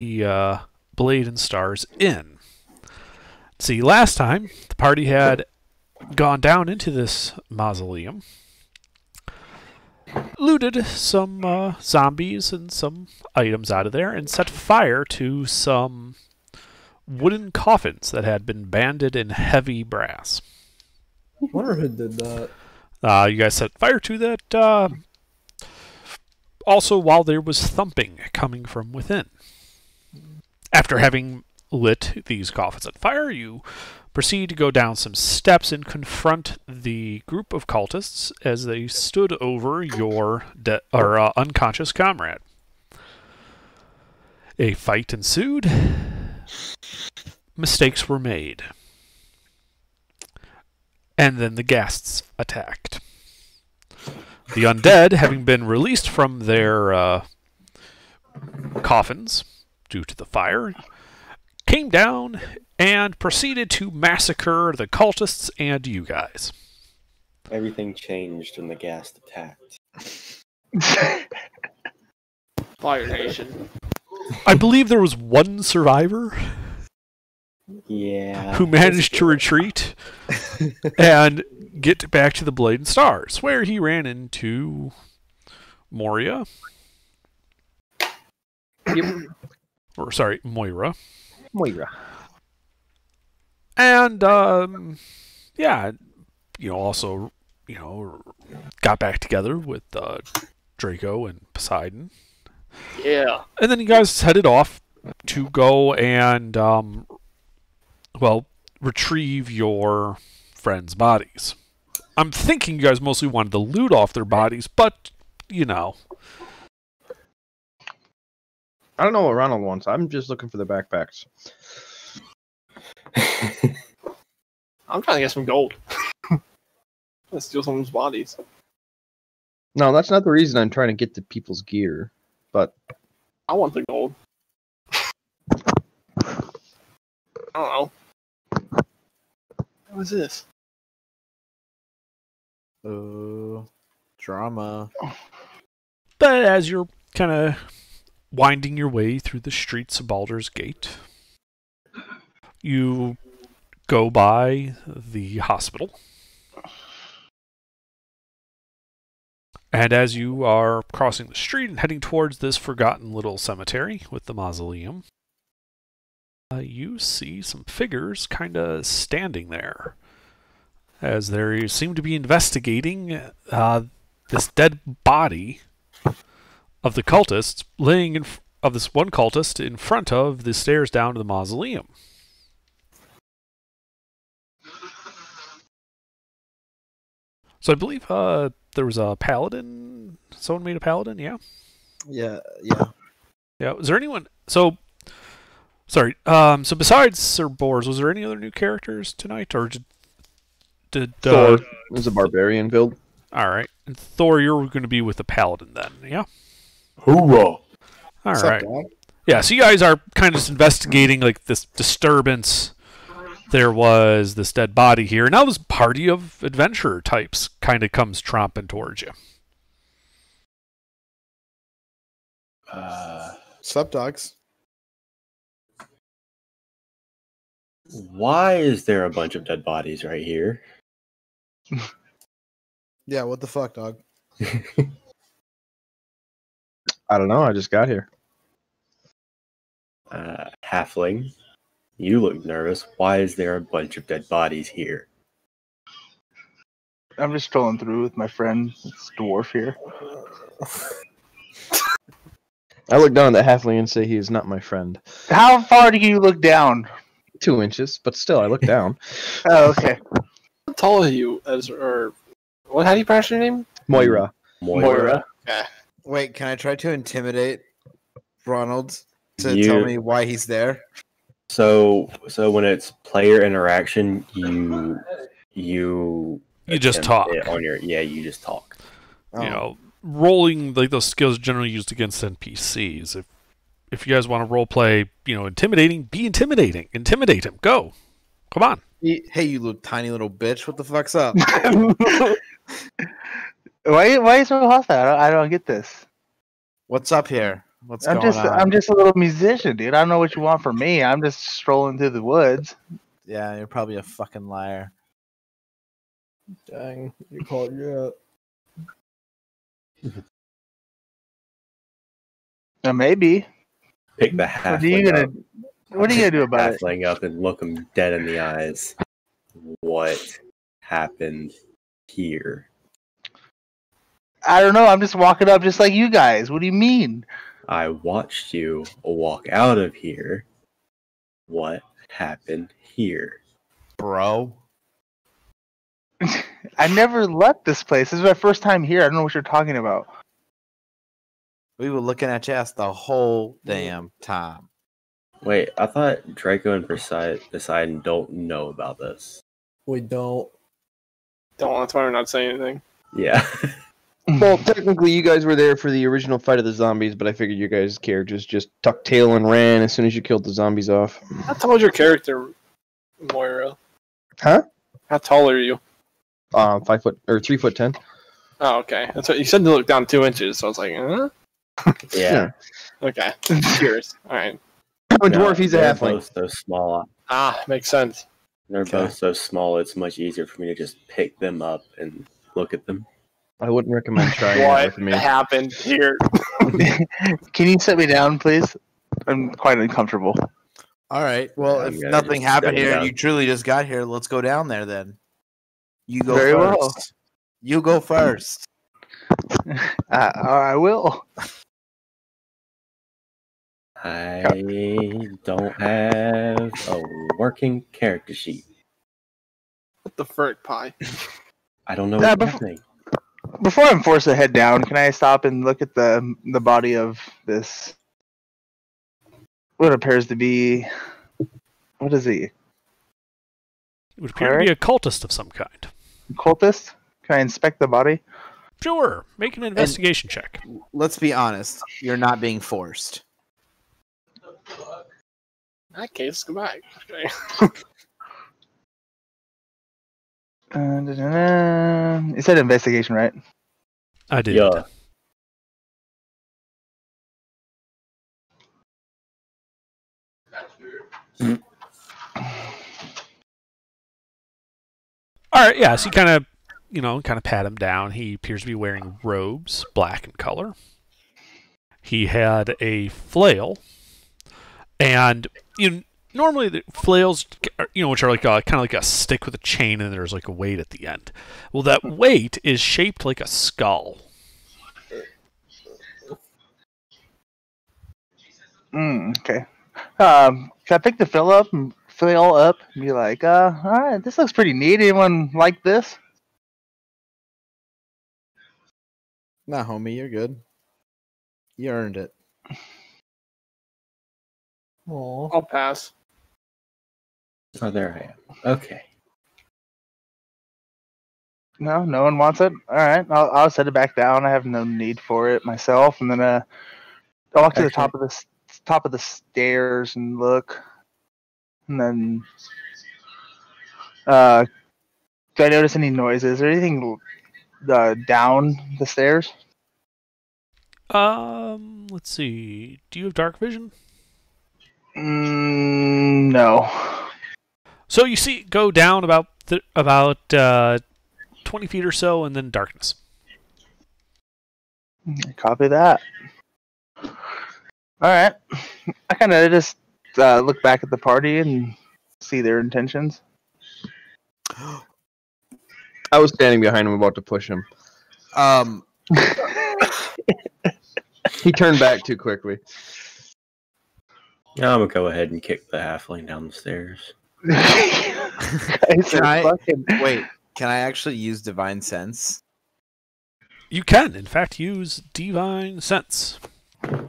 the Blade and Stars Inn. See, last time the party had gone down into this mausoleum, looted some zombies and some items out of there, and set fire to some wooden coffins that had been banded in heavy brass. Wonderhood did that. You guys set fire to that also while there was thumping coming from within. After having lit these coffins on fire, you proceed to go down some steps and confront the group of cultists as they stood over your unconscious comrade. A fight ensued. Mistakes were made. And then the ghasts attacked. The undead, having been released from their coffins due to the fire, came down and proceeded to massacre the cultists and you guys. Everything changed when the ghast attacked. Fire Nation. I believe there was one survivor Yeah. who managed to retreat and get back to the Blade and Stars, where he ran into Moira. Or, sorry, Moira. Moira. And, yeah, also, got back together with Draco and Poseidon. Yeah. And then you guys headed off to go and, retrieve your friends' bodies. I'm thinking you guys mostly wanted to loot off their bodies, but, I don't know what Ronald wants. I'm just looking for the backpacks. I'm trying to get some gold. Let's steal someone's bodies. No, that's not the reason I'm trying to get the people's gear. But I want the gold. I don't know. What is this? Drama. But as you're kind of winding your way through the streets of Baldur's Gate, you go by the hospital. And as you are crossing the street and heading towards this forgotten little cemetery with the mausoleum, you see some figures kind of standing there, as they seem to be investigating this dead body of the cultist laying of this one cultist in front of the stairs down to the mausoleum. So I believe there was a paladin. Someone made a paladin, yeah? Yeah. Yeah, was there anyone... So besides Sir Bors, was there any other new characters tonight, or did Thor is a barbarian build. All right, and Thor, you're going to be with the paladin then, yeah? Hoorah! All right. Yeah, so you guys are kind of just investigating like this disturbance. There was this dead body here, and now this party of adventurer types kind of comes tromping towards you. Sup, dogs? Why is there a bunch of dead bodies right here? Yeah, what the fuck, dog? I don't know. I just got here. Halfling, you look nervous. Why is there a bunch of dead bodies here? I'm just strolling through with my friend, this dwarf here. I look down at the halfling and say he is not my friend. How far do you look down? 2 inches, but still, I look down. Oh, okay. How tall are you? How do you pronounce your name? Moira. Moira. Wait, can I try to intimidate Ronald to You- tell me why he's there? So when it's player interaction, you just attempt talk. it on you just talk. Oh. Rolling like those skills generally used against NPCs. If you guys want to role play, intimidating, be intimidating. Intimidate him. Go. Come on. Hey, you little tiny little bitch! What the fuck's up? Why are you so hostile? I don't get this. What's up here? What's I'm going just on? I'm just a little musician, dude. I don't know what you want from me. I'm just strolling through the woods. Yeah, you're probably a fucking liar. Dang, you called you out. Maybe. Pick the What are you halfling gonna up. What are you gonna do about it? Halfling up and look him dead in the eyes. What happened here? I don't know. I'm just walking up just like you guys. What do you mean? I watched you walk out of here. What happened here? Bro. I never left this place. This is my first time here. I don't know what you're talking about. We were looking at your ass the whole damn time. Wait, I thought Draco and Poseidon don't know about this. We don't. Don't. That's why we're not saying anything. Yeah. Well, technically, you guys were there for the original fight of the zombies, but I figured you guys' characters just tucked tail and ran as soon as you killed the zombies off. How tall is your character, Moira? Huh? How tall are you? 5 foot or 3'10". Oh, okay. That's what you said to look down 2 inches. So I was like, huh? Yeah. Okay. Curious. All right. I'm a dwarf. He's a they're halfling. both so small. Ah, makes sense. They're Okay. both so small, it's much easier for me to just pick them up and look at them. I wouldn't recommend trying that What with me. happened here? Can you set me down, please? I'm quite uncomfortable. All right. Well, I'm if gonna nothing just happened set you here and down. you truly just got here, let's go down there then. You go Very first. well. You go first. I will. I don't have a working character sheet. What the frick, pie? I don't know Yeah, what's but- happening. Before I'm forced to head down, can I stop and look at the body of this? What appears to be? What is he? It would appear to be a cultist of some kind. Cultist? Can I inspect the body? Sure, make an investigation check. Let's be honest. You're not being forced. In that case, go back. Okay. You said investigation, right? I did. Yeah. All right, yeah, so you kind of pat him down. He appears to be wearing robes, black in color. He had a flail, and normally the flails, which are like kind of like a stick with a chain, and there's like a weight at the end. Well, that weight is shaped like a skull. Okay. Can I pick the flail up and be like, all right, this looks pretty neat. Anyone like this? Nah, homie, you're good. You earned it. I'll pass. Oh, there I am. Okay. No, no one wants it. All right, I'll set it back down. I have no need for it myself. And then I'll walk to the top of the stairs and look. And then, do I notice any noises or anything down the stairs? Let's see. Do you have dark vision? No. So you see, it go down about 20 feet or so, and then darkness. Copy that. All right. I kind of just look back at the party and see their intentions. I was standing behind him, about to push him. He turned back too quickly. Yeah, I'm gonna go ahead and kick the halfling down the stairs. Guys Can are I- fucking- Wait, can I actually use Divine Sense? You can, in fact, use Divine Sense.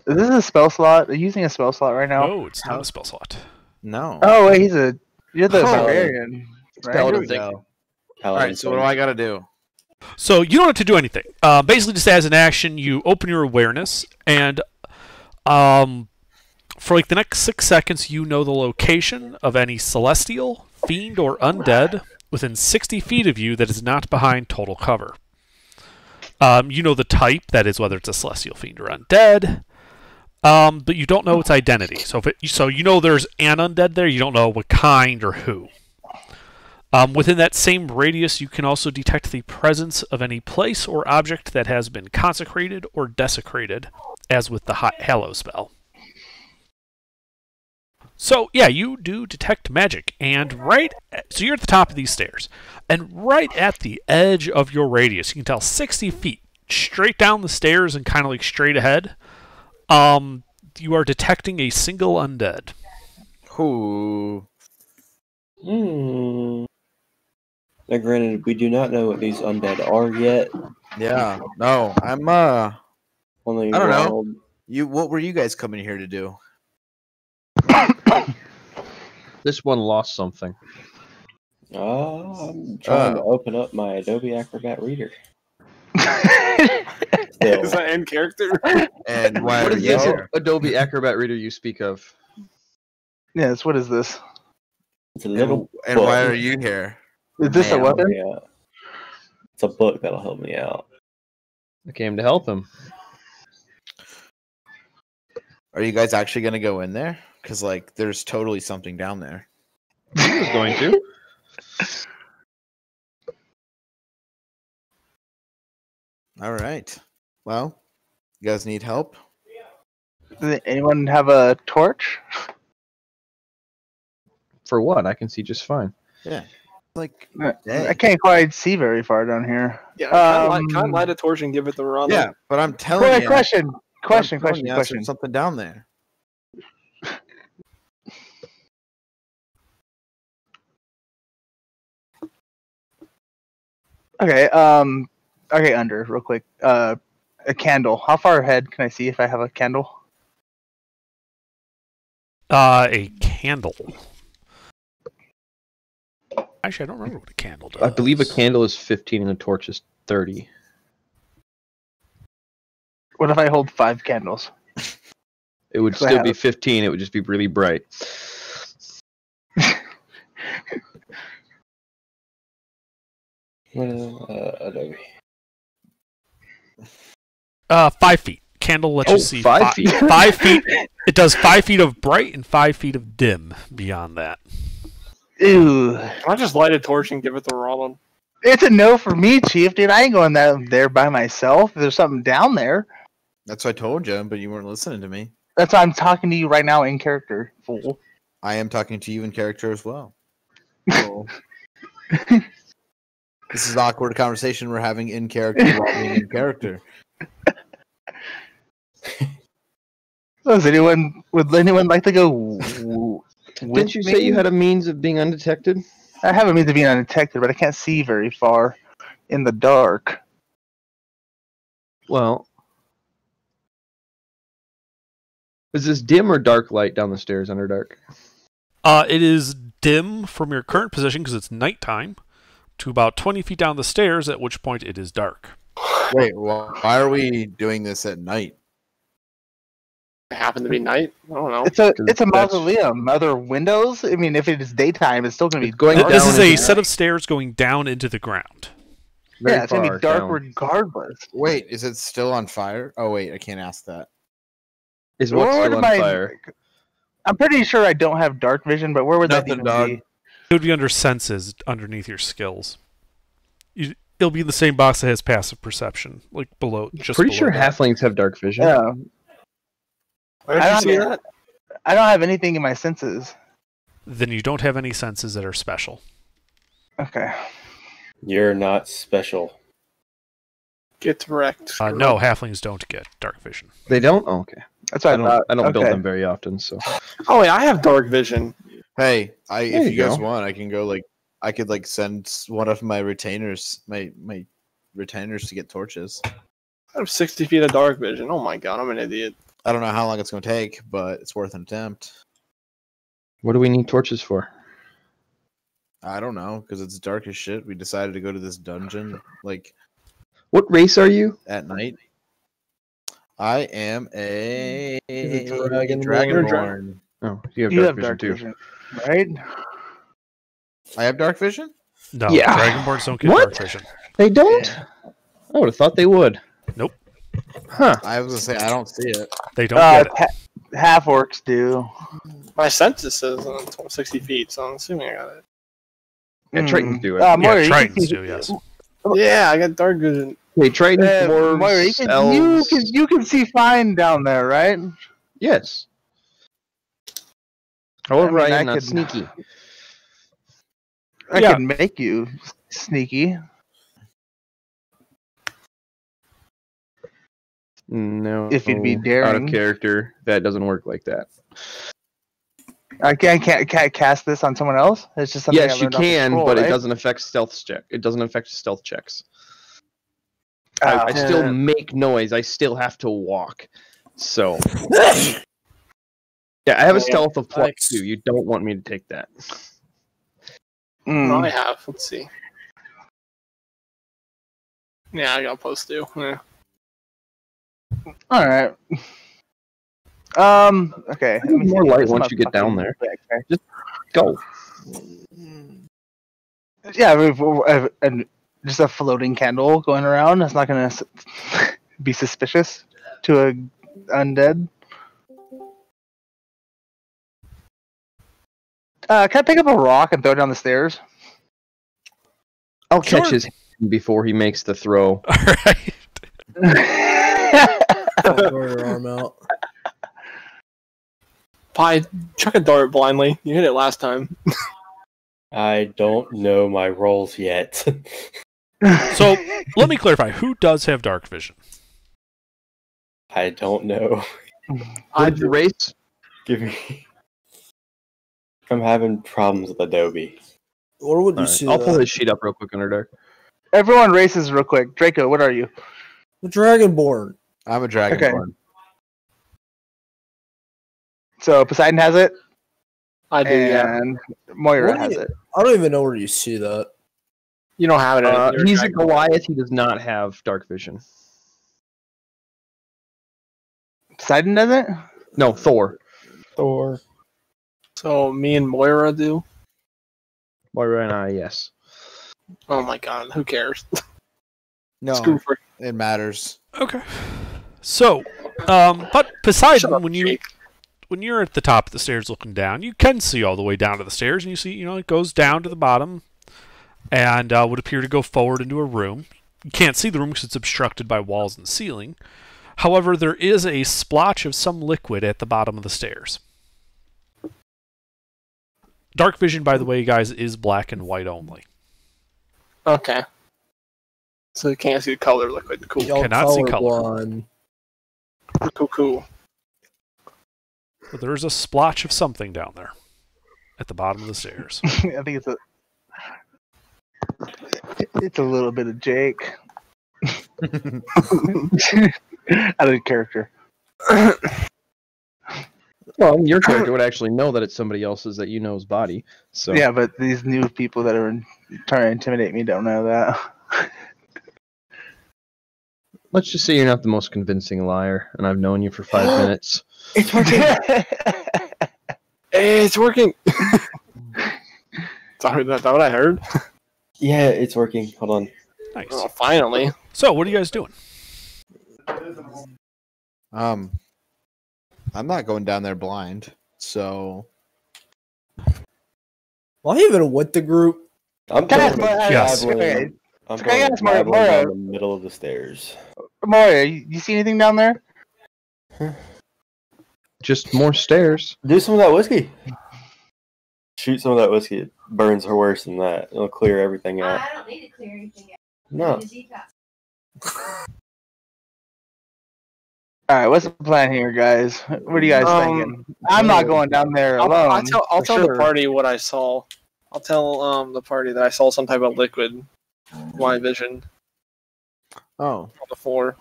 Is this a spell slot? Are you using a spell slot right now? No, it's not a spell slot. No. Oh wait, you're the Oh. barbarian. Right? Paladin Here we thing. go. All right, so what do I got to do? So you don't have to do anything. Basically, just as an action, you open your awareness, and for like the next 6 seconds, you know the location of any celestial, fiend, or undead within 60 feet of you that is not behind total cover. You know the type, that is whether it's a celestial, fiend, or undead. But you don't know its identity. So you know there's an undead there. You don't know what kind or who. Within that same radius, you can also detect the presence of any place or object that has been consecrated or desecrated, as with the Hallow spell. So, yeah, you do detect magic, and so you're at the top of these stairs, and right at the edge of your radius, you can tell 60 feet, straight down the stairs and kind of like straight ahead, you are detecting a single undead. Who? Now, granted, we do not know what these undead are yet. Yeah. No, I'm Only I don't know. Ronald- What were you guys coming here to do? This one lost something. I'm trying to open up my Adobe Acrobat Reader. Is that in character? And why What are is you this here? Adobe Acrobat Reader you speak of? Yes, what is this? It's a little And why book. are you here? Is this a Man, weapon? Yeah. It's a book that'll help me out. I came to help him. Are you guys actually gonna go in there? Because like, there's totally something down there. He was going to. All right. Well, you guys need help? Does anyone have a torch? For what? I can see just fine. Yeah. Like, I can't quite see very far down here. Yeah, can I light a torch and give it to Ronald? yeah, but I'm telling Wait, you. question. I'm telling you, there's something down there. Okay, okay, Under, real quick. A candle. How far ahead can I see if I have a candle? A candle. Actually, I don't remember what a candle does. I believe a candle is 15 and a torch is 30. What if I hold 5 candles? It would So I still be have- 15. It would just be really bright. Adobe. 5 feet. Candle lets you Oh, see 5 feet. 5 feet. It does 5 feet of bright and 5 feet of dim beyond that. Ew. Can I just light a torch and give it to Ronald? It's a no for me, Chief, dude. I ain't going there by myself. If there's something down there. That's what I told you, but you weren't listening to me. That's why I'm talking to you right now in character, fool. I am talking to you in character as well. This is an awkward conversation we're having in character while being in character. Would anyone like to go? Didn't you say you had a means of being undetected? I have a means of being undetected, but I can't see very far in the dark. Well, is this dim or dark light down the stairs, Underdark? It is dim from your current position because it's nighttime to about 20 feet down the stairs, at which point it is dark. Wait, well, why are we doing this at night? It happened to be night. I don't know. It's a That's- mausoleum. Are there windows? I mean, if it is daytime, it's still going to be It's going dark. This is a into- set of stairs going down into the ground. Very Yeah, it's going to far be dark down. regardless. Wait, is it still on fire? Oh wait, I can't ask that. Is what's Where still would on my- fire? I'm pretty sure I don't have dark vision, but where would that Nothing, even dog. be? It would be under senses underneath your skills. It'll be in the same box that has passive perception, like below. Just Pretty below sure that. halflings have dark vision. Yeah, Where did I you don't see have- that? I don't have anything in my senses. Then you don't have any senses that are special. Okay. You're not special. Get wrecked. No, halflings don't get dark vision. They don't? Oh, okay. That's what I I, don't. thought. I don't build Okay. them very often, so. Oh wait, I have dark vision. Hey, There if you you guys go. want, I can go I could send one of my retainers, my retainers to get torches. I have 60 feet of dark vision. Oh my god, I'm an idiot. I don't know how long it's gonna take, but it's worth an attempt. What do we need torches for? I don't know, because it's dark as shit. We decided to go to this dungeon What race are you? at night. I am a He's a dragonborn. dragonborn. Oh, you have You dark have vision dark too. vision, right? I have dark vision? No, Yeah. dragonborns don't get What? dark vision. They don't? I would have thought they would. Huh. I was gonna say I don't see it. They don't get it. Half orcs do. My census says 60 feet, so I'm assuming I got it. Yeah, Tritons do it. Yeah, Moira, you can Tritons see- do, yes. Yeah, I got dark vision. Hey, Tritons, dwarves, Moira, elves. you can see fine down there, right? Yes. However, I mean, I am I not could- sneaky. I Yeah. can make you sneaky. No. If you'd be Out of daring. character, that doesn't work like that. I can't cast this on someone else. It's just something I Yes, you learned off can, scroll, but right? it doesn't affect stealth check. It doesn't affect stealth checks. Oh. I still make noise. I still have to walk. So. Yeah, I have a stealth of +2. You don't want me to take that. Mm. I have. Let's see. Yeah, I got +2. Yeah. All right. Okay. let me More see. light Where's once my you get down fucking there. backpack? Go. Yeah, and just a floating candle going around. That's not going to be suspicious to a undead. Can I pick up a rock and throw it down the stairs? I'll Sure. catch his hand before he makes the throw. All right. Throw your arm out. Pie, chuck a dart blindly. You hit it last time. I don't know my roles yet. So let me clarify. Who does have dark vision? I don't know. What did you race? Give me. I'm having problems with Adobe. Where would you Alright, see I'll pull that? his sheet up real quick, Underdark. Everyone races real quick. Draco, what are you? The Dragonborn. I'm a dragonborn. So Poseidon has it, I do, yeah. and Moira What has do it. I don't even know where you see that. You don't have it. You're He's a dragon. Goliath. He does not have dark vision. Poseidon doesn't? No, Thor. Thor. So me and Moira do. Moira and I, yes. Oh my god, who cares? No, Screw for it matters. Okay. So, but Shut Poseidon, up, when Jake. you're at the top of the stairs looking down, you can see all the way down to the stairs, and you see, it goes down to the bottom, and would appear to go forward into a room. You can't see the room because it's obstructed by walls and ceiling. However, there is a splotch of some liquid at the bottom of the stairs. Dark vision, by the way, guys, is black and white only. Okay. So you can't see the color liquid. Cool. Y'all Cannot see color. colorblind. Cool. But there is a splotch of something down there at the bottom of the stairs. I think it's a little bit of Jake. Out of character. Well, your character would actually know that it's somebody else's that you know's body. So Yeah, but these new people that are trying to intimidate me don't know that. let's just say you're not the most convincing liar, and I've known you for 5 minutes. It's working. Hey, it's working. Sorry, that's what I heard. Yeah, it's working. Hold on. Nice. Oh, finally. So, what are you guys doing? I'm not going down there blind, so Well, I even with the group. I'm Can I ask going Moira- Yes. okay, I'm Can I going ask Moira- dabbling Moira- down the middle of the stairs. Moira, you see anything down there? Just more stairs. Do some of that whiskey. Shoot some of that whiskey. It burns her worse than that. It'll clear everything out. I don't need to clear anything out. No. I need to detox. Alright, what's the plan here, guys? What are you guys thinking? I'm not going down there alone. I'll for tell sure. the party what I saw. I'll tell the party that I saw some type of liquid. My vision oh, on the floor.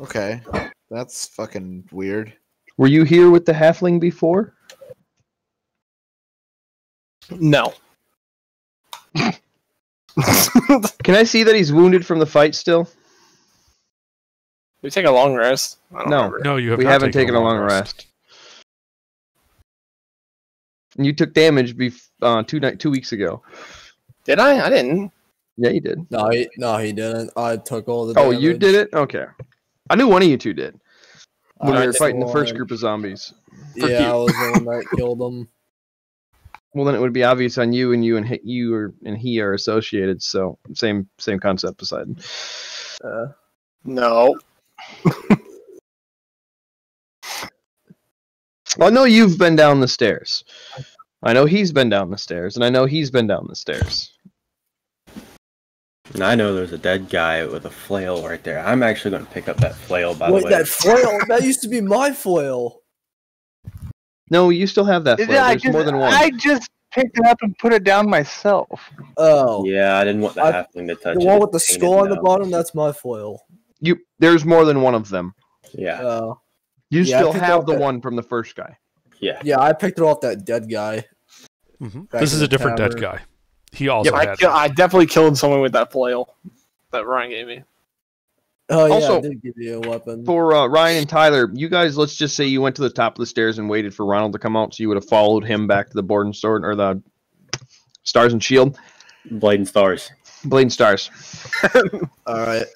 okay, that's fucking weird. Were you here with the halfling before? No. Can I see that he's wounded from the fight still? We take a long rest. I don't No. remember. No, you have We not haven't taken a long rest. And you took damage 2 weeks ago. Did I? I didn't. Yeah, you did. No, he didn't. I took all the. Oh, you damage. did it? Okay. I knew one of you two did when we were That's fighting the first one. group of zombies. Yeah, I was the one that killed him. Well, then it would be obvious on you, and he are associated. So same concept, Poseidon. No. Well, I know you've been down the stairs. I know he's been down the stairs, and I know he's been down the stairs. And I know there's a dead guy with a flail right there. I'm actually going to pick up that flail, by the Wait, way. that flail? That used to be my flail. No, you still have that flail. Yeah, There's more than one. I just picked it up and put it down myself. Oh. Yeah, I didn't want the I- halfling to touch it. The one with the Painted skull on the now. bottom, that's my foil. There's more than one of them. Yeah, You Yeah, I still picked have up the that- one from the first guy. yeah. Yeah, I picked it off that dead guy. Back This in is the a different dead tavern. guy. He also Yeah, had. I definitely killed someone with that flail that Ryan gave me. Oh, yeah, Also- I did give you a weapon. For Ryan and Tyler, you guys, let's just say you went to the top of the stairs and waited for Ronald to come out, so you would have followed him back to the board and sword, or the Stars and Shield. Blade and Stars. Blade and Stars. Alright.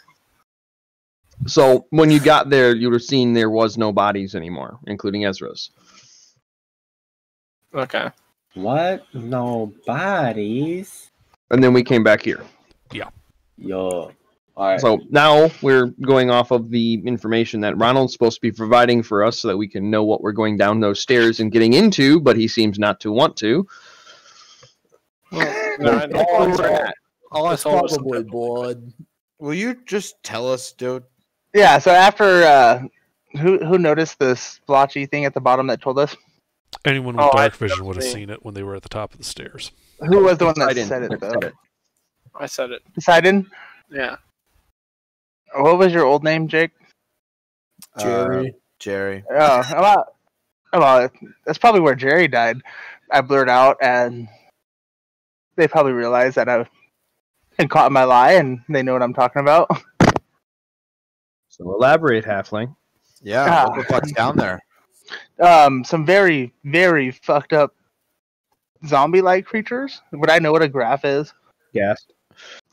So when you got there, you would have seen there was no bodies anymore, including Ezra's. Okay. What? No bodies? And then we came back here. Yo. Alright. So now we're going off of the information that Ronald's supposed to be providing for us so that we can know what we're going down those stairs and getting into, but he seems not to want to. Oh, This it's whole was probably some- blood. Will you just tell us, dude? Yeah, so after who noticed the splotchy thing at the bottom that told us? Anyone with Oh, I dark vision would have see. seen it when they were at the top of the stairs. Who was the one that Poseidon. said it though? I said it. Poseidon? Yeah. What was your old name, Jake? Jerry. Jerry. Oh, well, that's probably where Jerry died. I blurred out, and they probably realized that I've been caught in my lie, and they know what I'm talking about. So elaborate, Halfling. Yeah, what the fuck's down there? Some very, very fucked up zombie-like creatures. Would I know what a graph is? Yes.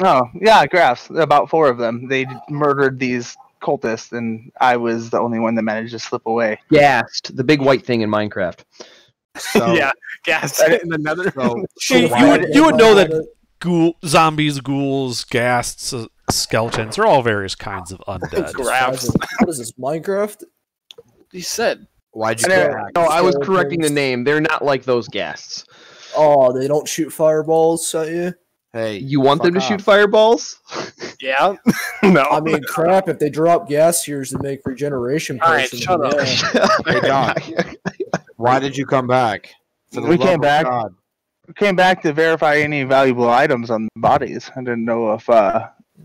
Oh, yeah, graphs. About 4 of them. They murdered these cultists, and I was the only one that managed to slip away. Gassed, the big white thing in Minecraft. So, Yeah. Gas in the nether. so You why would- did- you would know that zombies, ghouls, ghasts, skeletons are all various kinds of undead. Graphs. What is this, Minecraft? He said. Why'd you I know. go back? No, I was correcting the name. They're not like those ghasts. Oh, they don't shoot fireballs at you? Hey, You want them to fuck shoot off. fireballs? Yeah. No. I mean, crap, if they drop gas heres to make regeneration All right, potions, shut up. yeah. Hey, Doc. Why did you come back? For the We love came of back. God. Came back to verify any valuable items on the bodies. I didn't know if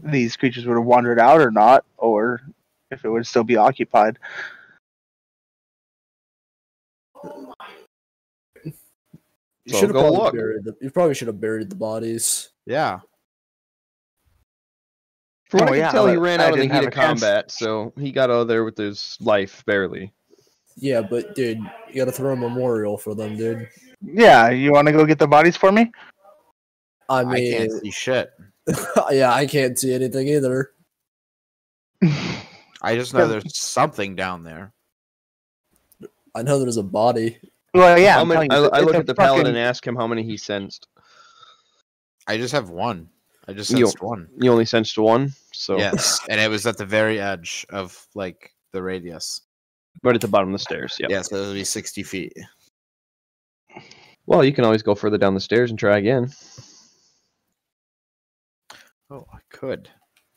these creatures would have wandered out or not, or if it would still be occupied. You So should have go probably look. buried the, you probably should have buried the bodies. Yeah. From what Oh, I yeah, can tell, he but ran I out in the didn't heat have of a chance. combat, so he got out of there with his life, barely. Yeah, but dude, you gotta throw a memorial for them, dude. Yeah, you want to go get the bodies for me? I I mean, can't see shit. yeah, I can't see anything either. I just know there's something down there. I know there's a body. Well, yeah. How I'm many- telling you, I it's look a at the paladin fucking- and ask him how many he sensed. I just have one. I just You- sensed one. You only sensed one, so Yes, and it was at the very edge of like the radius. right at the bottom of the stairs. Yeah. Yeah, so it would be 60 feet. Well, you can always go further down the stairs and try again. Oh, I could.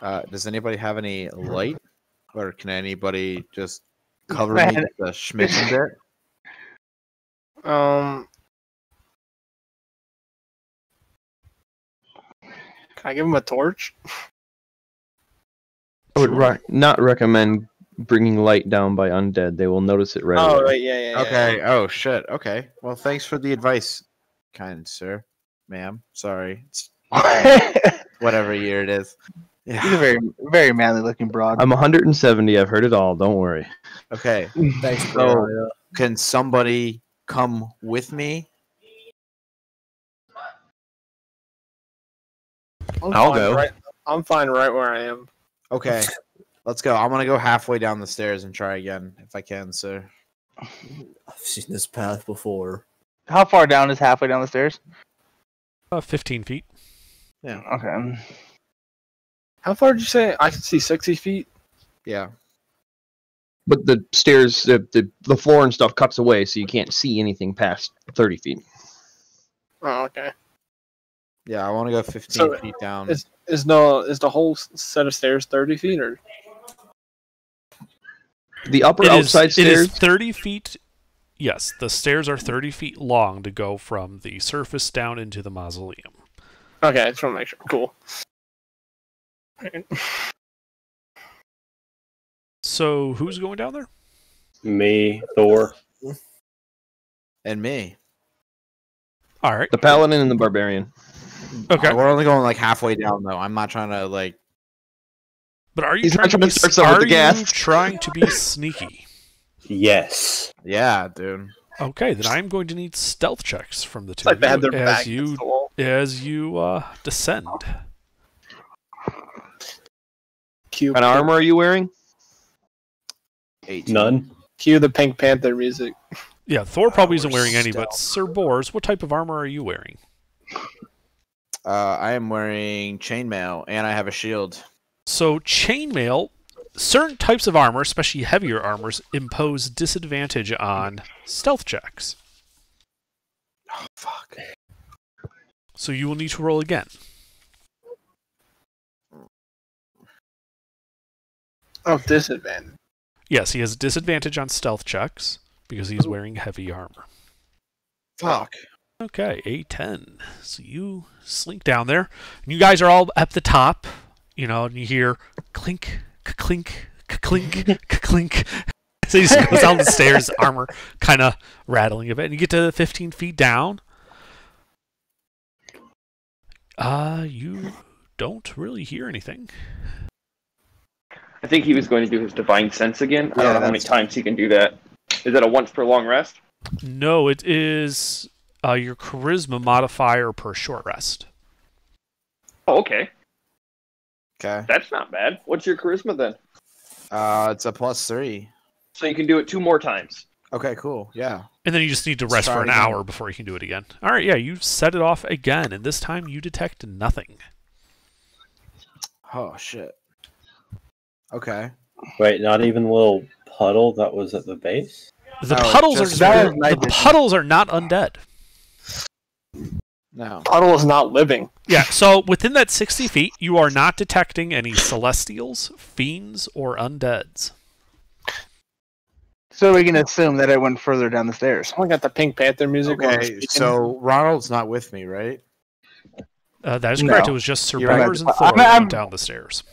Does anybody have any light, or can anybody just cover me Man. with a schmitten bit? Can I give him a torch? I would not recommend bringing light down by undead. They will notice it right Oh, away. right, yeah. Okay. Oh shit. Okay. Well, thanks for the advice, kind sir, ma'am. Sorry. It's whatever year it is. He's a Yeah. very, very manly-looking broad. I'm 170. I've heard it all. Don't worry. Okay. Thanks, So, bro. can somebody come with me? I'm I'll fine go. I'm fine right where I am. Okay. Let's go. I'm gonna go halfway down the stairs and try again if I can, sir. I've seen this path before. How far down is halfway down the stairs? 15 feet. Okay. How far did you say? I can see 60 feet. Yeah. But the stairs, the floor and stuff cuts away, so you can't see anything past 30 feet. Oh, okay. Yeah, I want to go 15 So, feet down. Is the whole set of stairs 30 feet or? The upper It is, outside it is stairs. 30 feet. Yes, the stairs are 30 feet long to go from the surface down into the mausoleum. Okay, I just want to make sure. Cool. So, who's going down there? Me, Thor. And me. All right. The paladin and the barbarian. Okay. We're only going like halfway down though. I'm not trying to like. But are you He's trying not trying to start something are with the you gas. trying to be sneaky? Yes. Yeah, dude. Okay, then I'm going to need stealth checks from the two It's like of they had you their back as against you the wall. descend. Cue, What kind of armor are you wearing? 18. None. cue the Pink Panther music. Yeah, Thor probably isn't we're wearing any, but stealth. Sir Bors, what type of armor are you wearing? I am wearing chainmail and I have a shield. So chainmail, certain types of armor, especially heavier armors, impose disadvantage on stealth checks. Oh fuck. So you will need to roll again. Oh, disadvantage. Yes, he has disadvantage on stealth checks because he's wearing heavy armor. Fuck. Okay, A10. So you slink down there. And you guys are all at the top, you know, and you hear clink, clink, clink, clink. So he just goes down the stairs, armor kind of rattling a bit. And you get to 15 feet down. You don't really hear anything. I think he was going to do his divine sense again. I Yeah, don't know how many that's- times he can do that. Is that a once per long rest? No, it is your charisma modifier per short rest. Oh, okay. Okay. That's not bad. What's your charisma then? It's a +3. So you can do it 2 more times. Okay, cool. Yeah. And then you just need to Let's rest try for it an again. hour before you can do it again. All right, yeah, you set it off again, and this time you detect nothing. Oh shit. Okay. Wait, not even a little puddle that was at the base? The Oh, puddles just- are that was night the vision. puddles are not undead. No. Puddle is not living. Yeah, so within that 60 feet, you are not detecting any celestials, fiends, or undeads. So we can assume that it went further down the stairs. Someone got the Pink Panther music. while Okay, speaking. so Ronald's not with me, right? That is No. correct. It was just Sir You're right. Bors and Thor that I'm- went down the stairs.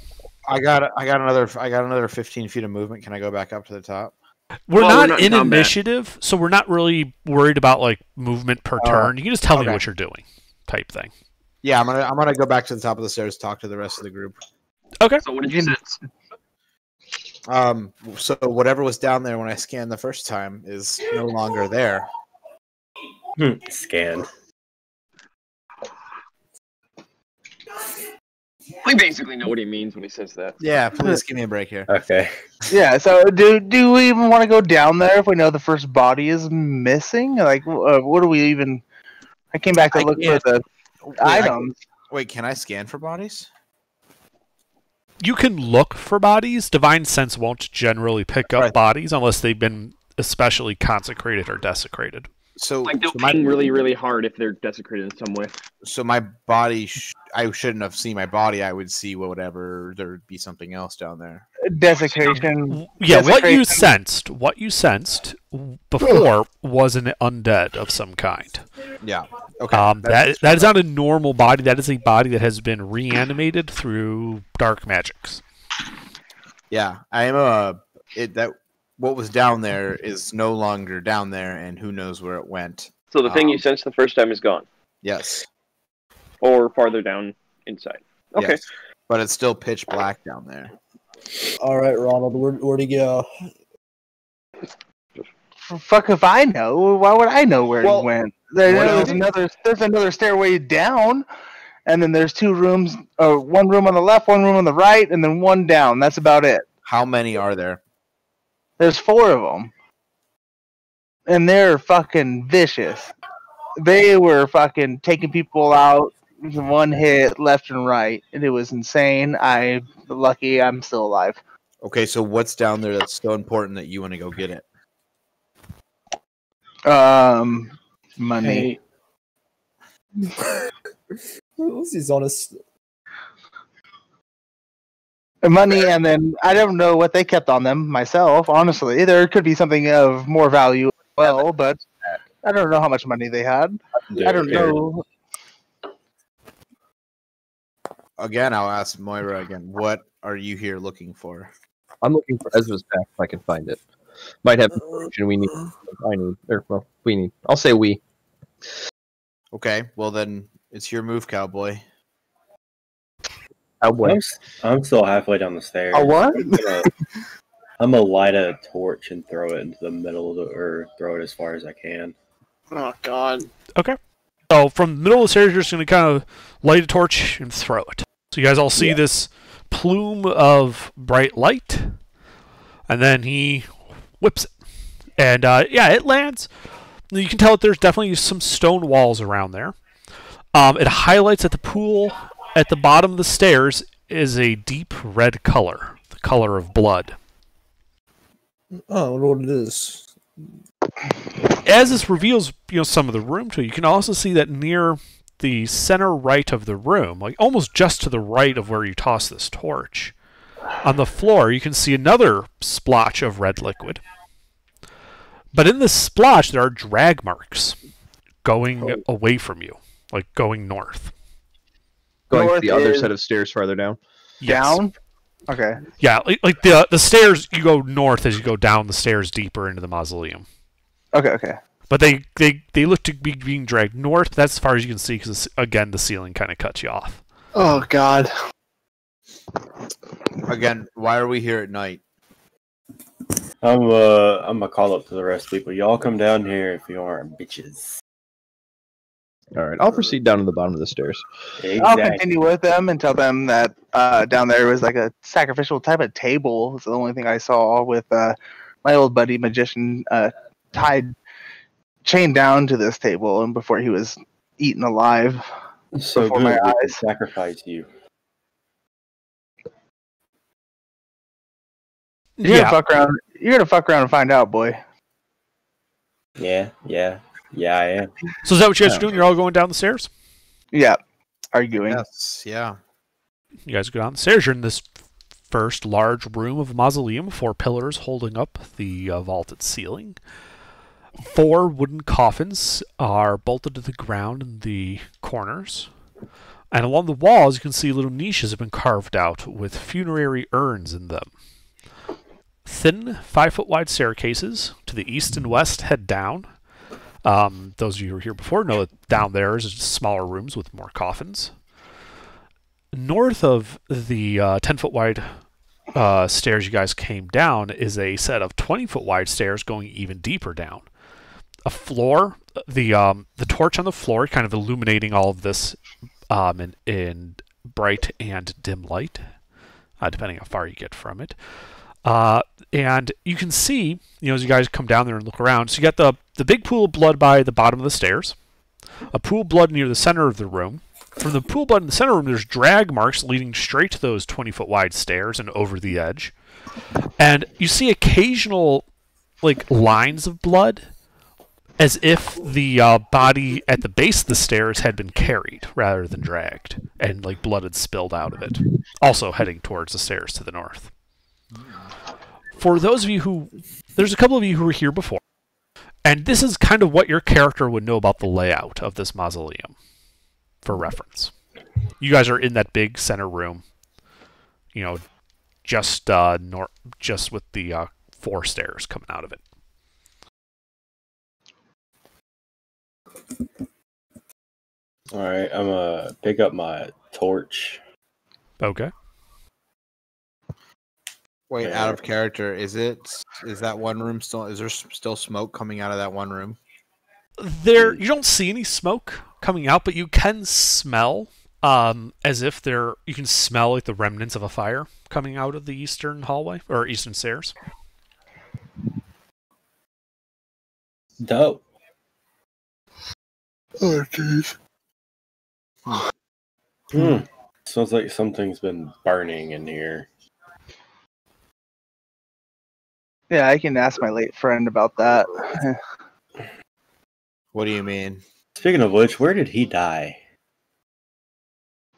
I got another 15 feet of movement. Can I go back up to the top? We're Well, not we're not in in combat. initiative, so we're not really worried about like movement per turn. You can just tell me okay. what you're doing, type thing. Yeah, I'm gonna go back to the top of the stairs, talk to the rest of the group. Okay. So what did you sense? So whatever was down there when I scanned the first time is no longer there. Scanned. We basically know what he means when he says that. Yeah, please give me a break here. Okay. Yeah. So do we even want to go down there if we know the first body is missing? Like, what do we even? I came back to I look for can't- the I items. Wait, can I scan for bodies? You can look for bodies. Divine Sense won't generally pick up Right. bodies unless they've been especially consecrated or desecrated. So, Like they'll so my ping really, really hard if they're desecrated in some way. so my body. I shouldn't have seen my body. I would see whatever. There would be something else down there. Desecration. Yeah, Desecration. what you sensed before was an undead of some kind. Yeah. Okay. That is not a normal body. That is a body that has been reanimated through dark magics. Yeah, I am that what was down there is no longer down there, and who knows where it went. So the thing you sensed the first time is gone, Yes. or farther down inside. Okay. Yes. But it's still pitch black down there. All right, Ronald, where'd he go? Fuck if I know. Why would I know where Well, it went? well- There's another stairway down, and then there's 2 rooms. One room on the left, one room on the right, and then one down. That's about it. How many are there? There's 4 of them, and they're fucking vicious. They were fucking taking people out in one hit, left and right, and it was insane. I'm lucky I'm still alive. Okay, so what's down there that's so important that you want to go get it? Money. Hey. He's honest. Money, and then I don't know what they kept on them myself. Honestly, there could be something of more value as well, but I don't know how much money they had. I don't know. Again, I'll ask Moira again. What are you here looking for? I'm looking for Ezra's pack if I can find it. Might have information we need. I need. Or, well, we need. I'll say we. Okay, well then it's your move, cowboy. I'm still halfway down the stairs. A what? I'm gonna light a torch and throw it into the middle of or throw it as far as I can. Oh God. Okay. So from the middle of the stairs, you're just going to kind of light a torch and throw it. So you guys all see this plume of bright light, and then he whips it. And yeah, it lands. You can tell that there's definitely some stone walls around there. It highlights that the pool at the bottom of the stairs is a deep red color, the color of blood. Oh, I wonder what it is. As this reveals, some of the room to you, you can also see that near the center right of the room, like almost just to the right of where you toss this torch, on the floor you can see another splotch of red liquid. But in this splotch there are drag marks going away from you, like going north. Going North to the other is set of stairs farther down. Yes. Down? Okay. Yeah, like the stairs, you go north as you go down the stairs deeper into the mausoleum. Okay. But they look to be being dragged north. But that's as far as you can see because, again, the ceiling kind of cuts you off. Oh God. Again, why are we here at night? I'm gonna call up to the rest of the people. Y'all come down here if you are bitches. All right, I'll proceed down to the bottom of the stairs. I'll continue with them and tell them that down there was like a sacrificial type of table. It's the only thing I saw with my old buddy magician chained down to this table, and before he was eaten alive. So before good, my we can eyes. sacrifice you. You're gonna fuck around. You're gonna fuck around and find out, boy. Yeah, I am. So is that what you guys are doing? You're all going down the stairs? Yeah, arguing. Yes, yeah. You guys go down the stairs. You're in this first large room of a mausoleum, 4 pillars holding up the vaulted ceiling. 4 wooden coffins are bolted to the ground in the corners. And along the walls, you can see little niches have been carved out with funerary urns in them. Thin, 5-foot wide staircases to the east and west head down. Those of you who were here before know that down there is smaller rooms with more coffins. North of the 10-foot wide stairs you guys came down is a set of 20-foot wide stairs going even deeper down. A floor, the torch on the floor kind of illuminating all of this in bright and dim light, depending how far you get from it. And you can see, as you guys come down there and look around, so you got the big pool of blood by the bottom of the stairs, a pool of blood near the center of the room. From the pool of blood in the center room, there's drag marks leading straight to those 20-foot wide stairs and over the edge. And you see occasional, lines of blood, as if the body at the base of the stairs had been carried rather than dragged, and blood had spilled out of it, also heading towards the stairs to the north. For those of you there's a couple of you who were here before, and this is kind of what your character would know about the layout of this mausoleum, for reference. You guys are in that big center room, just with the 4 stairs coming out of it. All right, I'm gonna pick up my torch. Okay. Wait, out of character, is that one room still, is there still smoke coming out of that one room? You don't see any smoke coming out, but you can smell as if you can smell like the remnants of a fire coming out of the eastern hallway or eastern stairs. Dope. Oh, jeez. Smells like something's been burning in here. Yeah, I can ask my late friend about that. What do you mean? Speaking of which, where did he die?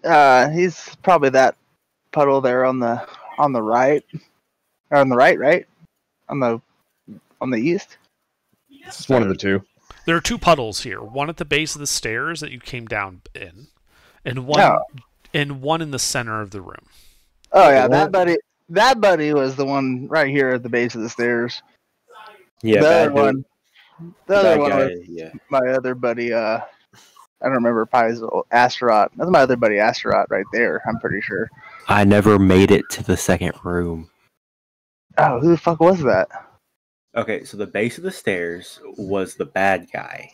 He's probably that puddle there on the right, or on the right, on the east. It's one of the two. There are two puddles here. One at the base of the stairs that you came down in, and one in the center of the room. Oh yeah, that buddy was the one right here at the base of the stairs. Yeah, the bad other one, the other bad one guy. was Yeah. my other buddy. I don't remember Paizo Astaroth. That's my other buddy Astaroth right there. I'm pretty sure. I never made it to the second room. Oh, who the fuck was that? Okay, so the base of the stairs was the bad guy.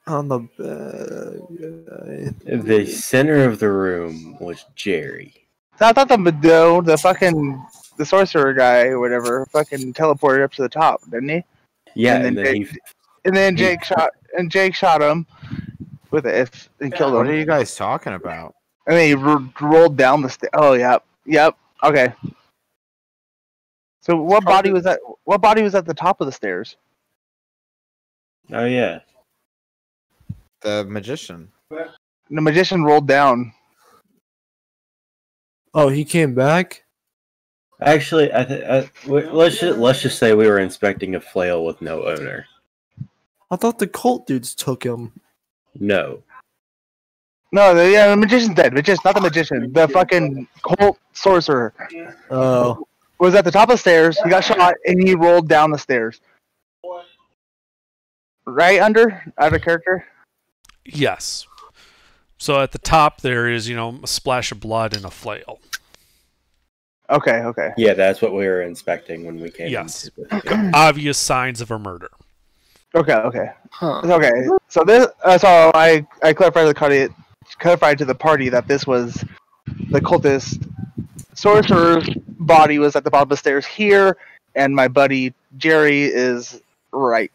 On the bad. The center of the room was Jerry. I thought the sorcerer guy or whatever fucking teleported up to the top, didn't he? Yeah, And then Jake shot him with it and killed him. What are you guys talking about? And then he rolled down the stairs. Oh, yep. Okay. So what body was that? What body was at the top of the stairs? Oh yeah. The magician. The magician rolled down. Oh, he came back? Actually, let's just say we were inspecting a flail with no owner. I thought the cult dudes took him. No. No, the magician's dead. Not the magician. The fucking cult sorcerer Oh. was at the top of the stairs. He got shot and he rolled down the stairs. Right under out of character. Yes. So at the top there is, a splash of blood and a flail. Okay. Yeah, that's what we were inspecting when we came. Yes. into it. Obvious signs of a murder. Okay. Huh. Okay. So this. So I clarified to the party that this was the cultist sorcerer's body was at the bottom of the stairs here, and my buddy Jerry is right,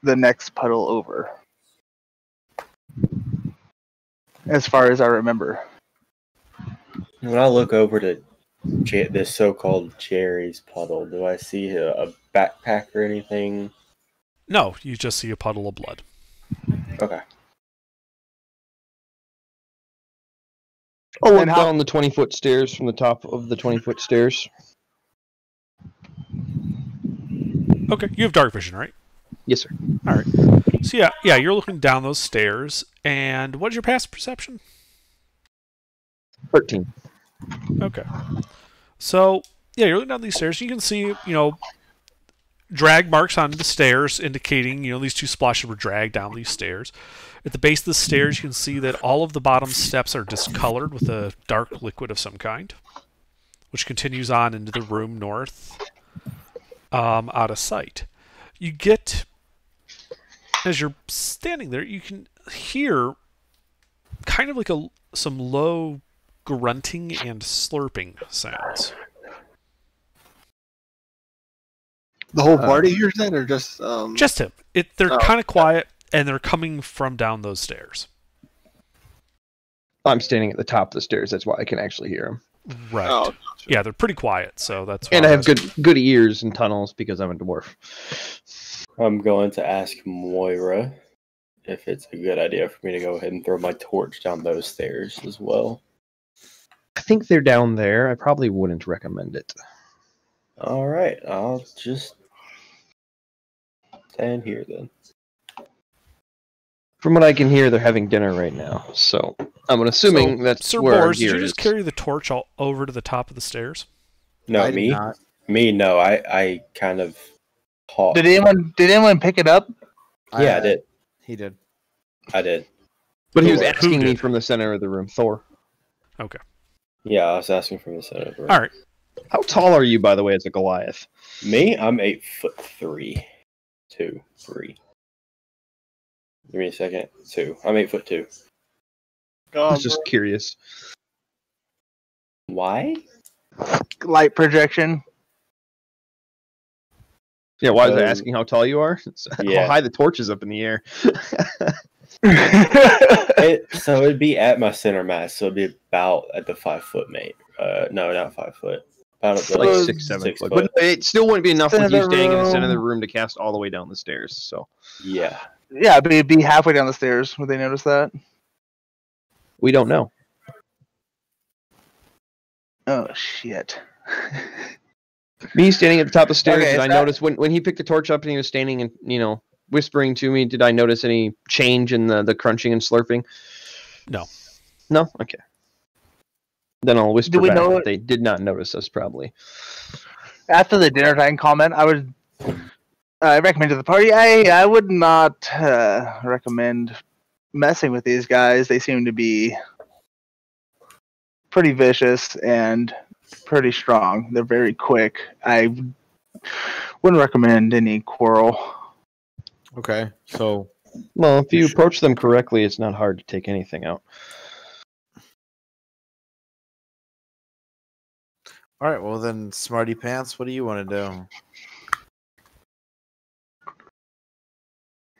the next puddle over. As far as I remember. When I look over to this so-called Jerry's puddle, do I see a backpack or anything? No, you just see a puddle of blood. Okay. I'll look And how- down the 20-foot stairs from the top of the 20-foot stairs. Okay, you have dark vision, right? Yes, sir. All right. So yeah, you're looking down those stairs, and what's your past perception? 13. Okay. So yeah, you're looking down these stairs. You can see, drag marks on the stairs, indicating, these two splashes were dragged down these stairs. At the base of the stairs, you can see that all of the bottom steps are discolored with a dark liquid of some kind, which continues on into the room north, out of sight. You get, as you're standing there, you can hear kind of like some low grunting and slurping sounds. The whole party hears that, or just Just him. They're kind of quiet, and they're coming from down those stairs. I'm standing at the top of the stairs. That's why I can actually hear them. Right. Oh, gotcha. Yeah, they're pretty quiet, so that's why And I have was- good ears and tunnels because I'm a dwarf. I'm going to ask Moira if it's a good idea for me to go ahead and throw my torch down those stairs as well. I think they're down there. I probably wouldn't recommend it. All right, I'll just stand here then. From what I can hear, they're having dinner right now. So I'm assuming So, that's Sir where our Boris, did gear you just is. carry the torch all over to the top of the stairs? No, I did me? not. Me, no. I kind of caught. Did anyone pick it up? Yeah, I did. He did. I did. But he was Who asking me did? from the center of the room. Thor. Okay. Yeah, I was asking from the center of the room. All right. How tall are you, by the way, as a Goliath? Me, I'm 8'3". 2, 3. Give me a second. 2. I'm 8'2". I God, was just curious. Why? Light projection. Yeah, why is it Oh. asking how tall you are? Yeah. How high the torch is up in the air. So it'd be at my center mass, so it'd be about at the 5 foot mate. No, not 5 foot. About at the Like Well, 6, 7 6 foot. foot. But it still wouldn't be enough with Center you staying in the center of the room. room to cast all the way down the stairs. So Yeah. Yeah, it'd be halfway down the stairs. Would they notice that? we don't know. Oh shit. Me standing at the top of the stairs, Okay, did I so- notice when he picked the torch up and he was standing and, whispering to me, did I notice any change in the crunching and slurping? No. No? Okay. Then I'll whisper we back know that it- they did not notice us, probably. After the dinner time comment, I would recommend to the party. I would not recommend messing with these guys. They seem to be pretty vicious and pretty strong. They're very quick. I wouldn't recommend any quarrel. Okay, so Well, if you approach them correctly, it's not hard to take anything out. all right. Well then, Smarty Pants, what do you want to do?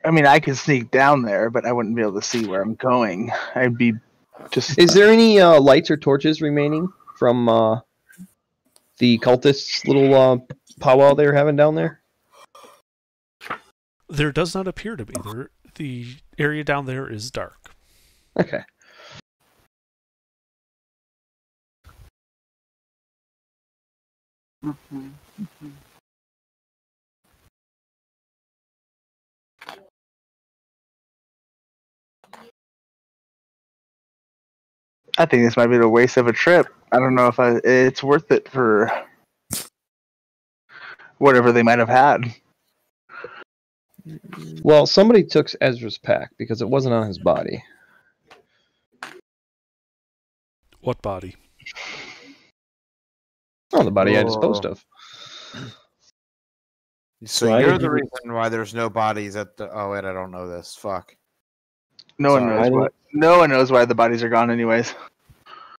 I mean, I could sneak down there, but I wouldn't be able to see where I'm going. I'd be just. Is there any lights or torches remaining from the cultists' little powwow they were having down there? There does not appear to be. The area down there is dark. Okay. I think this might be the waste of a trip. I don't know if it's worth it for whatever they might have had. Well, somebody took Ezra's pack because it wasn't on his body. What body? Oh, the body I disposed of. So Why you're did the you- reason why there's no bodies at the. Oh wait, I don't know this. Fuck. No one Sorry. knows why. No one knows why the bodies are gone, anyways.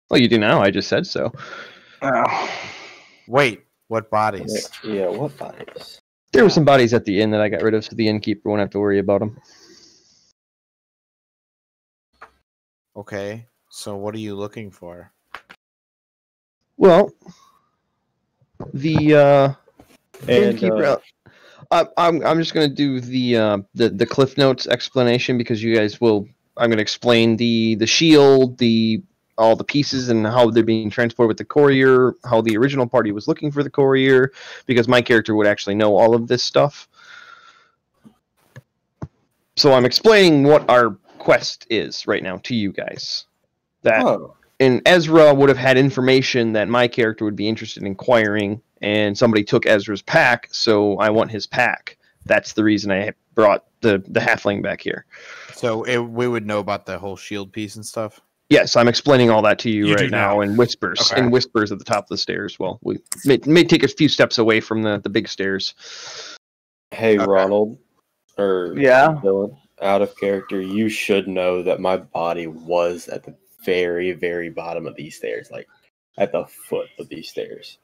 Well, you do now. I just said so. Oh. Wait, what bodies? Yeah, what bodies? There were some bodies at the inn that I got rid of, so the innkeeper won't have to worry about them. Okay, so what are you looking for? Well, the And innkeeper. I'm just gonna do the Cliff Notes explanation because you guys will. I'm gonna explain the shield, all the pieces and how they're being transported with the courier, how the original party was looking for the courier, because my character would actually know all of this stuff. So I'm explaining what our quest is right now to you guys. And Ezra would have had information that my character would be interested in acquiring, and somebody took Ezra's pack, so I want his pack. That's the reason I brought the halfling back here. So we would know about the whole shield piece and stuff. Yes, I'm explaining all that to you, You do right now now. in whispers. Okay. In whispers at the top of the stairs. Well, we may take a few steps away from the big stairs. Hey, Okay. Ronald, or Yeah? Dylan, out of character, you should know that my body was at the very, very bottom of these stairs, like at the foot of these stairs.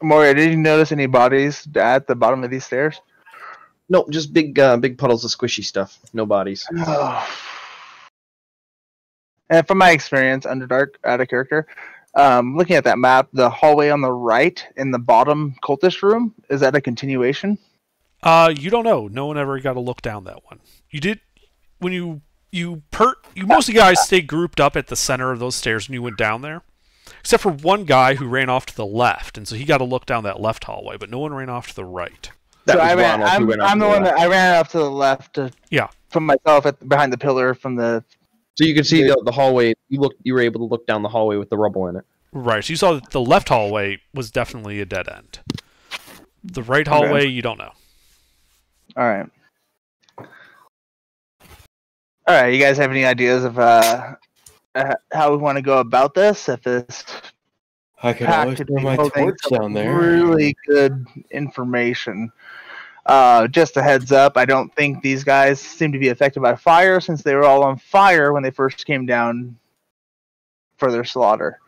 Moria, did you notice any bodies at the bottom of these stairs? No, just big puddles of squishy stuff. No bodies. And from my experience, Underdark, out of character, looking at that map, the hallway on the right in the bottom cultist room, is that a continuation? You don't know. No one ever got to look down that one. You did when most of you guys stayed grouped up at the center of those stairs when you went down there, except for one guy who ran off to the left, and so he got to look down that left hallway. But no one ran off to the right. That So was I ran, Ronald who went off I'm to the one left. that I ran off to the left. Yeah. From myself behind the pillar from the. So you can see the hallway. You were able to look down the hallway with the rubble in it. Right. So you saw that the left hallway was definitely a dead end. The right hallway, you don't know. All right. All right. You guys have any ideas of how we want to go about this? If this I could pack always could throw be my holding torch some down there. really good information. Just a heads up, I don't think these guys seem to be affected by fire since they were all on fire when they first came down for their slaughter.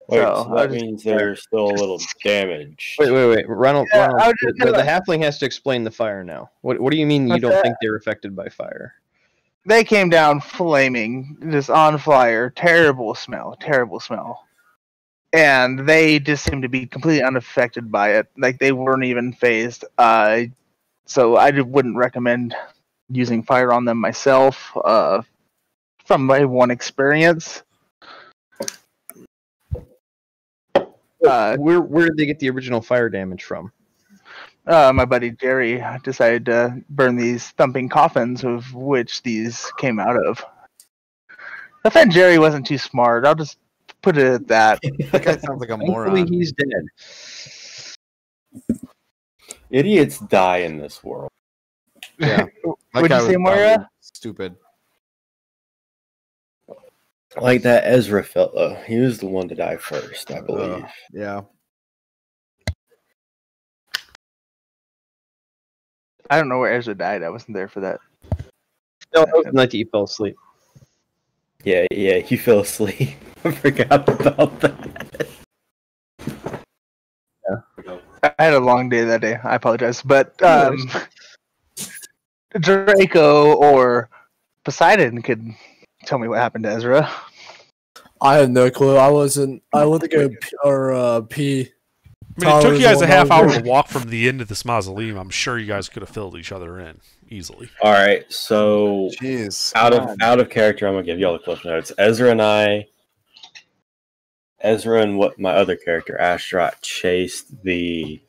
Wait, So, so that means there's still a little damage. Wait. Ronald, Yeah, Ronald I would just- the halfling has to explain the fire now. What do you mean you What's don't that? think they're affected by fire? They came down flaming, just on fire. Terrible smell. And they just seemed to be completely unaffected by it. Like, they weren't even phased. So I wouldn't recommend using fire on them myself. From my one experience. Where did they get the original fire damage from? My buddy Jerry decided to burn these thumping coffins, of which these came out of. I thought Jerry wasn't too smart. I'll just put it at that. That guy sounds like a Thankfully, moron. he's dead. Idiots die in this world. Yeah. What'd you say, Moira? Stupid. Like that Ezra fellow. He was the one to die first, I believe. Yeah. I don't know where Ezra died. I wasn't there for that. No, it was the night that you fell asleep. Yeah, he fell asleep. I forgot about that. I had a long day that day. I apologize. But Draco or Poseidon could tell me what happened to Ezra. I have no clue. I went to go pee. I mean, it took you guys a Tyler's half one hour over. to walk from the end of this mausoleum. I'm sure you guys could have filled each other in easily. All right, so Jeez. out of character, I'm gonna give y'all the cliff notes. Ezra and what my other character Astaroth chased the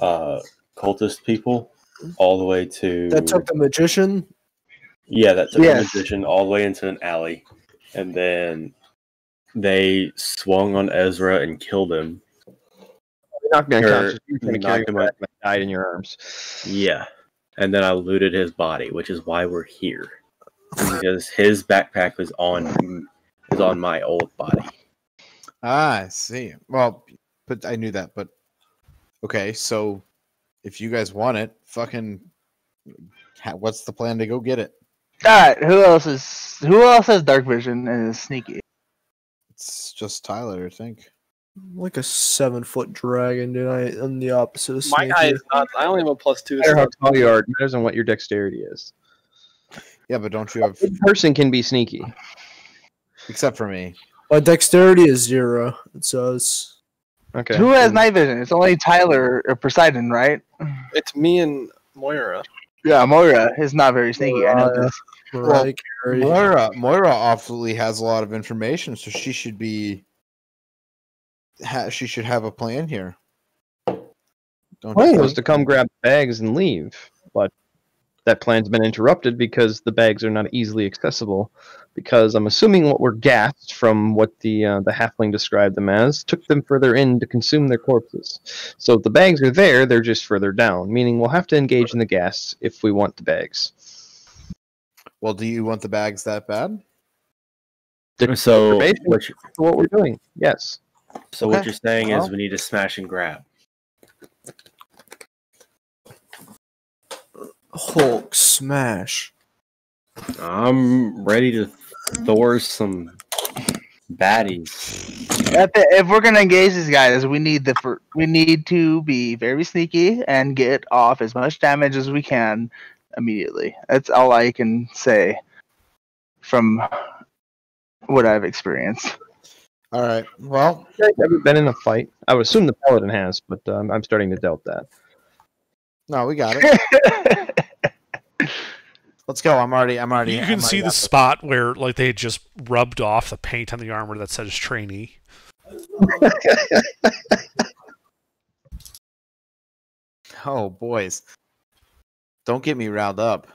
cultist people all the way to That took the magician. that took Yes. the magician all the way into an alley, and then they swung on Ezra and killed him. They knocked me unconscious. You were trying to carry Knocked him me out. back and I died in your arms. Yeah, and then I looted his body, which is why we're here, because his backpack was on my old body. Ah, I see. Well, but I knew that. But okay, so if you guys want it, fucking, what's the plan to go get it? Alright, who else has dark vision and is sneaky? It's just Tyler, I think. Like a 7-foot dragon, dude. I'm the opposite of My sneaky. guy is not. I only have a +2. No matter how tall you are, it matters on what your dexterity is. Yeah, but don't you have? A person can be sneaky. Except for me. My dexterity is 0. It says. Okay. Who has night vision? It's only Tyler or Poseidon, right? It's me and Moira. Yeah, Moira is not very sneaky. I know this. Mariah Carey. Moira obviously has a lot of information, so she should be. She should have a plan here. Don't plan you was think? to come grab the bags and leave, but that plan's been interrupted because the bags are not easily accessible. Because I'm assuming what were gassed from what the halfling described them as took them further in to consume their corpses. So if the bags are there, they're just further down, meaning we'll have to engage in the gas if we want the bags. Well, do you want the bags that bad? So Basically, what we're doing, yes. So what Okay. you're saying Well. is we need to smash and grab. Hulk smash. I'm ready to Thor some baddies. If we're gonna engage these guys, we need to be very sneaky and get off as much damage as we can immediately. That's all I can say from what I've experienced. All right. Well, You guys ever been in a fight? I would assume the paladin has, but I'm starting to doubt that. no, we got it. Let's go. I'm already. You can see the spot where like they had just rubbed off the paint on the armor that says trainee. Oh, boys. Don't get me riled up.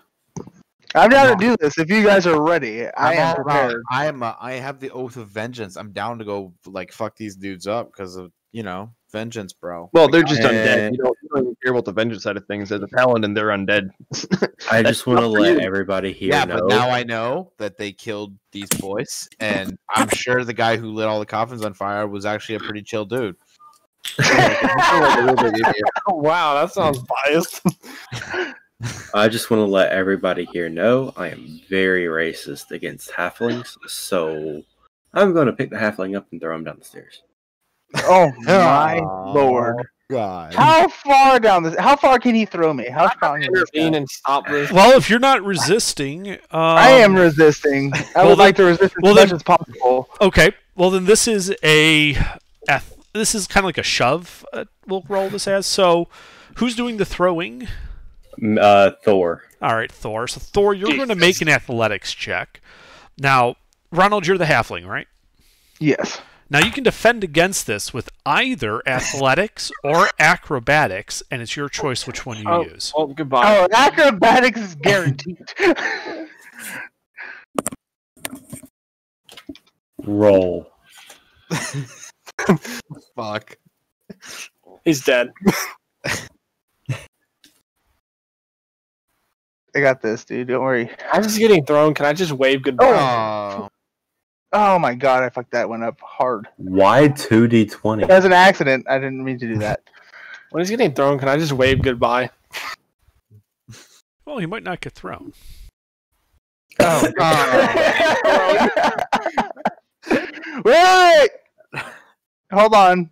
I'm down to do this if you guys are ready. I am all about- prepared. I have the oath of vengeance. I'm down to go like fuck these dudes up because of vengeance, bro. Well, they're just And- undead. You don't even care about the vengeance side of things. As a paladin, they're undead. I That's just want to not for let you. everybody here Yeah, know. but now I know that they killed these boys, and I'm sure the guy who lit all the coffins on fire was actually a pretty chill dude. Wow, that sounds biased. I just want to let everybody here know I am very racist against halflings, so I'm going to pick the halfling up and throw him down the stairs. Oh my Oh, lord! God. How far down this? How far can he throw me? How strong is this Intervene guy? and stop this. Well, if you're not resisting, I am resisting. I well would like to resist as well much then- as possible. Okay, well then this is this is kind of like a shove. We'll roll this as. So, who's doing the throwing? Thor. All right, Thor. So Thor, you're going to make an athletics check. Now, Ronald, you're the halfling, right? Yes. Now you can defend against this with either athletics or acrobatics, and it's your choice which one you use. Oh, goodbye. Oh, acrobatics is guaranteed. Roll. Fuck. He's dead. I got this, dude. Don't worry. I'm just getting thrown. Can I just wave goodbye? Oh. Oh my god, I fucked that one up hard. Why It 2d20? was an accident. I didn't mean to do that. When he's getting thrown, can I just wave goodbye? Well, he might not get thrown. Oh. Wait! Hold on.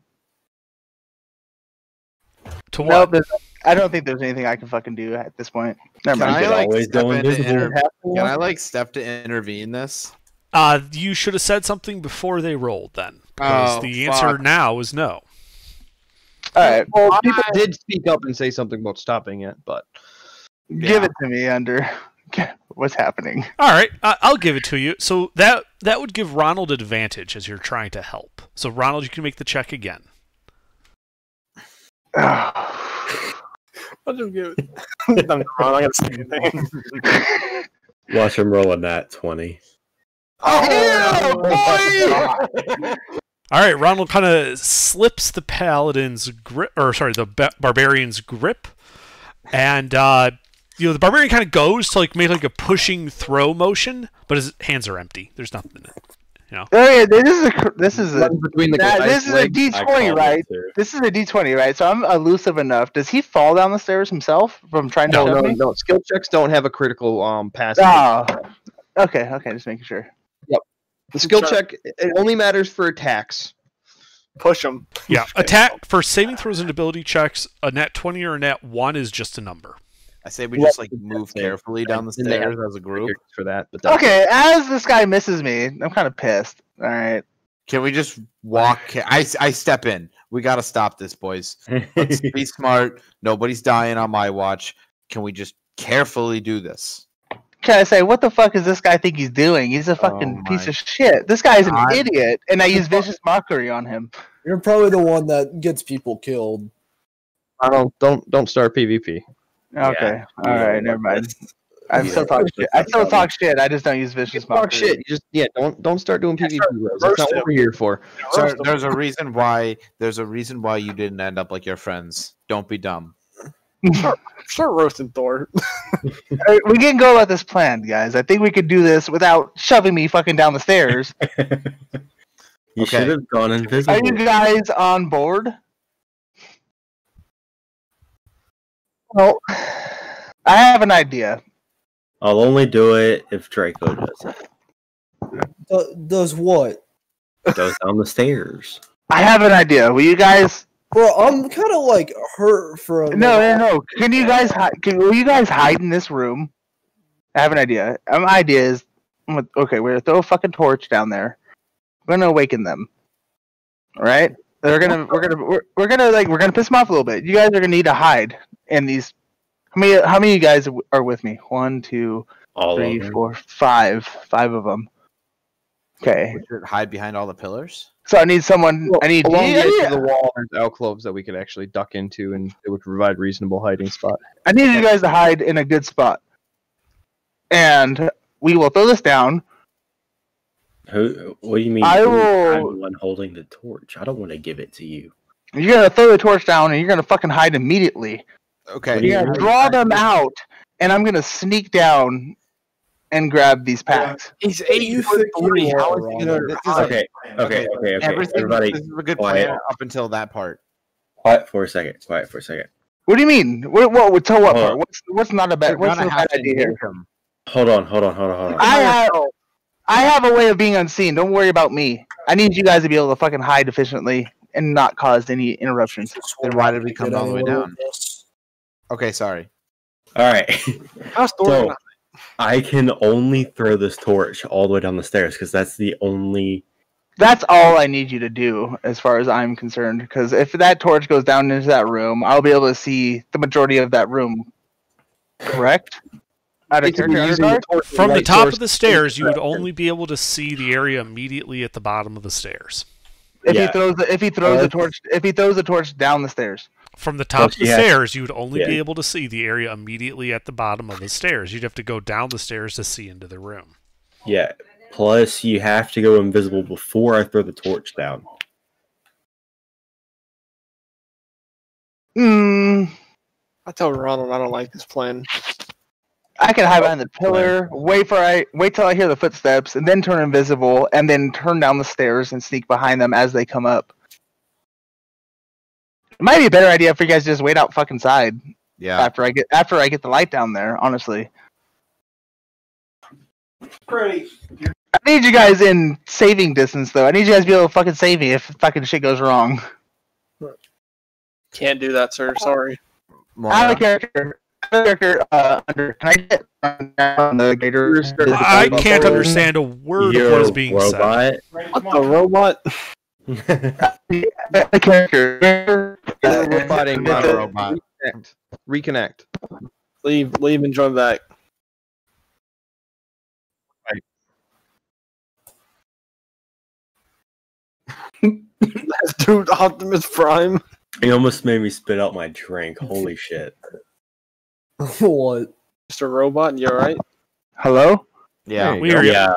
To what? Nope, I don't think there's anything I can fucking do at this point. Never Can mind. I like always step go in to invisible. Can I like step to intervene this? You should have said something before they rolled then. Because Oh, the answer fuck. now is no. Alright, Well, people did speak up and say something about stopping it, but give it to me, Under. What's happening? All right, I'll give it to you. So that would give Ronald advantage as you're trying to help. So Ronald, you can make the check again. I'll just give it. I'm not wrong. I gotta say anything. Watch him roll a nat 20. Oh, All right, Ronald kind of slips the paladin's grip, the barbarian's grip, and the barbarian kind of goes to make a pushing throw motion, but his hands are empty. There's nothing in it. Oh, yeah, this is a between the this is a I D20, called right? it too. This is a D20, right? So I'm elusive enough. Does he fall down the stairs himself from trying to shove me? no. Skill checks don't have a critical pass. Oh, okay, just making sure. The skill check it only matters for attacks. Push him. Yeah, attack for saving throws and ability checks. A nat 20 or a nat 1 is just a number. I say we just move carefully down the And they stairs have as a group. for that. But that's Okay, as this guy misses me, I'm kind of pissed. All right. Can we just walk? I step in. We got to stop this, boys. Let's be smart. Nobody's dying on my watch. Can we just carefully do this? Can I say, what the fuck does this guy think he's doing? He's a fucking Oh piece my of shit. This guy's an God. idiot, and I use vicious mockery on him. You're probably the one that gets people killed. I don't start PvP. Okay, all right, never mind. I Yeah. still talk shit. I still talk shit. I just don't use vicious mockery. Talk shit. You just don't start doing PvP. That's roast not what we're here for. So there's a reason why. There's a reason why you didn't end up like your friends. Don't be dumb. Start roasting Thor. All right, we can go about this plan, guys. I think we could do this without shoving me fucking down the stairs. You Okay. should have gone invisible. Are you guys on board? Well, I have an idea. I'll only do it if Draco does it. Does what? Goes down the stairs. I have an idea. Will you guys? Bro, I'm kind of like hurt for a No. Can you guys? Will you guys hide in this room? I have an idea. My idea is, okay, we're gonna throw a fucking torch down there. We're gonna awaken them. All right? We're gonna piss them off a little bit. You guys are gonna need to hide in these. How many of you guys are with me? 1, 2, All 3, of them. 4, 5. 5 of them. Okay. We should hide behind all the pillars. So I need someone. I need. Along the edge Yeah. of the wall, there's alcoves that we could actually duck into, and it would provide reasonable hiding spot. I need you guys to hide in a good spot. And we will throw this down. Who? What do you mean? I I'm will- the one holding the torch. I don't want to give it to you. You're gonna throw the torch down, and you're gonna fucking hide immediately. Okay. You're gonna draw them out, and I'm gonna sneak down and grab these packs. He's You 8'3". think How you is he are, gonna This is hide? Okay. Everything. Everybody. This is a good quiet. plan up until that part. Quiet for a second. Quiet for a second. What do you mean? What? Tell what Hold part? What's not a bad? You're What's gonna the have bad to idea here? nuke 'em. Hold on. I have a way of being unseen. Don't worry about me. I need you guys to be able to fucking hide efficiently and not cause any interruptions. Then why did we come Get all the way anywhere down? with this. Okay, sorry. All right. How's Thor? So, I can only throw this torch all the way down the stairs because that's the only. That's all I need you to do, as far as I'm concerned. Because if that torch goes down into that room, I'll be able to see the majority of that room. Correct? Out of Basically character using the Underdark? torch From the light top source of the stairs, you would interaction. only be able to see the area immediately at the bottom of the stairs. If Yeah. he throws the torch down the stairs. From the top of the yeah. stairs, you would only be Yeah. able to see the area immediately at the bottom of the stairs. You'd have to go down the stairs to see into the room. Yeah. Plus, you have to go invisible before I throw the torch down. I tell Ronald I don't like this plan. I can hide behind the pillar, wait till I hear the footsteps, and then turn invisible, and then turn down the stairs and sneak behind them as they come up. It might be a better idea for you guys to just wait out fucking side Yeah. after I get the light down there. Honestly, Great. I need you guys in saving distance though. I need you guys to be able to fucking save me if fucking shit goes wrong. Can't do that, sir. Sorry. Out of character. Under. Can I get on the gators? I can't understand a word of what is being said. robot. What the robot? The character. Roboting, Not a robot. Reconnect. Leave and join back. That's dude Optimus Prime. It almost made me spit out my drink. Holy shit. What? Mr. Robot, you alright? Hello. Yeah. We hear you. Yeah.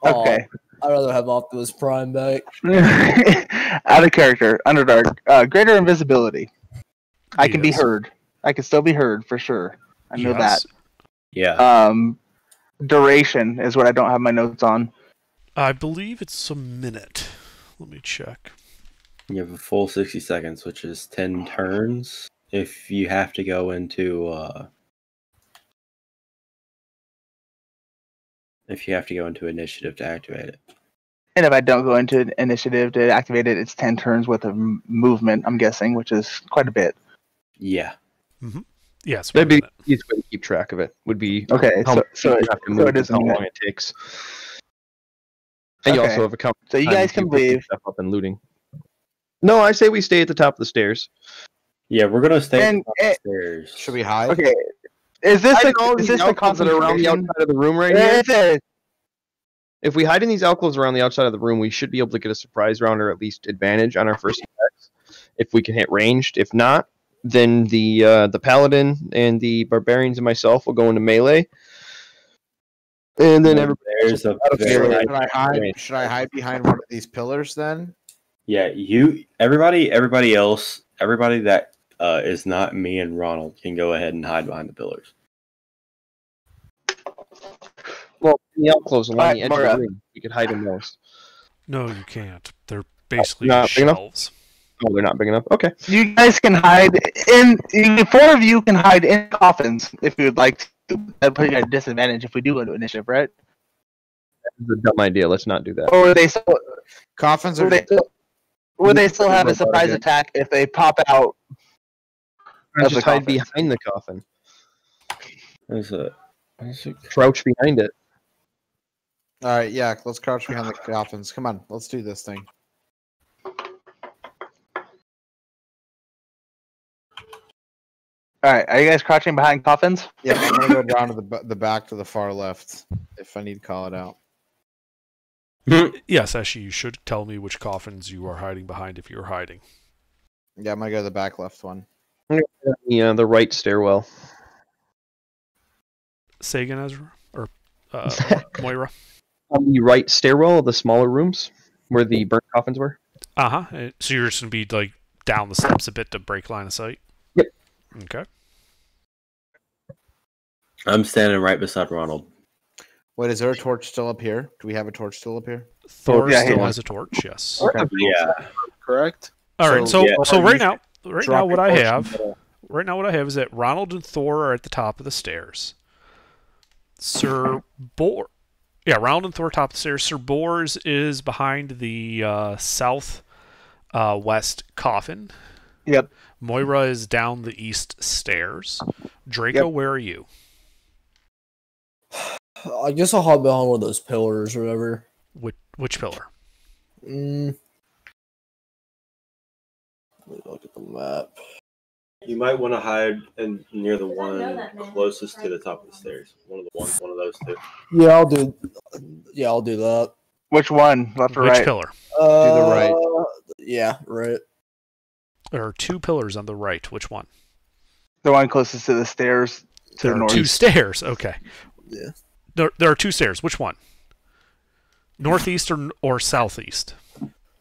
Okay. I'd rather have Optimus Prime back. Out of character. Underdark. Greater invisibility. I can be Yes. heard. I can still be heard for sure. I know Yes. Yeah. that. Duration is what I don't have my notes on. I believe it's a minute. Let me check. You have a full 60 seconds, which is 10 turns. If you have to go into initiative to activate it. And if I don't go into initiative to activate it, it's 10 turns worth of movement, I'm guessing, which is quite a bit. Yeah. Yes. That'd be 1 the minute. easiest way to keep track of it. Would be Okay, how so much you have to move it is and how a minute. long it takes. And you Okay. also have a count. So you guys can leave. Stuff up and looting. No, I say we stay at the top of the stairs. Yeah, we're gonna stay And- upstairs. Should we hide? Okay. Is this Hide in all is these this the alcoves that are around the concentration? outside of the room right here? Is it? If we hide in these alcoves around the outside of the room, we should be able to get a surprise round or at least advantage on our first attacks if we can hit ranged. If not, then the paladin and the barbarians and myself will go into melee, and then everybody. There's a That'll be very alright. Should I hide? Should I hide behind one of these pillars then? Yeah, everybody else, everybody that is not me and Ronald can go ahead and hide behind the pillars. Well, in the alcoves along Alright, the edge Mara. of the room, you could hide in those. No, you can't. They're basically not big enough? shelves. Oh, they're not big enough. Okay. You guys can hide in. 4 of you can hide in coffins if you would like to. That'll put you at a disadvantage if we do go to initiative, right? That's a dumb idea. Let's not do that. Or would they still, Coffins are. would they still have a surprise attack if they pop out? Just the hide coffins. behind the coffin. There's a Crouch behind it. All right, yeah. Let's crouch behind the coffins. Come on, let's do this thing. All right, are you guys crouching behind coffins? Yeah, I'm gonna go down to the back to the far left if I need to call it out. Yes, actually, you should tell me which coffins you are hiding behind if you're hiding. Yeah, I'm gonna go to the back left one. Yeah, the right stairwell. Say again, Ezra? Or Moira? On the right stairwell of the smaller rooms where the burnt coffins were. Uh-huh. So you're just going to be, like, down the steps a bit to break line of sight? Yep. Okay. I'm standing right beside Ronald. Wait, is there a torch still up here? Do we have a torch still up here? Thor yeah, still yeah. has a torch, yes. Okay. Yeah. Correct? All right. So yeah. so right now, Drop what your I torch in have, the middle. right now what I have is that Ronald and Thor are at the top of the stairs. Sir Bor, yeah, Ronald and Thor are top of the stairs. Sir Bors is behind the south west coffin. Yep. Moira is down the east stairs. Draco, Yep. where are you? I guess I'll hop behind one of those pillars or whatever. Which pillar? Let me look at the map. You might want to hide near the I know one that man. closest to the top of the stairs. One of those two. Yeah, I'll do. Yeah, I'll do that. Which one? Left or Which right? pillar? the right. Yeah, right. There are two pillars on the right. Which one? The one closest to the stairs to There the are north. two stairs. Okay. Yeah. There are two stairs. Which one? Northeast or southeast?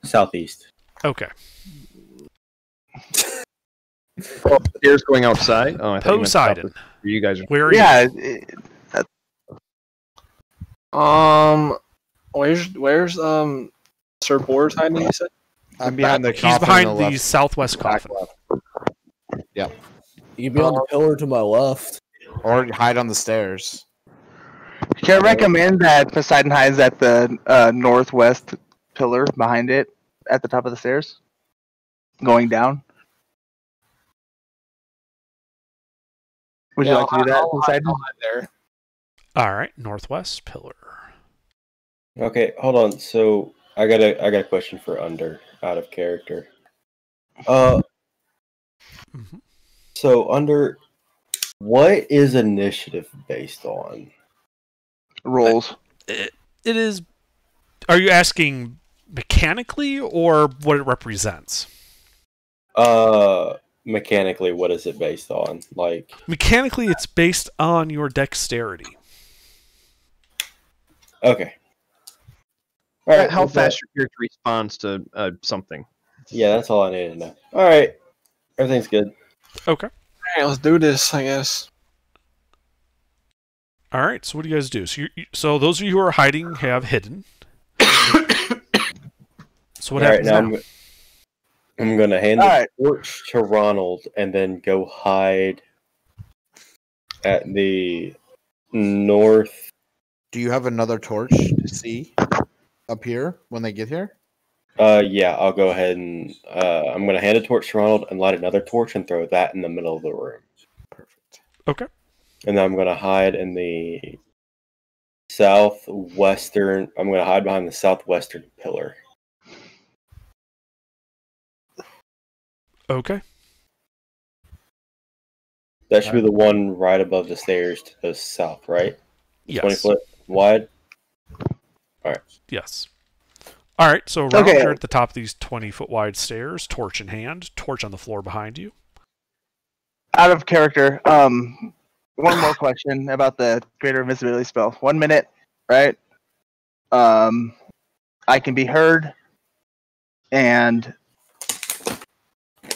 Southeast. Okay. Oh, stairs going outside. Oh, I thought you meant south. Poseidon, You guys are. where are you? Yeah. Where's Sir Bors hiding? You said. I'm behind the He's coffin behind on the left. southwest coffin. Yep. You can be on the pillar to my left. Or hide on the stairs. Can I recommend that Poseidon hides at the northwest pillar behind it at the top of the stairs? Going down? Would you like to do that, Poseidon? I'll hide there. All right, northwest pillar. Okay, hold on. So I got a question for Under out of character. Mhm. So Under, what is initiative based on? Rolls. It is. Are you asking mechanically or what it represents? Mechanically, what is it based on? Like, Mechanically, it's based on your dexterity. okay. All right. How well, fast your character responds to something. Yeah, that's all I needed to know. All right, everything's good. Okay. All right, let's do this. I guess. All right. So what do you guys do? So those of you who are hiding have hidden. So what All right, happens now now? I'm gonna hand All the right. torch to Ronald and then go hide at the north. Do you have another torch to see up here when they get here? Yeah, I'll go ahead and I'm gonna hand a torch to Ronald and light another torch and throw that in the middle of the room. Perfect. Okay. And then I'm gonna hide in the southwestern. I'm gonna hide behind the southwestern pillar. Okay. That should be the one right above the stairs to the south, right? 20 Yes. foot wide. Yes. All right. So Ronald, Okay. you're at the top of these 20-foot wide stairs, torch in hand, torch on the floor behind you. Out of character. One more question about the greater invisibility spell. 1 minute, right? I can be heard. And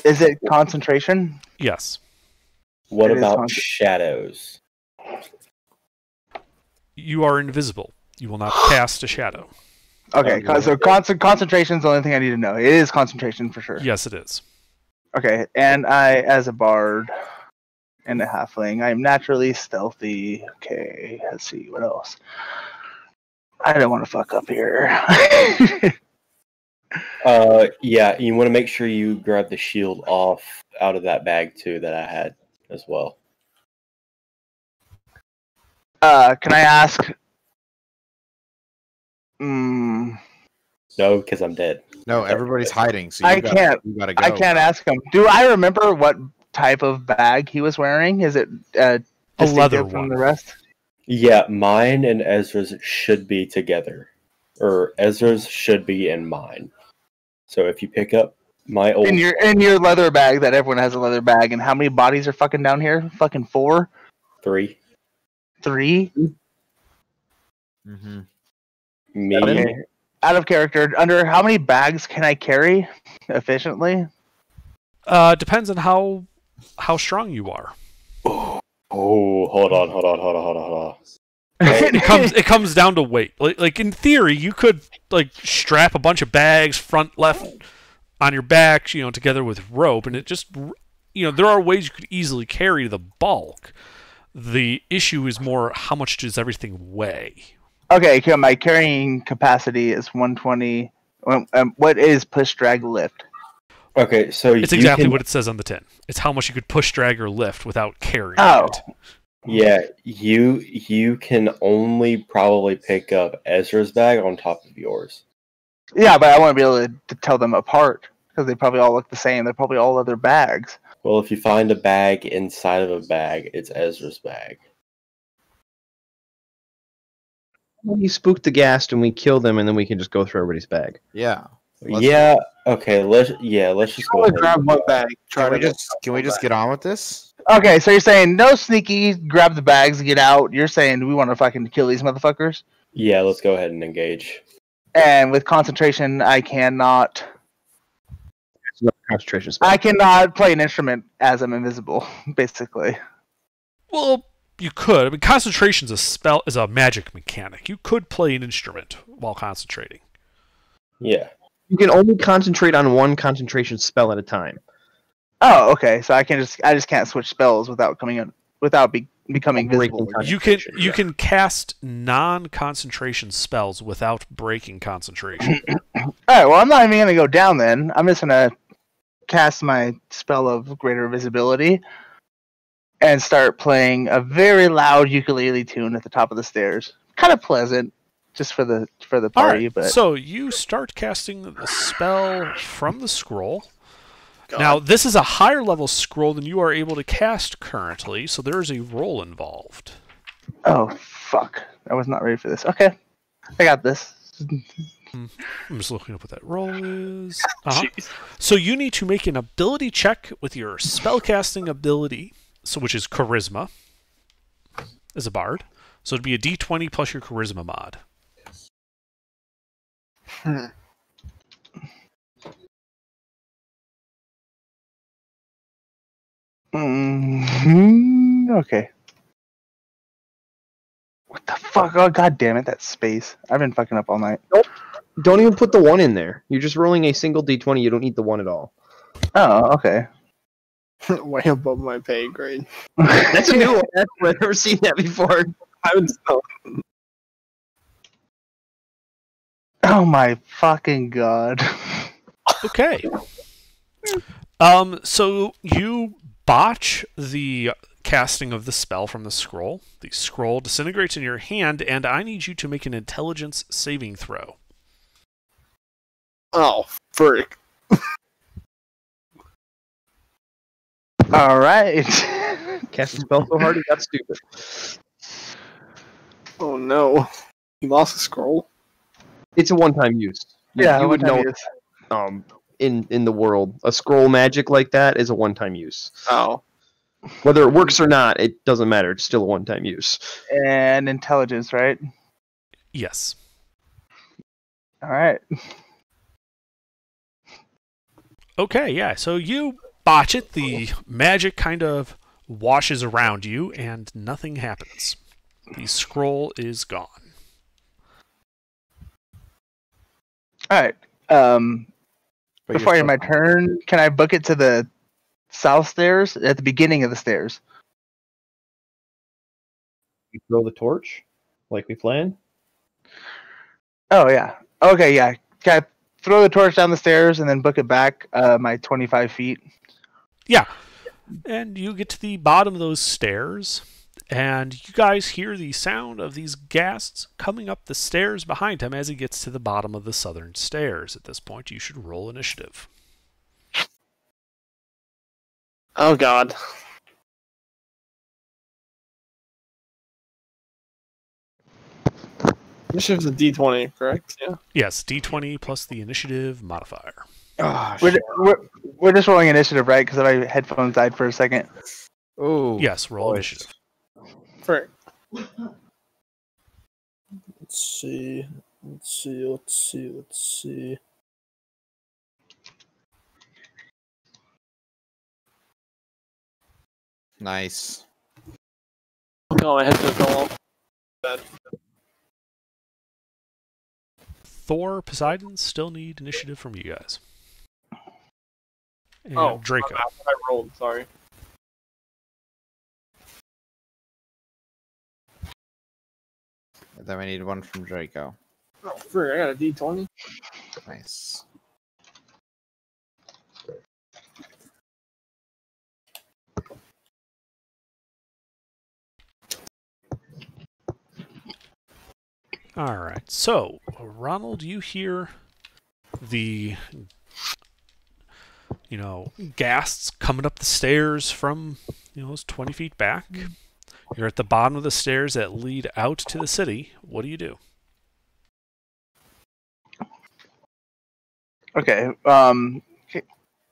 is it concentration? Yes. What It is about haunted. shadows? You are invisible. You will not cast a shadow. Okay, so concentration is the only thing I need to know. It is concentration for sure. Yes, it is. Okay, and I, as a bard and a halfling, I am naturally stealthy. Okay, let's see what else. I don't want to fuck up here. Yeah, you want to make sure you grab the shield off out of that bag too that I had as well. Can I ask? No, because I'm dead. No, everybody's hiding. So I you gotta, can't- You gotta go. I can't ask him. Do I remember what type of bag he was wearing? Is it A distinctive leather from one. the rest? Yeah, mine and Ezra's should be together, or Ezra's should be in mine. So if you pick up my old In your leather bag that everyone has a leather bag, and how many bodies are fucking down here? Fucking 4? 3, 3? Mm-hmm. me, Okay. Out of character, under how many bags can I carry efficiently? Depends on how strong you are. oh, hold on. It comes down to weight. Like in theory, you could like strap a bunch of bags front left on your back, together with rope, and it just, there are ways you could easily carry the bulk. The issue is more how much does everything weigh? Okay, my carrying capacity is 120. What is push, drag, lift? Okay, so It's exactly what it says on the tin. It's how much you could push, drag, or lift without carrying it. Yeah, you can only probably pick up Ezra's bag on top of yours. Yeah, but I want to be able to tell them apart because they probably all look the same. They're probably all other bags. Well, if you find a bag inside of a bag, it's Ezra's bag. We spook the ghast and we kill them, and then we can just go through everybody's bag. Yeah. Yeah. Okay. Let's just go ahead. Grab one bag. Can we just get on with this? Okay, so you're saying no sneaky, grab the bags and get out. You're saying we want to fucking kill these motherfuckers? Yeah, let's go ahead and engage. And with concentration, I cannot. It's not a concentration spell. I cannot play an instrument as I'm invisible, basically. Well, you could. I mean, concentration's is a magic mechanic. You could play an instrument while concentrating. Yeah. You can only concentrate on one concentration spell at a time. Oh, okay. So I just can't switch spells without becoming visible. You can cast non-concentration spells without breaking concentration. All right. Well, I'm not even gonna go down then. I'm just gonna cast my spell of greater visibility and start playing a very loud ukulele tune at the top of the stairs. Kind of pleasant, just for the party. All right, But so you start casting the spell from the scroll. God. Now, this is a higher level scroll than you are able to cast currently, so there is a roll involved. oh fuck, I was not ready for this. Okay, I got this. I'm just looking up what that roll is. So you need to make an ability check with your spellcasting ability, which is charisma, as a bard. So it'd be a d20 plus your charisma mod. Okay. What the fuck? Oh, god damn it, that space. I've been fucking up all night. Don't even put the 1 in there. You're just rolling a single d20. You don't need the 1 at all. Oh, okay. Way above my pay grade. That's a new one. I've never seen that before. I would still. Oh my fucking god. Okay. So you botch the casting of the spell from the scroll. The scroll disintegrates in your hand, and I need you to make an intelligence saving throw. Oh, frick. Alright. Cast a spell so hard, he got stupid. Oh no. You lost a scroll? It's a one-time use. You would know. In the world, a scroll magic like that is a one-time use. Oh. Whether it works or not, it doesn't matter. It's still a one-time use. And intelligence, right? Yes. Alright. Okay, yeah. So you botch it. The magic kind of washes around you, and nothing happens. The scroll is gone. Alright. Before I end my turn, can I book it to the south stairs at the beginning of the stairs? You throw the torch, like we planned. Oh yeah. Okay, yeah. Can I throw the torch down the stairs and then book it back my 25 feet? Yeah. And you get to the bottom of those stairs, and you guys hear the sound of these ghasts coming up the stairs behind him as he gets to the bottom of the southern stairs. At this point, you should roll initiative. Oh god. Initiative's a D20, correct? Yeah. Yes, d20 plus the initiative modifier. Oh, We're just rolling initiative, right? Because my headphones died for a second. oh. Yes, roll initiative. Frick. Let's see. Nice. Oh, my headphones fell off. Bad. Thor, Poseidon still need initiative from you guys. and Oh, Draco. I rolled. Sorry. Then we need one from Draco. Oh, frig, I got a D20. Nice. All right. So, Ronald, you hear the, ghasts coming up the stairs from, those 20 feet back. You're at the bottom of the stairs that lead out to the city. What do you do? Okay. Okay.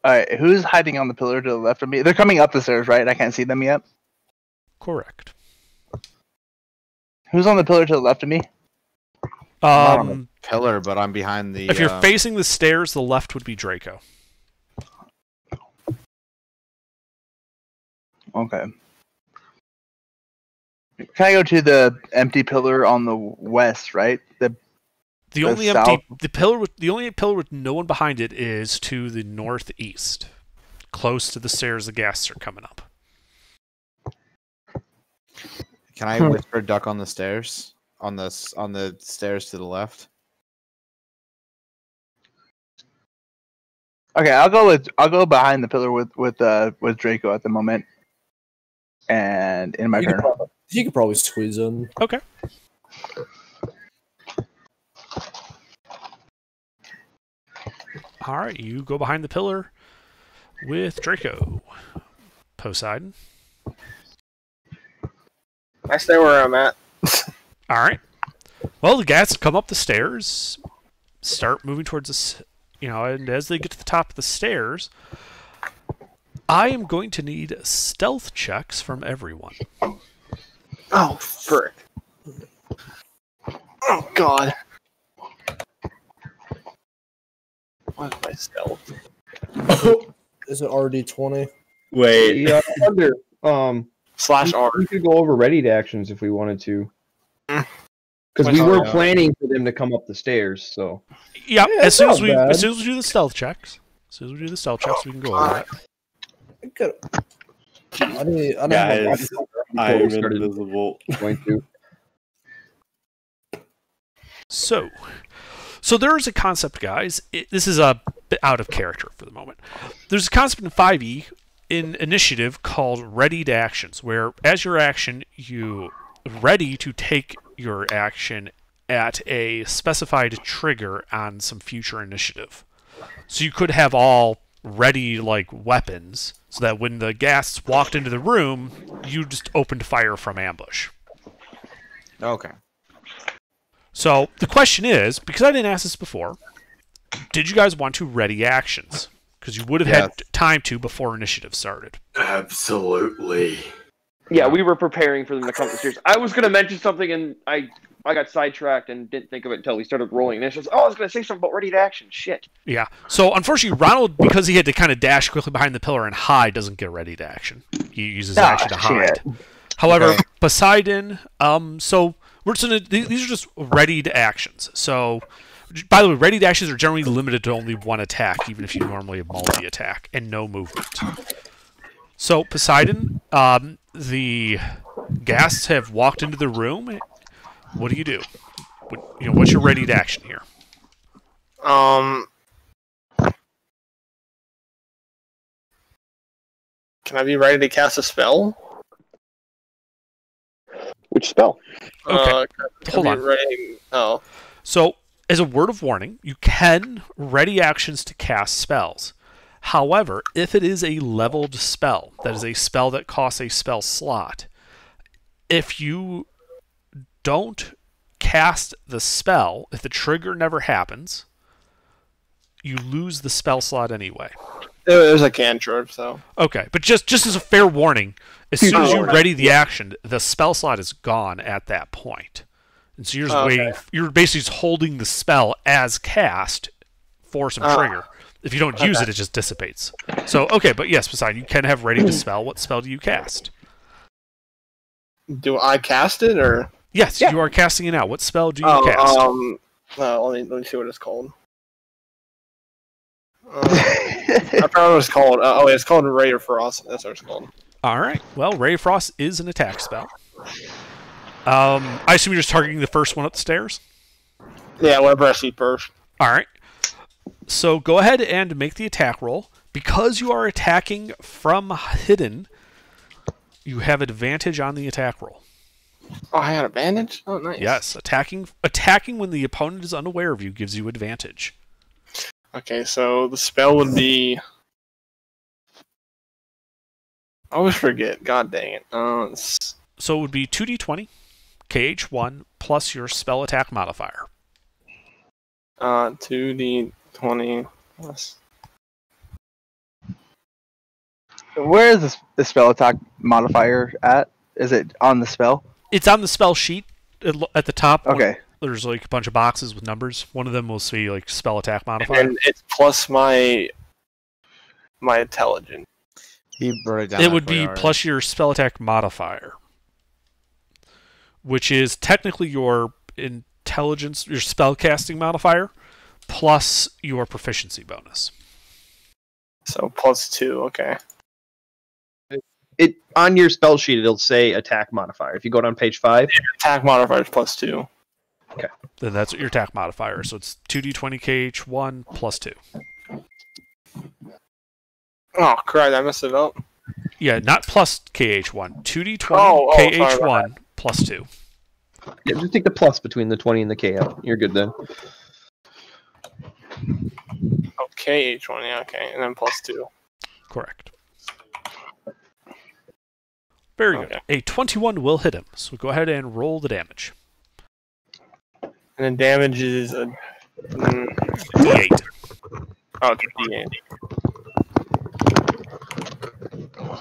All right. Who's hiding on the pillar to the left of me? They're coming up the stairs, right? I can't see them yet. Correct. Who's on the pillar to the left of me? I'm on the pillar, but I'm behind the. If you're facing the stairs, the left would be Draco. Okay. Can I go to the empty pillar on the west, right? The only pillar with no one behind it is to the northeast, close to the stairs the ghasts are coming up. Can I whisper duck on the stairs? On the stairs to the left? Okay, I'll go behind the pillar with Draco at the moment, and in my turn. You could probably squeeze in. Okay. All right, you go behind the pillar with Draco. Poseidon. I stay where I'm at. All right. Well, the ghasts come up the stairs, start moving towards this, and as they get to the top of the stairs, I am going to need stealth checks from everyone. Oh, frick. Oh, God. What is my stealth? Is it RD20? Wait. Yeah, I wonder. Slash R. We could go over ready to actions if we wanted to. Mm. Because we were Yeah. planning for them to come up the stairs, so. Yeah, Yeah, as it's soon not as we bad. do the stealth checks, we can go over that. I could. I need. I Guys, I am we started invisible. going to. So there is a concept, guys. This is a bit out of character for the moment. There's a concept in 5e in initiative called ready to actions, where as your action, you ready to take your action at a specified trigger on some future initiative. So you could have all ready like weapons, so that when the ghasts walked into the room, you just opened fire from ambush. Okay. So the question is, because I didn't ask this before, did you guys want to ready actions? Because you would have had time to before initiative started. Absolutely. Yeah, we were preparing for them to come up the stairs. I was going to mention something, and I got sidetracked and didn't think of it until we started rolling initiatives. Oh, I was going to say something about ready to action. Shit. Yeah. So unfortunately, Ronald, because he had to kind of dash quickly behind the pillar and hide, doesn't get ready to action. He uses action to hide. However, Okay. Poseidon, so these are just ready to actions. So, by the way, ready to actions are generally limited to only one attack, even if you normally have multi-attack and no movement. So, Poseidon, the ghasts have walked into the room. What do you do? What's your ready to action here? Can I be ready to cast a spell? Which spell? Okay. Can Hold I on. be ready? Oh. So, as a word of warning, you can ready actions to cast spells. However, if it is a leveled spell, that is a spell that costs a spell slot, if you don't cast the spell, if the trigger never happens, you lose the spell slot anyway. It was a cantrip, so. Okay, but just as a fair warning, as soon as you Okay. ready the action, the spell slot is gone at that point. And so you're just waiting. You're basically just holding the spell as cast for some trigger. If you don't use it, it just dissipates. So, okay, but yes, Poseidon, you can have ready to spell. What spell do you cast? Do I cast it, or? Yes, Yeah. you are casting it out. What spell do you cast? Let me see what it's called. I forgot what it's called. Oh, it's called Ray of Frost. That's what it's called. All right. Well, Ray of Frost is an attack spell. I assume you're just targeting the first one up the stairs? Yeah, whatever I see first. All right. So go ahead and make the attack roll. Because you are attacking from hidden, you have advantage on the attack roll. Oh, I had advantage? Oh, nice. Yes, attacking when the opponent is unaware of you gives you advantage. Okay, so the spell would be... I always forget. God dang it. So it would be 2d20, KH1, plus your spell attack modifier. 2d20 plus... Where is the spell attack modifier at? Is it on the spell? It's on the spell sheet at the top. Okay. There's like a bunch of boxes with numbers. One of them will say like spell attack modifier. And it's plus my intelligence. He wrote it down. It would be plus your spell attack modifier, which is technically your intelligence, your spell casting modifier, plus your proficiency bonus. So +2, okay. It on your spell sheet, it'll say attack modifier. If you go down page 5, Attack modifier is +2. Then that's what your attack modifier. So it's 2d20 KH1 plus 2. Oh, crap, I messed it up. Yeah, not plus KH1. 2d20 sorry about KH1 plus 2. yeah, just take the plus between the 20 and the K out. You're good then. Okay, H1, yeah, okay. And then +2. Correct. Very good. Okay. A 21 will hit him. So go ahead and roll the damage. And then damage is a... D8. Oh, it's a D8.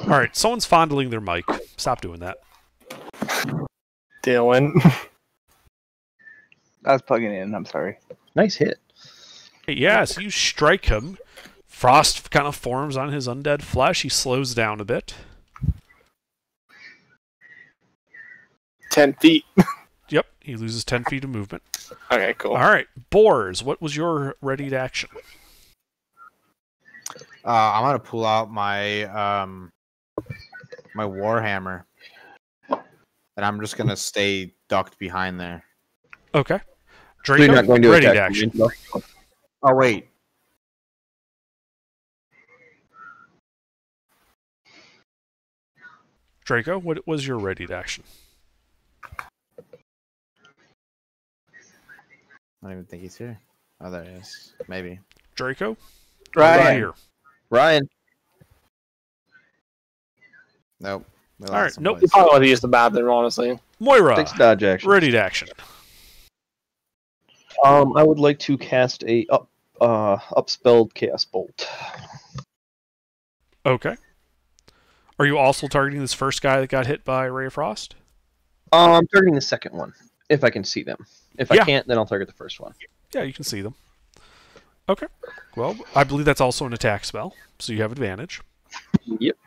Alright, someone's fondling their mic. Stop doing that. Dylan. I was plugging in. I'm sorry. Nice hit. Yeah, so you strike him. Frost kind of forms on his undead flesh. He slows down a bit. 10 feet. Yep, he loses 10 feet of movement. Okay, cool. Alright, Boars, what was your ready to action? I'm gonna pull out my my warhammer, and I'm just gonna stay ducked behind there. Okay. So Draco, you're not going to ready to attack action. me, no? Oh wait, Draco, what was your ready to action? I don't even think he's here. Oh, there he is. Maybe. Draco? Right. Here. Ryan. Nope. We All right, lost him, nope. boys. Probably want to use the bathroom, honestly. Moira, Takes dodge action. ready to action. I would like to cast a upspelled chaos bolt. Okay. Are you also targeting this first guy that got hit by Ray of Frost? I'm targeting the second one, if I can see them. If Yeah. I can't, then I'll target the first one. Yeah, you can see them. Okay. Well, I believe that's also an attack spell, so you have advantage. Yep.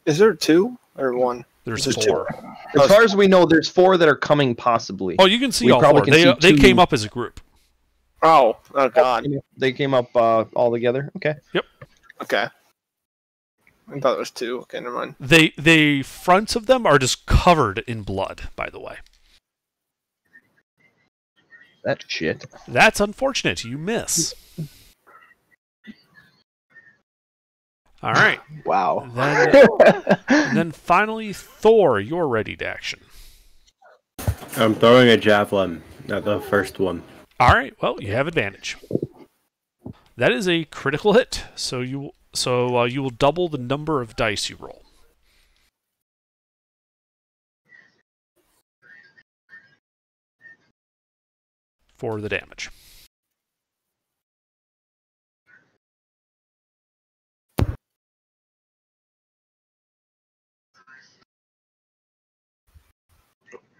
Is there 2 or 1? There's There's 4. As far as we know, there's 4 that are coming possibly. Oh, you can see We all probably 4. can They see 2. came up as a group. Oh god. They came up all together. Okay. Okay. I thought it was 2. Okay, never mind. The fronts of them are just covered in blood, by the way. That shit. That's unfortunate. You miss. All right. Wow. Then finally, Thor, you're ready to action. I'm throwing a javelin at the first one. All right. Well, you have advantage. That is a critical hit. So you will double the number of dice you roll. For the damage.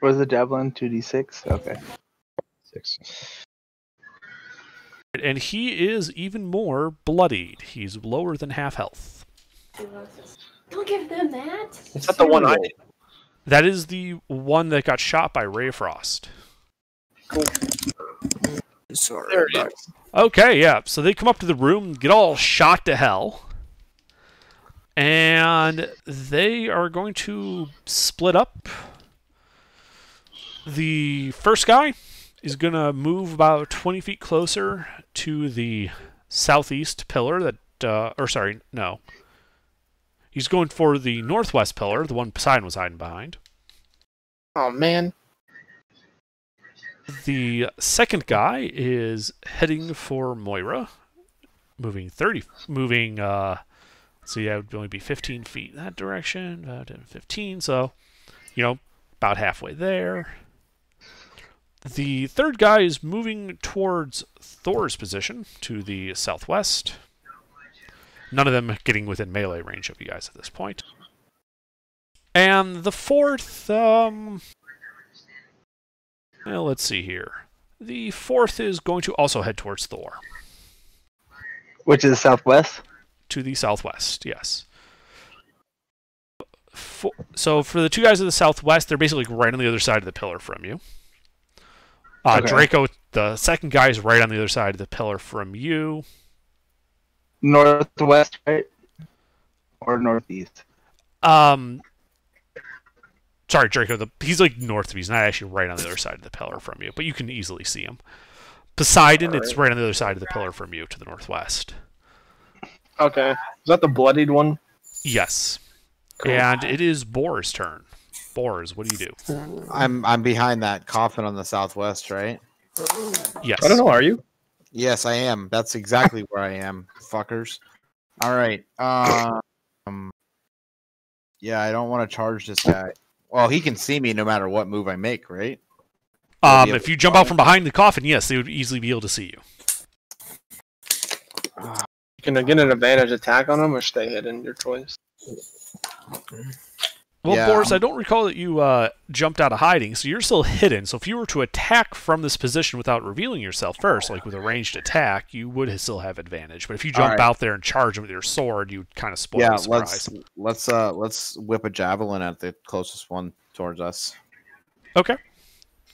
Was the javelin 2d6? Okay. 6. And he is even more bloodied. He's lower than half health. Don't give them that. Is that the one I did? That is the one that got shot by Ray of Frost. Cool. Sorry. There it is. Okay, yeah. So they come up to the room, get all shot to hell. And they are going to split up. The first guy is going to move about 20 feet closer to the southeast pillar that, or sorry, no. He's going for the northwest pillar, the one Poseidon was hiding behind. Oh, man. The second guy is heading for Moira, moving, so yeah, it would only be 15 feet in that direction, about 15, so, about halfway there. The third guy is moving towards Thor's position to the southwest. None of them getting within melee range of you guys at this point. And the fourth, let's see here. The fourth is going to also head towards Thor. Which is southwest? To the southwest, yes. So for the two guys to the southwest, they're basically right on the other side of the pillar from you. Okay. Draco, the second guy, is right on the other side of the pillar from you. Northwest, right? Or northeast? Sorry, Draco, he's like north of you. He's not actually right on the other side of the pillar from you, but you can easily see him. Poseidon, it's right on the other side of the pillar from you to the northwest. Okay. Is that the bloodied one? Yes. Cool. And it is Boar's turn. Boars, what do you do? I'm behind that coffin on the southwest, right? Yes. I don't know. Are you? Yes, I am. That's exactly where I am, fuckers. All right. Yeah, I don't want to charge this guy. Well, he can see me no matter what move I make, right? If you jump out from behind the coffin, yes, they would easily be able to see you. Can I get an advantage attack on him or stay hidden? Your choice. Well, Yeah, Boris, I don't recall that you jumped out of hiding, so you're still hidden. So if you were to attack from this position without revealing yourself first, like with a ranged attack, you would still have advantage. But if you jump Alright. out there and charge him with your sword, you'd kind of spoil Yeah, the surprise. let's whip a javelin at the closest one towards us. Okay.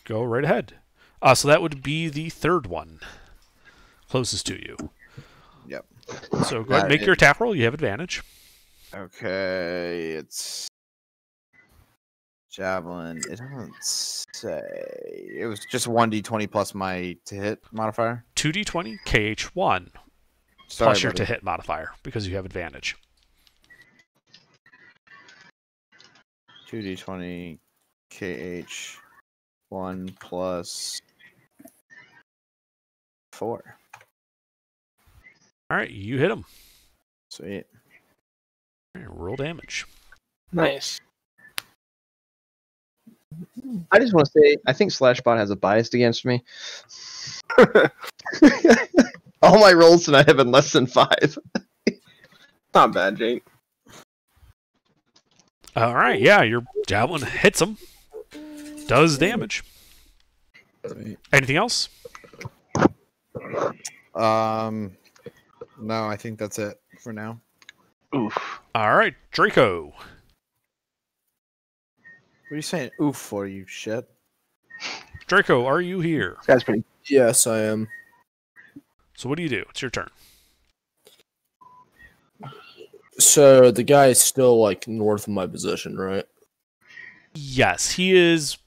Go right ahead. So that would be the third one. Closest to you. Yep. So go ahead and make your attack roll. You have advantage. Okay, it's javelin. It doesn't say. It was just 1d20 plus my to hit modifier. 2d20, KH1, Sorry, plus your buddy. to hit modifier, because you have advantage. 2d20 KH1 plus 4. All right, you hit him. Sweet. All right, roll damage. Nice. I just want to say, I think Slashbot has a bias against me. All my rolls tonight have been less than 5. Not bad, Jake. All right, yeah, your javelin hits him. Does damage. Anything else? No, I think that's it for now. Oof. All right, Draco. What are you saying oof for, you shit? Draco, are you here? This guy's pretty. Yes, I am. So what do you do? It's your turn. So the guy is still like north of my position, right? Yes, he is.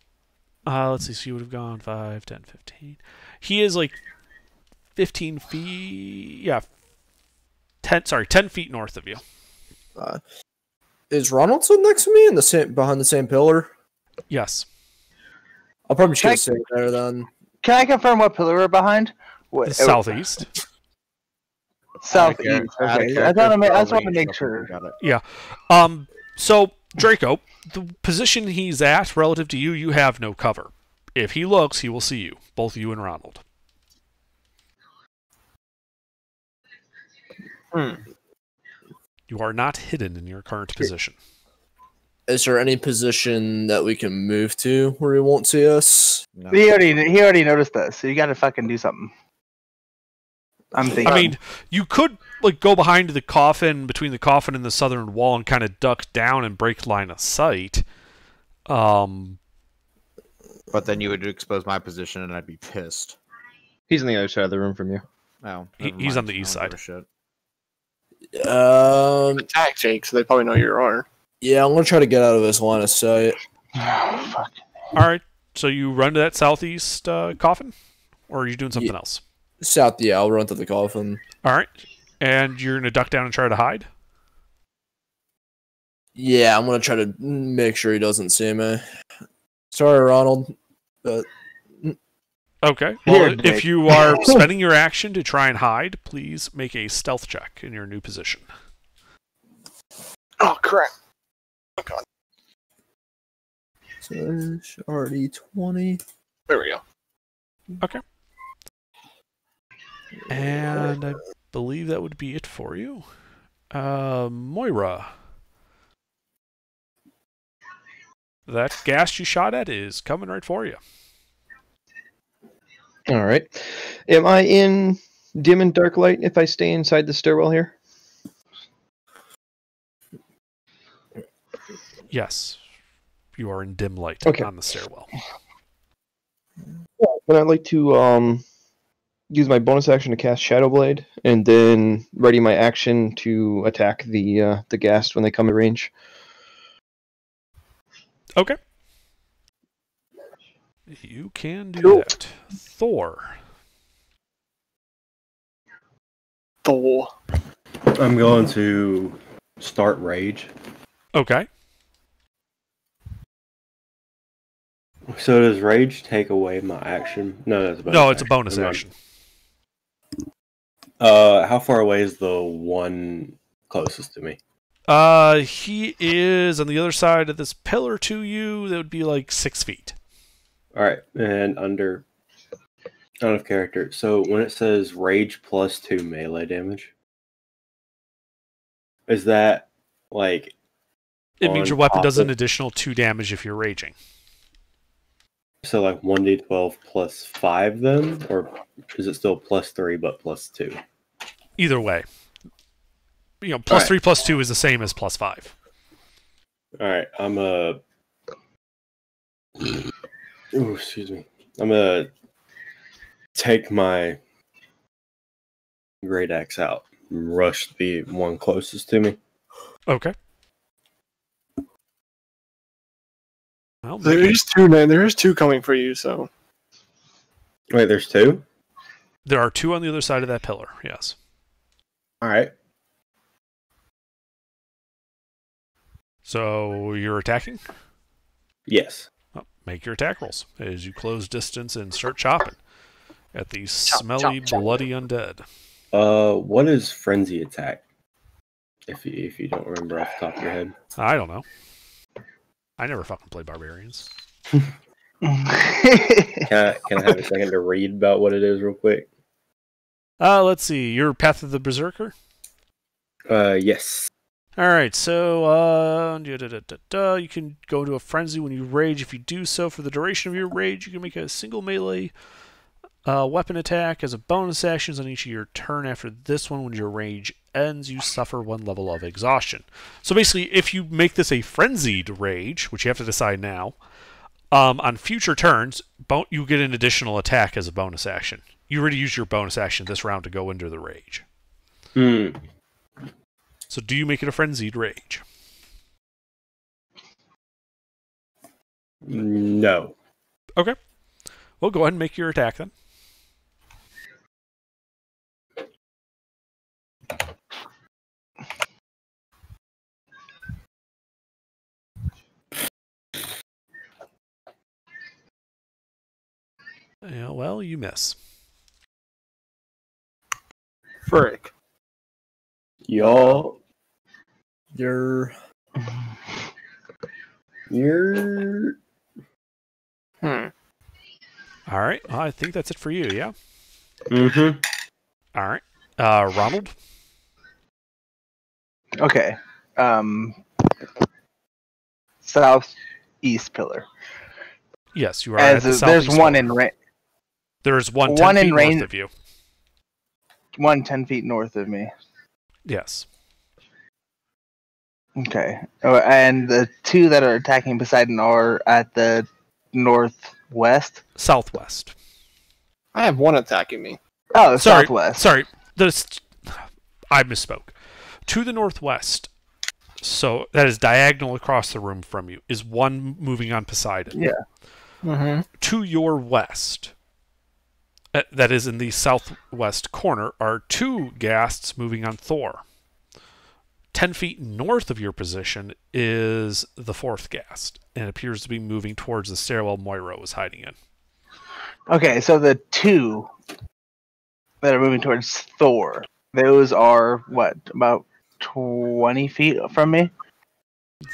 Let's see, so you would have gone 5, 10, 15. He is like 15 feet. Yeah, 10 feet north of you. Is Ronaldson next to me in the same behind the same pillar? Yes. I'll probably just get stay there then. Can I confirm what pillar we're behind? The southeast. Southeast. Okay. I just want to make sure. Got it. Yeah. So, Draco, the position he's at relative to you, you have no cover. If he looks, he will see you. Both you and Ronald. You are not hidden in your current position. Is there any position that we can move to where he won't see us? No. He already noticed us, so you got to fucking do something. I'm thinking. I mean, you could like go behind the coffin, between the coffin and the southern wall, and kind of duck down and break line of sight. But then you would expose my position, and I'd be pissed. He's on the other side of the room from you. Oh, He's on the east side. Shit. Attack, Jake, so they probably know you are. Yeah, I'm gonna try to get out of his line of sight. Fuck. All right. So you run to that southeast coffin, or are you doing something else? South, yeah, I'll run to the coffin. All right. And you're gonna duck down and try to hide. Yeah, I'm gonna try to make sure he doesn't see me. Sorry, Ronald, but Okay. Well, Here, if Dick. you are spending your action to try and hide, please make a stealth check in your new position. Oh, crap. Oh, God. search already 20. There we go. Okay. And I believe that would be it for you. Moira. That gas you shot at is coming right for you. All right. Am I in dim and dark light if I stay inside the stairwell here? Yes. You are in dim light Okay. on the stairwell. Then I'd like to use my bonus action to cast Shadow Blade, and then ready my action to attack the ghast when they come in range. Okay. You can do Cool. that. Thor. Thor. I'm going to start rage. Okay. So does rage take away my action? No, that's a bonus No, it's a action. bonus Never mind. action. How far away is the one closest to me? He is on the other side of this pillar to you. That would be like 6 feet. All right, and out of character. So when it says rage plus 2 melee damage, is that like? It means on your weapon top does an of- additional 2 damage if you're raging. So like 1d12 plus 5 then, or is it still plus 3 but plus 2? Either way. You know, plus Alright. 3 plus 2 is the same as plus 5. All right, Ooh, excuse me. I'm gonna take my great axe out and rush the one closest to me. Okay. Well, There is two, man. There is two coming for you, so. Wait, there's 2? there are 2 on the other side of that pillar, yes. All right. So you're attacking? Yes. Well, make your attack rolls as you close distance and start chopping at the smelly, chop. bloody undead. What is frenzy attack? If you don't remember off the top of your head. I don't know. I never fucking play barbarians. Can I have a second to read about what it is real quick? Let's see. You're Path of the Berserker? Yes. Alright, so you can go into a frenzy when you rage. If you do so for the duration of your rage, you can make a single melee weapon attack as a bonus action on each of your turn. After this one, when your rage ends, you suffer 1 level of exhaustion. So basically, if you make this a frenzied rage, which you have to decide now, on future turns, you get an additional attack as a bonus action. You already used your bonus action this round to go into the rage. So do you make it a frenzied rage? No. Okay. Well, go ahead and make your attack then. Yeah, well, you miss. Frick. Y'all. You're Hmm. All right. Well, I think that's it for you, yeah? Mm-hmm. All right. Ronald? Okay. Southeast pillar. Yes, you are at the There's southeast one pillar. in range. There's one 10 one in feet range- north of you. 10 feet north of me. Yes. Okay. And the 2 that are attacking Poseidon are at the northwest. Southwest. I have one attacking me. Oh, the Sorry, southwest. sorry. I misspoke. To the northwest, so that is diagonal across the room from you, is one moving on Poseidon. Yeah. Mm-hmm. To your west, that is in the southwest corner, are 2 ghasts moving on Thor. 10 feet north of your position is the 4th ghast, and appears to be moving towards the stairwell Moira was hiding in. Okay, so the 2 that are moving towards Thor, those are what, about 20 feet from me?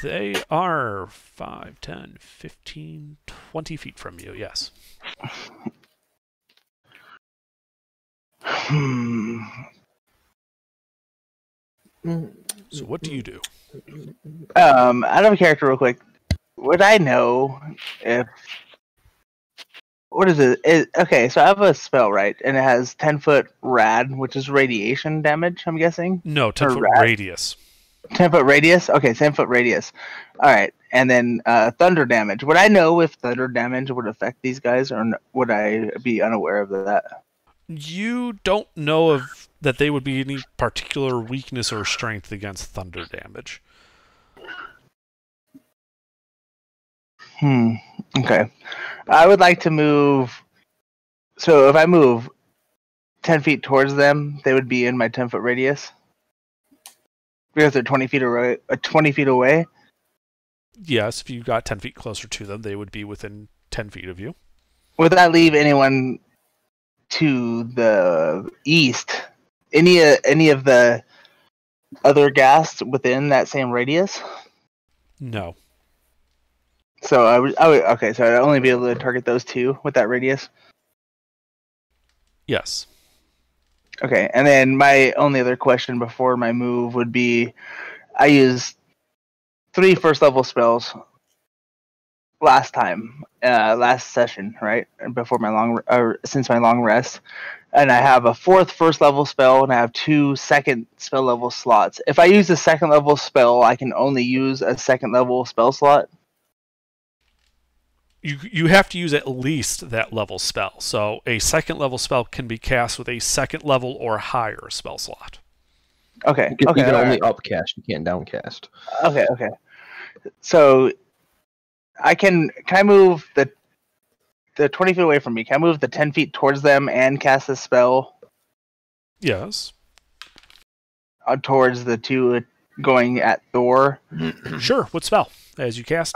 They are 5, 10, 15, 20 feet from you, yes. So what do you do? Out of character, real quick, would I know if what is it? Okay, so I have a spell, right, and it has 10-foot rad, which is radiation damage. I'm guessing. No, 10-foot rad. radius. 10-foot radius. Okay, 10-foot radius. All right, and then thunder damage. Would I know if thunder damage would affect these guys, or would I be unaware of that? You don't know of that they would be any particular weakness or strength against thunder damage. Okay. I would like to move. So if I move 10 feet towards them, they would be in my 10-foot radius. Because they're 20 feet away. 20 feet away. Yes, if you got 10 feet closer to them, they would be within 10 feet of you. Would that leave anyone to the east? Any of the other ghasts within that same radius? No. So I would okay, so I'd only be able to target those 2 with that radius. Yes. Okay, and then my only other question before my move would be, I used 3 first-level spells last session, right? Before my since my long rest, and I have a 4th first-level spell, and I have 2 second spell level slots. If I use a second-level spell, I can only use a second-level spell slot. You have to use at least that level spell. So a second level spell can be cast with a second level or higher spell slot. Okay. You Okay. can all only right. upcast, you can't downcast. Okay. Okay. So can I move the 20 feet away from me? Can I move the 10 feet towards them and cast a spell Yes. towards the 2 going at Thor? Sure. What spell? As you cast?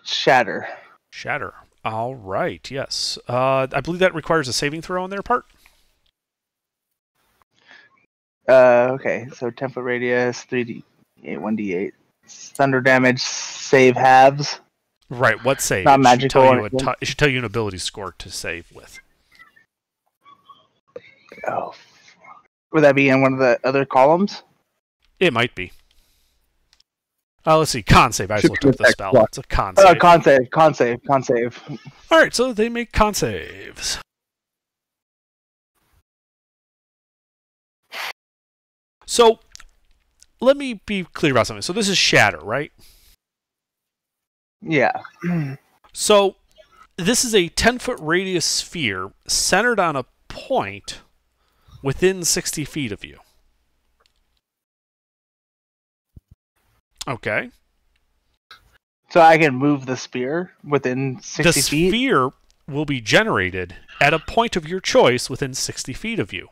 Shatter. Shatter. All right. Yes. I believe that requires a saving throw on their part. Okay. So 10-foot radius, 3d8, 1d8. Thunder damage, save halves. Right. What save? Not It should magical tell or you anything. it should tell you an ability score to save with. Oh. Would that be in one of the other columns? It might be. Let's see. Con save. I just looked up the spell. It's a con Oh, save. con save. All right. So they make con saves. So let me be clear about something. So this is shatter, right? Yeah. So this is a 10-foot radius sphere centered on a point within 60 feet of you. Okay. So I can move the spear within 60 The feet? sphere will be generated at a point of your choice within 60 feet of you.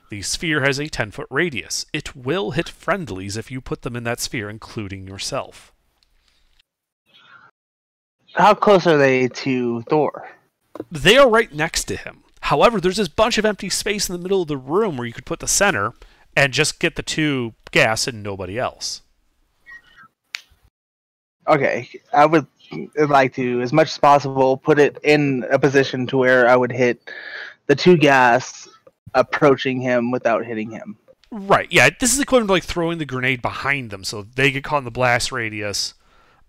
The sphere has a 10-foot radius. It will hit friendlies if you put them in that sphere, including yourself. How close are they to Thor? They are right next to him. However, there's this bunch of empty space in the middle of the room where you could put the center and just get the 2 gas and nobody else. Okay, I would like to, as much as possible, put it in a position to where I would hit the 2 gas approaching him without hitting him. Right, yeah, this is equivalent to like throwing the grenade behind them so they get caught in the blast radius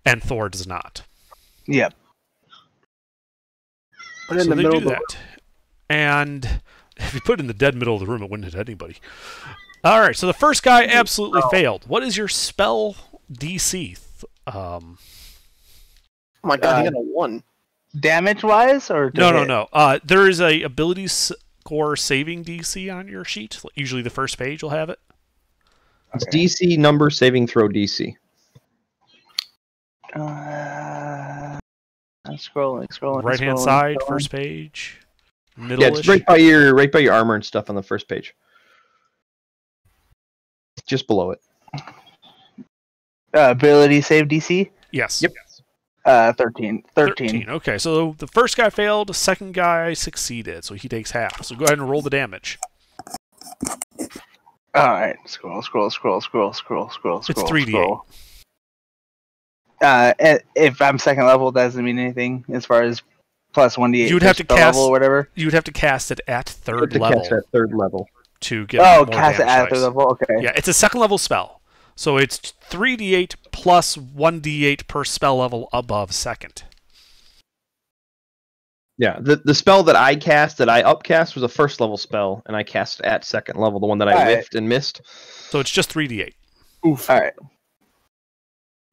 and Thor does not. Yep. Put it in So the they middle do of the that. And if you put it in the dead middle of the room, it wouldn't hit anybody. Alright, so the first guy absolutely failed. What is your spell DC? Oh my god, he got a 1. Damage wise or to hit? No. There is a ability core saving DC on your sheet. Usually the first page will have it. It's DC number saving throw DC. I'm scrolling. Right hand scrolling, side, scrolling. first page. Yeah, Middle-ish. it's right by your armor and stuff on the first page. Just below it. Ability save DC. Yes. Yep. 13. 13. Okay, so the first guy failed, the second guy succeeded, so he takes half. So go ahead and roll the damage. All right. Scroll. It's 3d8. Scroll. If I'm second level, doesn't mean anything as far as plus 1d8. You'd have to spell cast level or whatever. You'd have to cast it at third To level cast at third level. to get Oh, more cast it damage at dice. third level. Okay. Yeah, it's a second level spell. So it's 3d8 plus 1d8 per spell level above second. Yeah, the spell that I cast, that I upcast, was a first level spell, and I cast it at second level, the one that I Alright. whiffed and missed. So it's just 3d8. Oof. All right.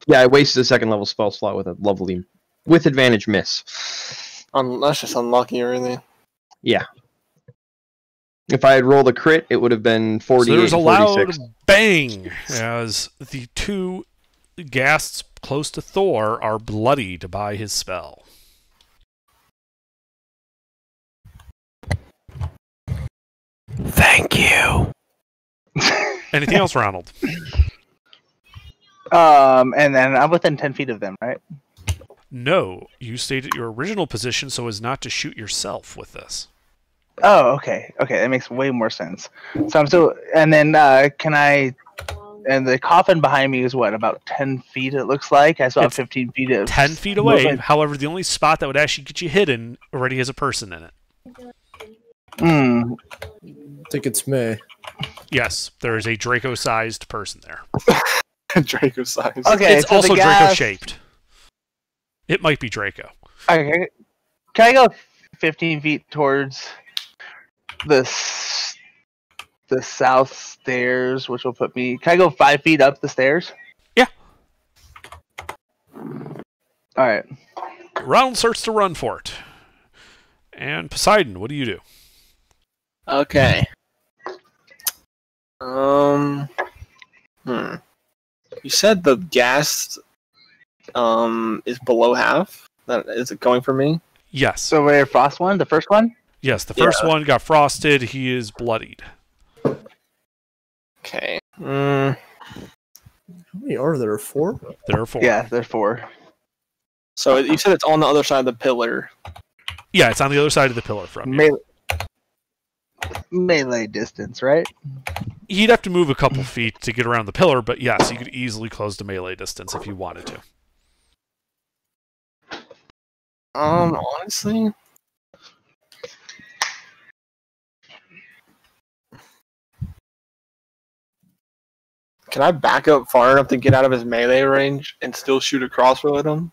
Yeah, I wasted a second level spell slot with a lovely, with advantage miss. That's just unlucky or anything. Yeah. If I had rolled a crit, it would have been 48 So there's a and loud 46. bang as the two ghasts close to Thor are bloodied by his spell. Thank you. Anything else, Ronald? And then I'm within 10 feet of them, right? No, you stayed at your original position so as not to shoot yourself with this. Oh, okay. Okay, that makes way more sense. So I'm still, and then can I? And the coffin behind me is what, about 10 feet? It looks like I still have It's 15 feet of 10 feet away. movement. However, the only spot that would actually get you hidden already has a person in it. Hmm. I think it's me. Yes, there is a Draco-sized person there. Draco size. Okay, It's so also the gas, Draco-shaped. It might be Draco. Okay, can I go 15 feet towards the south stairs, which will put me? Can I go 5 feet up the stairs? Yeah. All right. Ronald starts to run for it. And Poseidon, what do you do? Okay. You said the gas is below half. Is it going for me? Yes. So where frost one, the first one? Yes, the first one got frosted. He is bloodied. Okay. How many are there? 4? There are 4. Yeah, there's 4. So you said it's on the other side of the pillar. Yeah, it's on the other side of the pillar from you. Melee distance, right? He'd have to move a couple feet to get around the pillar, but yes, you could easily close the melee distance if you wanted to. Honestly, can I back up far enough to get out of his melee range and still shoot a crossbow at him?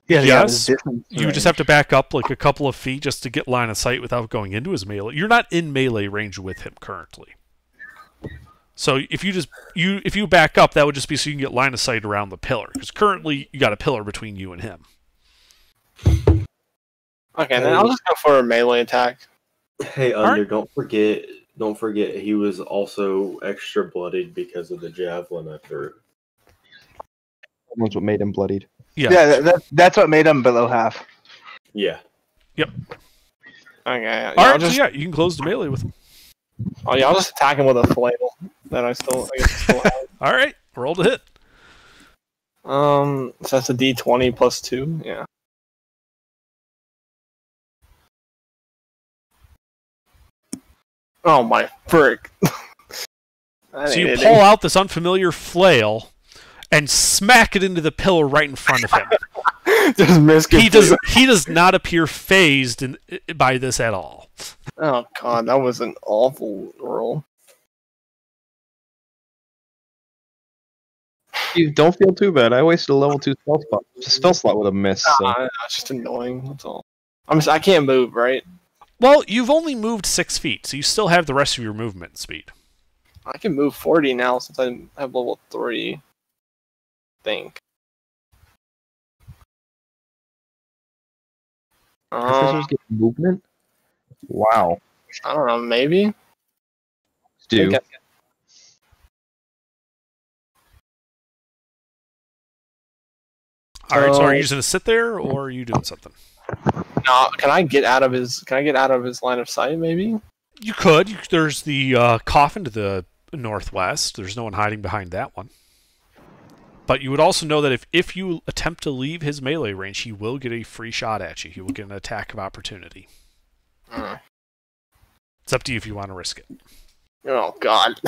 Yeah, Yes, you would just have to back up like a couple of feet just to get line of sight without going into his melee. You're not in melee range with him currently. So if you back up, that would just be so you can get line of sight around the pillar. Because currently you got a pillar between you and him. Okay, then I'll just go for a melee attack. Hey, Alright. Under, don't forget he was also extra bloodied because of the javelin I threw. That's what made him bloodied. Yeah. That's what made him below half. Yeah. Okay, yeah, All I'll right, just so yeah, you can close the melee with him. I'll just attack him with a flail that I still have. All right, roll to hit. So that's a D20 plus 2. Yeah. Oh my frick! So you pull out this unfamiliar flail and smack it into the pillar right in front of him. Just miss. He does not appear phased by this at all. Oh god, that was an awful roll. You don't feel too bad. I wasted a level 2 spell slot with a miss. So. It's just annoying. That's all. I can't move, right? Well, you've only moved 6 feet, so you still have the rest of your movement speed. I can move 40 now since I have level 3. I think. Officers get movement? Wow. I don't know. Maybe. Do. Okay. All right. So are you So- just gonna sit there, or are you doing something? No, can I get out of his? Can I get out of his line of sight? Maybe. You could. There's the coffin to the northwest. There's no one hiding behind that one. But you would also know that if you attempt to leave his melee range, he will get a free shot at you. He will get an attack of opportunity. It's up to you if you want to risk it. Oh God.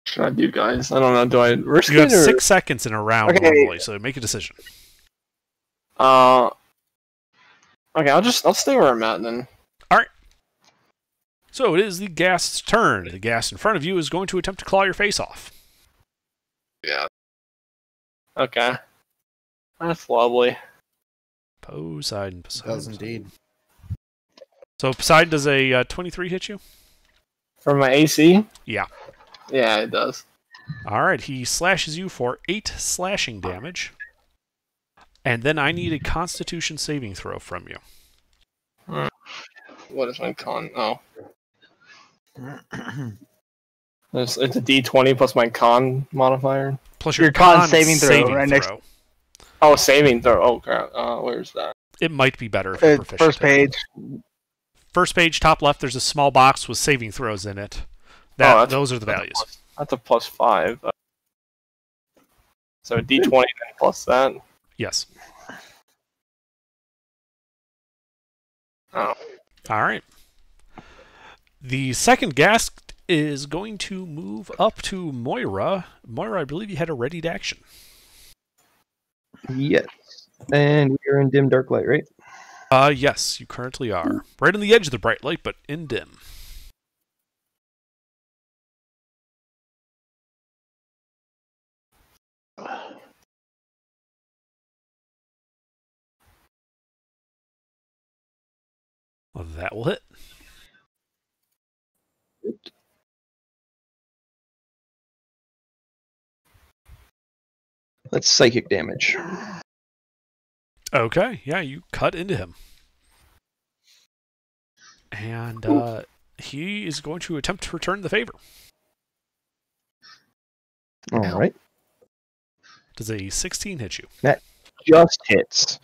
Should I do, guys? I don't know. Do I risk You have it or? 6 seconds in a round Okay. normally, so make a decision. Okay, I'll stay where I'm at then. So it is the ghast's turn. The ghast in front of you is going to attempt to claw your face off. Yeah. Okay. That's lovely. Poseidon. Does indeed. So Poseidon, does a 23 hit you? For my AC? Yeah. Yeah, it does. All right, he slashes you for 8 slashing damage. And then I need a Constitution saving throw from you. What is my con? Oh. It's a D20 plus my con modifier. Plus Your con saving throw, right next- Oh, saving throw. Oh, crap. Where's that? It might be better if you're proficient. First page. First page, top left, there's a small box with saving throws in it. Those are the values. That's a +5. So D20 then plus that. Yes. Oh. All right. The second ghast is going to move up to Moira. Moira, I believe you had a readied action. Yes. And we're in dim dark light, right? Yes, you currently are. Right on the edge of the bright light, but in dim. Well, that will hit. That's psychic damage. Okay, yeah, you cut into him. And he is going to attempt to return the favor. All right. Does a 16 hit you? Just hits.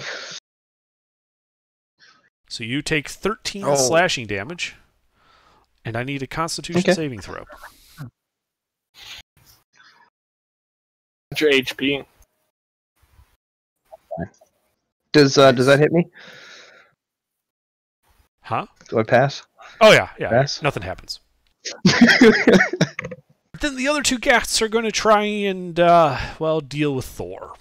So you take 13 Oh. slashing damage, and I need a Constitution Okay. saving throw. What's your HP? Does that hit me? Huh? Do I pass? Oh yeah, yeah. Pass? Nothing happens. Then the other two ghasts are going to try and deal with Thor.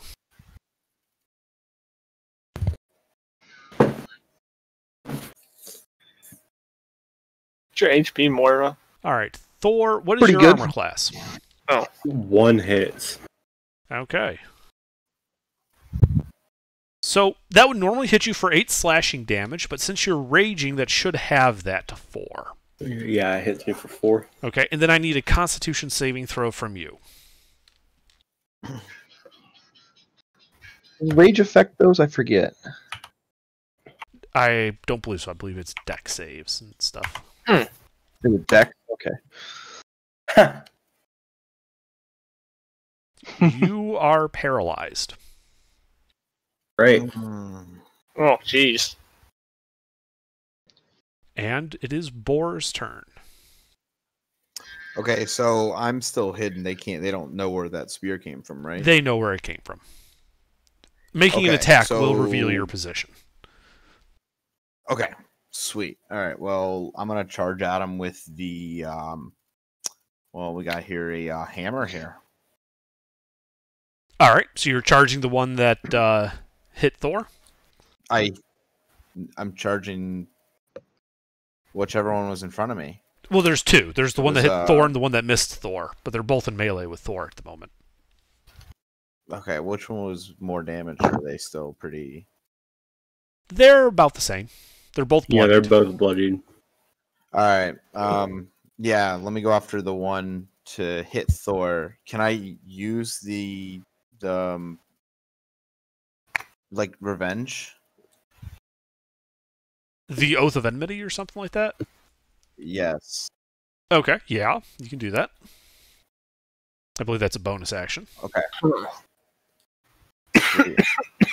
What's your HP, Moira? All right, Thor. What is Pretty your good. armor class? 1 hits. Okay. So that would normally hit you for 8 slashing damage, but since you're raging, that should have that to 4. Yeah, it hits me for 4. Okay, and then I need a Constitution saving throw from you. Does rage affect those? I forget. I don't believe so. I believe it's deck saves and stuff. Is it deck? Okay. You are paralyzed. Great. Oh, jeez. And it is Boar's turn. Okay, so I'm still hidden. They don't know where that spear came from, right? They know where it came from. Making an Okay, attack will so- reveal your position. Okay, sweet. All right, well, I'm gonna charge at him with the we got here a hammer here. All right, so you're charging the one that hit Thor? I'm charging whichever one was in front of me. Well, there's two. There's the one that hit Was, Thor and the one that missed Thor, but they're both in melee with Thor at the moment. Okay, which one was more damage? Are they still pretty? They're about the same. They're both Yeah, bloodied. they're both bloodied. All right. Yeah, let me go after the one to hit Thor. Can I use the like revenge The Oath of Enmity or something like that? Yes. Okay, yeah, you can do that. I believe that's a bonus action. Okay. Oh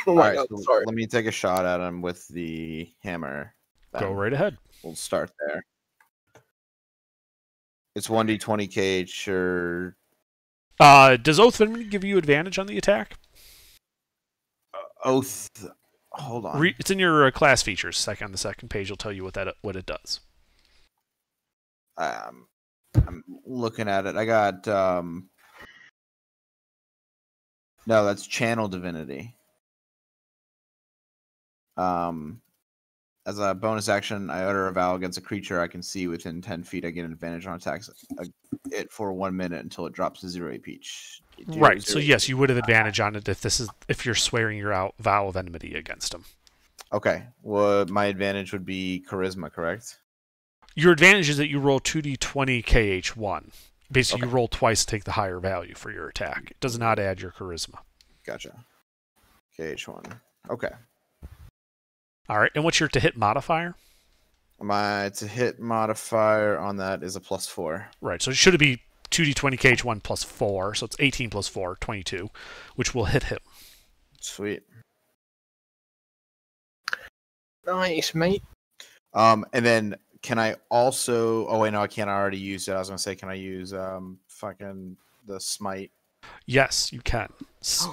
All my right, god, so sorry. let me take a shot at him with the hammer. Go then. right ahead. We'll start there. It's 1d20 KH or Does Oath of Enmity give you advantage on the attack? Oath. Hold on. It's in your class features. On the second page, will tell you what it does. I'm looking at it. I got no, that's channel divinity. As a bonus action, I utter a vow against a creature I can see within 10 feet. I get an advantage on attacks it for 1 minute until it drops to 0 AP each. Right. So yes, you would have advantage on it if you're swearing your vow of enmity against him. Okay. Well, my advantage would be charisma, correct? Your advantage is that you roll 2d20 KH1. Basically, you roll twice to take the higher value for your attack. It does not add your charisma. Gotcha. KH1. Okay. All right. And what's your to hit modifier? My to hit modifier on that is a +4. Right. So should it be 2d20 KH1 plus 4? So it's 18 plus 4, 22, which will hit him. Sweet. Nice, mate. And then can I also? Oh wait, no, I can't. I already used it. I was gonna say, can I use fucking the smite? Yes, you can.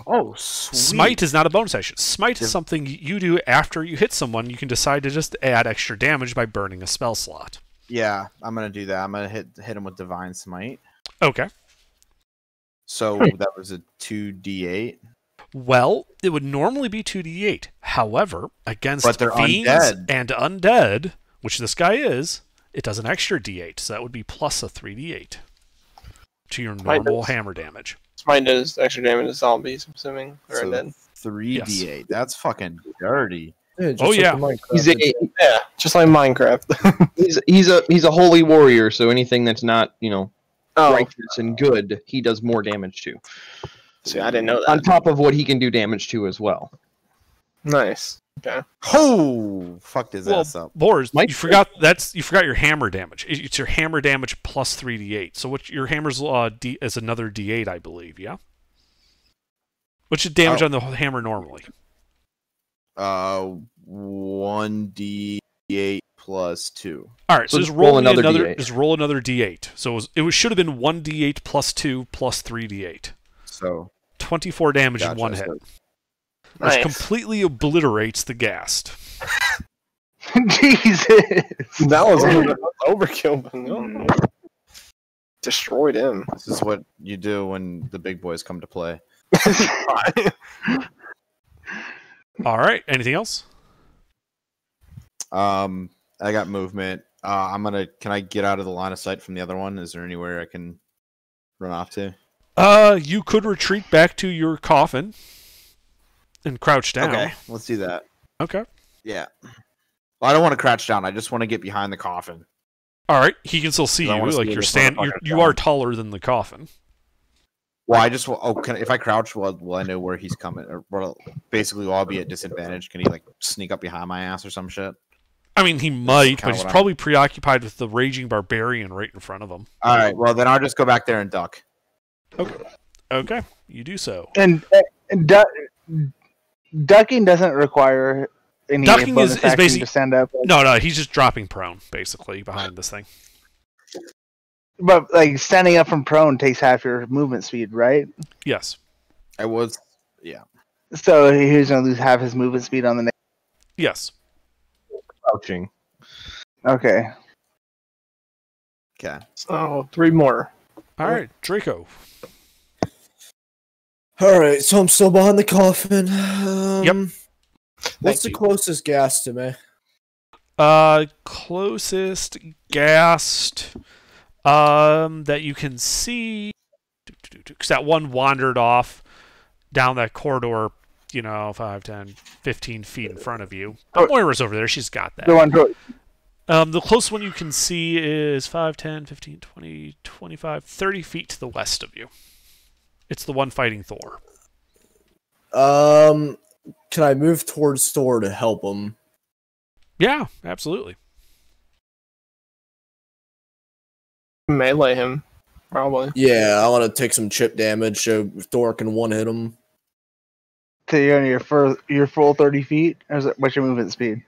Oh, sweet. Smite is not a bonus action. Smite is something you do after you hit someone. You can decide to just add extra damage by burning a spell slot. Yeah, I'm gonna do that. I'm gonna hit him with divine smite. Okay. So that was a 2d8. Well, it would normally be 2d8. However, against But they're fiends undead. and undead, which this guy is, it does an extra d8. So that would be plus a 3d8 to your normal hammer damage. Smite does extra damage to zombies, I'm assuming. Or So undead. 3d8. That's fucking dirty. Yeah, just Oh, like yeah. the Minecraft. He's a Yeah, just like Minecraft. he's a holy warrior, so anything that's not Oh, righteous and good, he does more damage to. see, I didn't know On that. top of what he can do damage to as well. Nice. Okay. Oh, fucked his Well, ass up. Boris, Mike- you forgot your hammer damage. It's your hammer damage plus 3d8. So what your hammer's is another d8, I believe. Yeah. What's your damage on the hammer normally? 1d8 plus 2. All right, so, So just just roll roll another another D8. Just roll another d8. So it should have been 1d8 plus 2 plus 3d8. So 24 damage in gotcha, one hit, so- which Nice. completely obliterates the ghast. Jesus. That was overkill, but no. Destroyed him. this is what you do when the big boys come to play. All right, anything else? I got movement. Can I get out of the line of sight from the other one? Is there anywhere I can run off to? You could retreat back to your coffin and crouch down. Okay, let's do that. Okay. Yeah. Well, I don't want to crouch down. I just want to get behind the coffin. All right, he can still see I you. wanna Like see you're this stand. motherfucker You down. are taller than the coffin. Well, I just if I crouch, will I know where he's coming? Or basically, will I be at disadvantage? Can he like sneak up behind my ass or some shit? I mean, he might, kinda but he's what I'm- probably preoccupied with the raging barbarian right in front of him. All right. Well, then I'll just go back there and duck. Okay, you do so. And ducking doesn't require any Ducking bonus is action basically- to stand up. No, he's just dropping prone, basically, behind this thing. But like standing up from prone takes half your movement speed, right? Yes. I was. So he's gonna lose half his movement speed on the next. Yes. Crouching. Okay. Okay. So 3 more. All right, Draco. All right, so I'm still behind the coffin. Yep. What's the you. closest gas to me? Closest ghast that you can see, because that one wandered off down that corridor, 5, 10, 15 feet in front of you. Oh. Moira's over there. She's got that. The one. The closest one you can see is 5, 10, 15, 20, 25, 30 feet to the west of you. It's the one fighting Thor. Can I move towards Thor to help him? Yeah, absolutely. Melee him, probably. Yeah, I want to take some chip damage so Thor can one hit him. So you're on your full 30 feet? Or is it, what's your movement speed?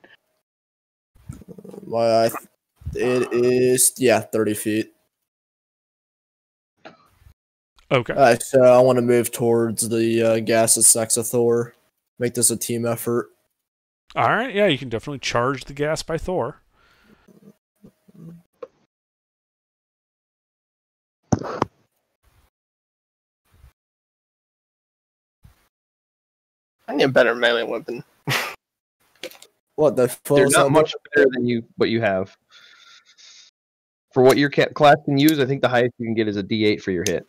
It is 30 feet. Okay. So I want to move towards the gaseous sex of Thor. Make this a team effort. All right. Yeah, you can definitely charge the gas by Thor. I need a better melee weapon. What the fuck? They're not much better than what you have. For what your class can use, I think the highest you can get is a D8 for your hit.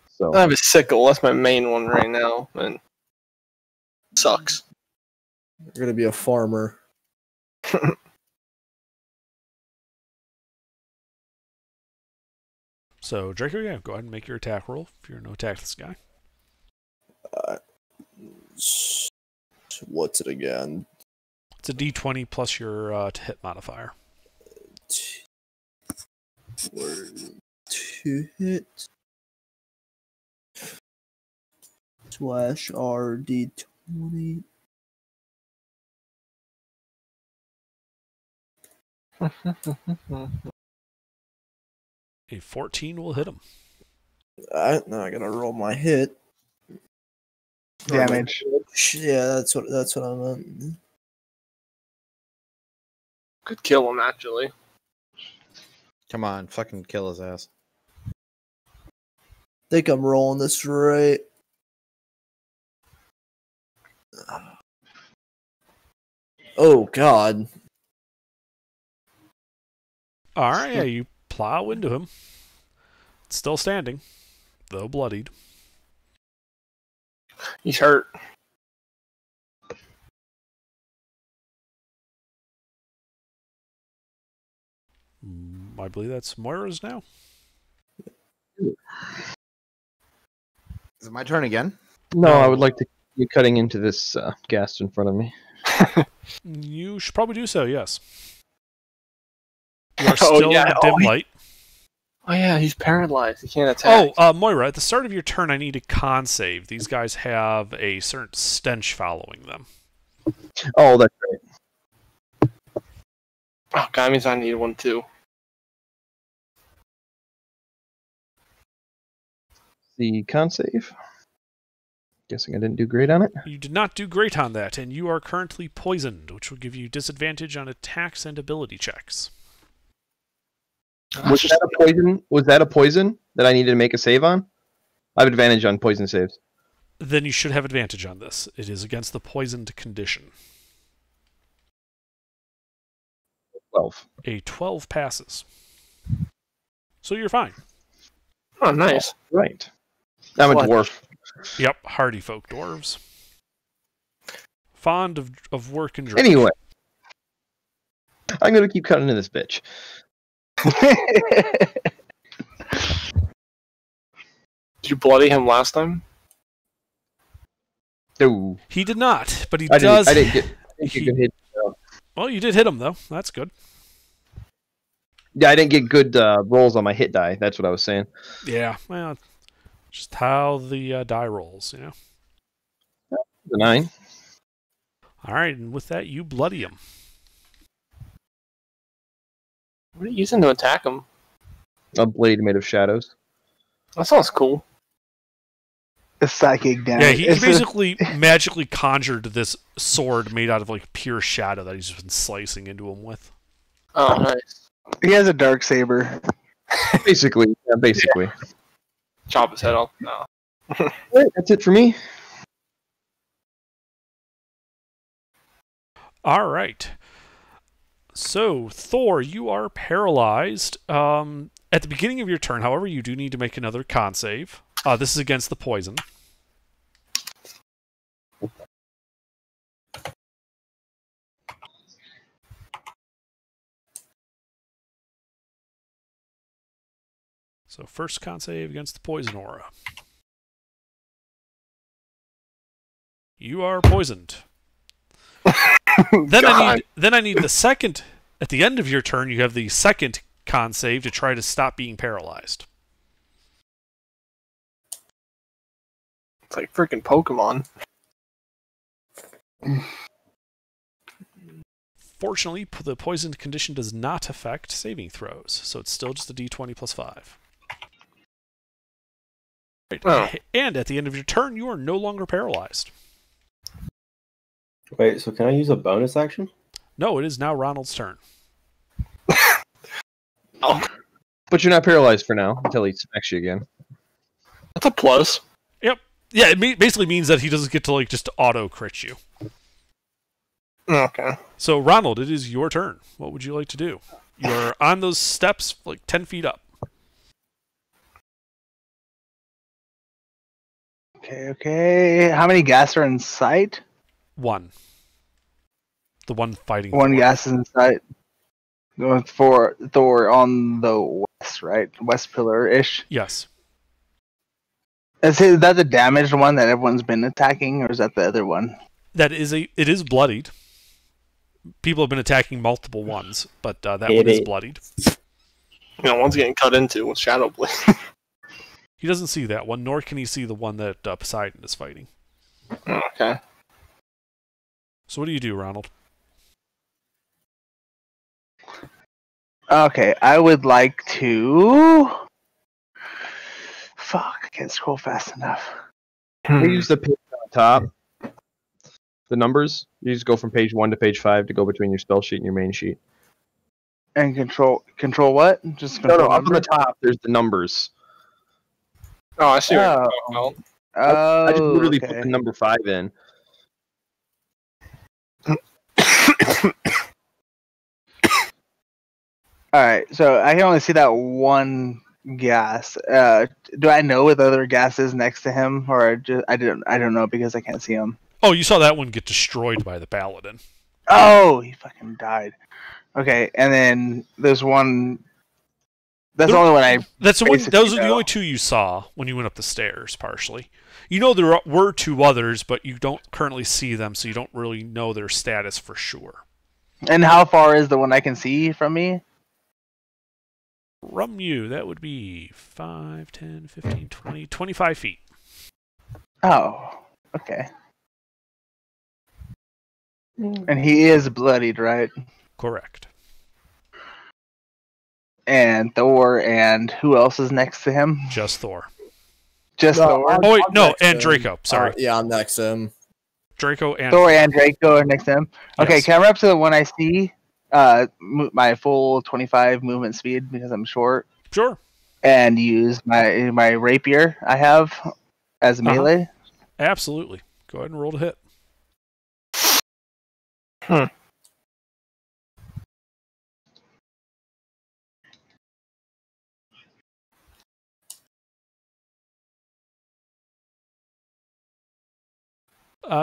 So I have a sickle. That's my main one right now, and sucks. You're gonna be a farmer. So, Draco, yeah, go ahead and make your attack roll if you're no attack this guy. What's it again? It's a d20 plus your hit modifier. 2 hit. Slash RD20. A 14 will hit him. Now I gotta roll my hit. Damage. Yeah, that's what I meant. Could kill him, actually. Come on, fucking kill his ass. Think I'm rolling this right. Oh God. All right, yeah, you plow into him. It's still standing, though bloodied. He's hurt. I believe that's Moira's now. Is it my turn again? no, I would like to be cutting into this gas in front of me. You should probably do so, yes. You are still in the dim light. Oh yeah, he's paralyzed. He can't attack. Moira, at the start of your turn, I need a con save. These guys have a certain stench following them. Oh, that's right. Oh, God, means I need one too. The con save. Guessing I didn't do great on it. You did not do great on that, and you are currently poisoned, which will give you disadvantage on attacks and ability checks. Was that a poison? Was that a poison that I needed to make a save on? I have advantage on poison saves. Then you should have advantage on this. It is against the poisoned condition. 12. A 12 passes. So you're fine. Oh, nice. Right. I'm a What? dwarf. Yep, hardy folk dwarves. Fond of work and drink. Anyway, I'm gonna keep cutting into this bitch. Did you bloody him last time? Ooh. He did not, but he I does. didn't get a good hit. Well, you did hit him, though. That's good. Yeah, I didn't get good rolls on my hit die. That's what I was saying. Yeah, well, just how the die rolls, you know. The 9. All right, and with that, you bloody him. What are you using to attack him? A blade made of shadows. That sounds cool. The psychic damage. Yeah, he basically magically conjured this sword made out of like pure shadow that he's just been slicing into him with. Oh, nice. He has a dark saber. Basically. Yeah, basically. Chop his head off. No. Alright, that's it for me. All right. So, Thor, you are paralyzed. At the beginning of your turn, however, you do need to make another con save. This is against the poison. So, first con save against the poison aura. You are poisoned. Then I need the second. At the end of your turn, you have the second con save to try to stop being paralyzed. It's like freaking Pokemon. Fortunately, the poisoned condition does not affect saving throws, so it's still just a d20 plus 5. Right. Oh. And at the end of your turn, you are no longer paralyzed. Wait, so can I use a bonus action? No, it is now Ronald's turn. Oh, But you're not paralyzed for now until he smacks you again. that's a plus. Yep. Yeah, it basically means that he doesn't get to like just auto crit you. Okay. So Ronald, it is your turn. What would you like to do? You're on those steps, like 10 feet up. Okay. How many gas are in sight? One. The one fighting. One Thor. gas is in sight. Going for Thor on the west, right? West pillar-ish. Yes. Is that the damaged one that everyone's been attacking, or is that the other one? It is bloodied. People have been attacking multiple ones, but that It one is is. bloodied. One's getting cut into with Shadow Blade. He doesn't see that one, nor can he see the one that Poseidon is fighting. Okay. So what do you do, Ronald? Okay, I would like to. Fuck, I can't scroll fast enough. You use the page on top. The numbers. You just go from page 1 to page 5 to go between your spell sheet and your main sheet. And control what? Just control Up on number? the top, there's the numbers. Oh, I see. Oh. Well, Oh, I just literally okay. put the number 5 in. All right, so I can only see that one gas. Do I know what the other gas is next to him, or I don't know because I can't see him. Oh, you saw that one get destroyed by the paladin. Oh, he fucking died. Okay, and then there's one. That's the only one I. That's the one. basically Those are the know. only two you saw when you went up the stairs. Partially, you know there were two others, but you don't currently see them, so you don't really know their status for sure. And how far is the one I can see from me? From you, that would be 5, 10, 15, 20, 25 feet. Oh, okay. And he is bloodied, right? Correct. And Thor, and who else is next to him? Just Thor. Just No, Thor. Oh wait, I'm no, next to and him. Draco. Sorry, Yeah, I'm next to him. Draco and Thor and Draco are next to him. Okay, Yes. can I run up to the one I see? My full 25 movement speed because I'm short, Sure. and use my rapier I have as melee. Absolutely. Go ahead and roll to hit.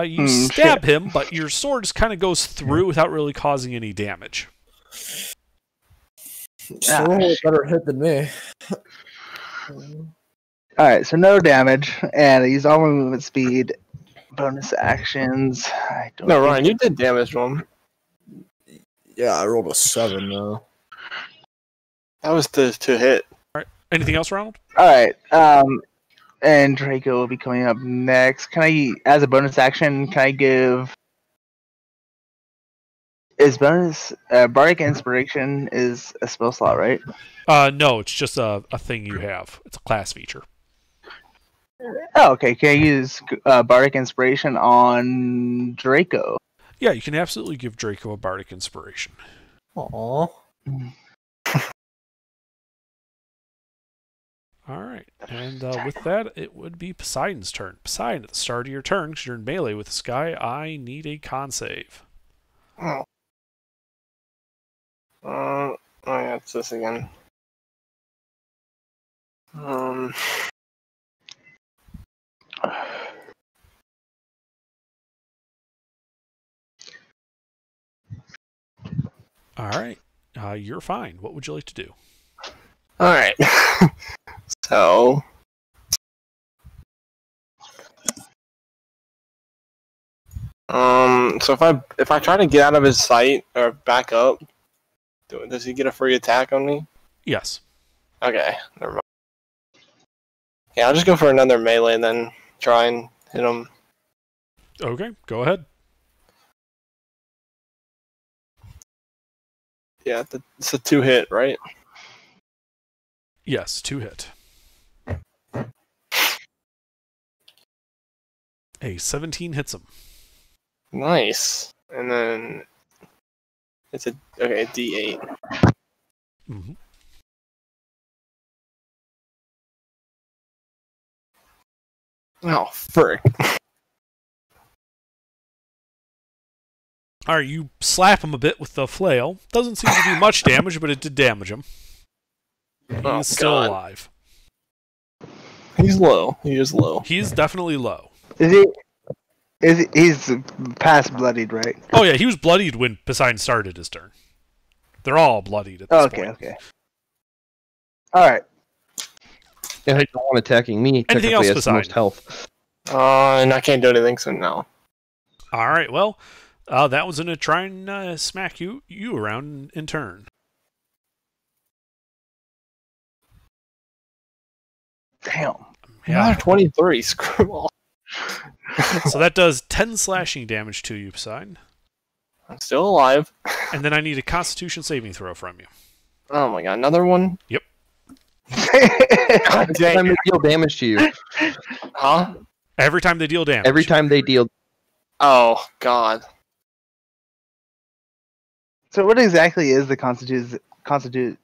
You stab him, but your sword just kind of goes through without really causing any damage. Ah, Roll a better hit than me. All right, so no damage, and I use all my movement speed. Bonus actions. I don't. no, think- Ryan, you did damage to him. Yeah, I rolled a 7 though. That was to hit. Anything else, Ronald? All right. And Draco will be coming up next. Can I, as a bonus action, can I give? Is bonus bardic inspiration is a spell slot, right? No, it's just a thing you have. It's a class feature. Oh, okay. Can I use bardic inspiration on Draco? Yeah, you can absolutely give Draco a bardic inspiration. Aww. All right, and with that, it would be Poseidon's turn. Poseidon, at the start of your turn, because you're in melee with this guy, I need a con save. Oh. Oh yeah, it's this again. All right, you're fine. What would you like to do? All right. So So if I try to get out of his sight or back up, does he get a free attack on me? Yes. Okay, never mind. Yeah, I'll just go for another melee and then try and hit him. Okay, go ahead. Yeah, it's a 2-hit, right? Yes, 2 hit. A 17 hits him. Nice. And then it's a D8. Mm-hmm. Oh, frick. All right, you slap him a bit with the flail. Doesn't seem to do much damage, but it did damage him. He's Oh, still God. alive. He's low. He is low. He's definitely low. He's past bloodied, right? Oh yeah, he was bloodied when Poseidon started his turn. They're all bloodied at this point. Okay. All right. Yeah, he's the one attacking me. Anything Technically else has the Poseidon? most health. And I can't do anything, so no. All right, well, that one's gonna try and smack you around in turn. Damn. Yeah. Another 23. Screw all. So that does 10 slashing damage to you, Poseidon. I'm still alive. And then I need a Constitution saving throw from you. Oh my god, another one? Yep. God Every dang time it. they deal damage to you. Huh? Every time they deal damage. Every time they deal. Oh, god. So what exactly is the constitute?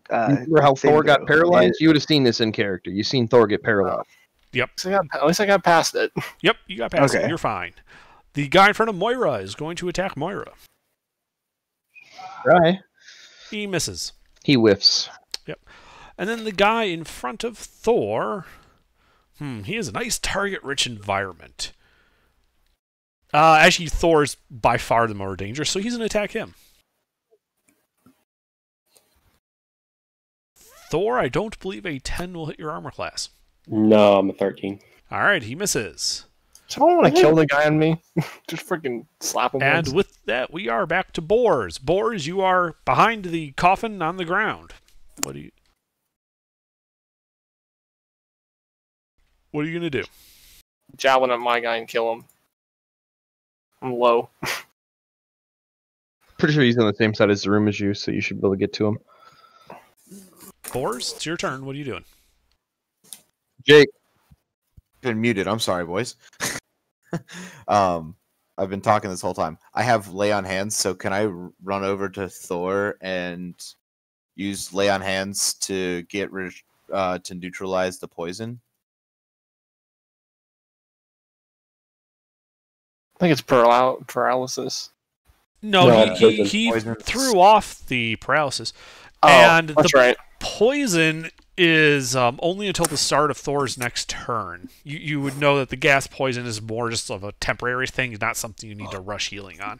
Remember how saving Thor got throw? paralyzed? You would have seen this in character. You've seen Thor get paralyzed. At least I got past it. Yep, you got past it. Okay. You're fine. The guy in front of Moira is going to attack Moira. Right. He misses. He whiffs. And then the guy in front of Thor, he has a nice target-rich environment. Actually, Thor's by far the more dangerous, so he's going to attack him. Thor, I don't believe a 10 will hit your armor class. No, I'm a 13. All right, he misses. Someone want to kill the guy on me? Just freaking slap him And once. with that, we are back to Boars. Boars, you are behind the coffin on the ground. What are you going to do? Javelin at my guy and kill him. I'm low. Pretty sure he's on the same side as the room as you, so you should be able to get to him. Boars, it's your turn. What are you doing? Jake. Been muted. I'm sorry, boys. I've been talking this whole time. I have lay on hands, so can I run over to Thor and use lay on hands to get to neutralize the poison? I think it's paralysis. No, No, he poison. threw off the paralysis. Oh, And that's the right. poison is only until the start of Thor's next turn. You would know that the gas poison is more just of a temporary thing, not something you need to rush healing on.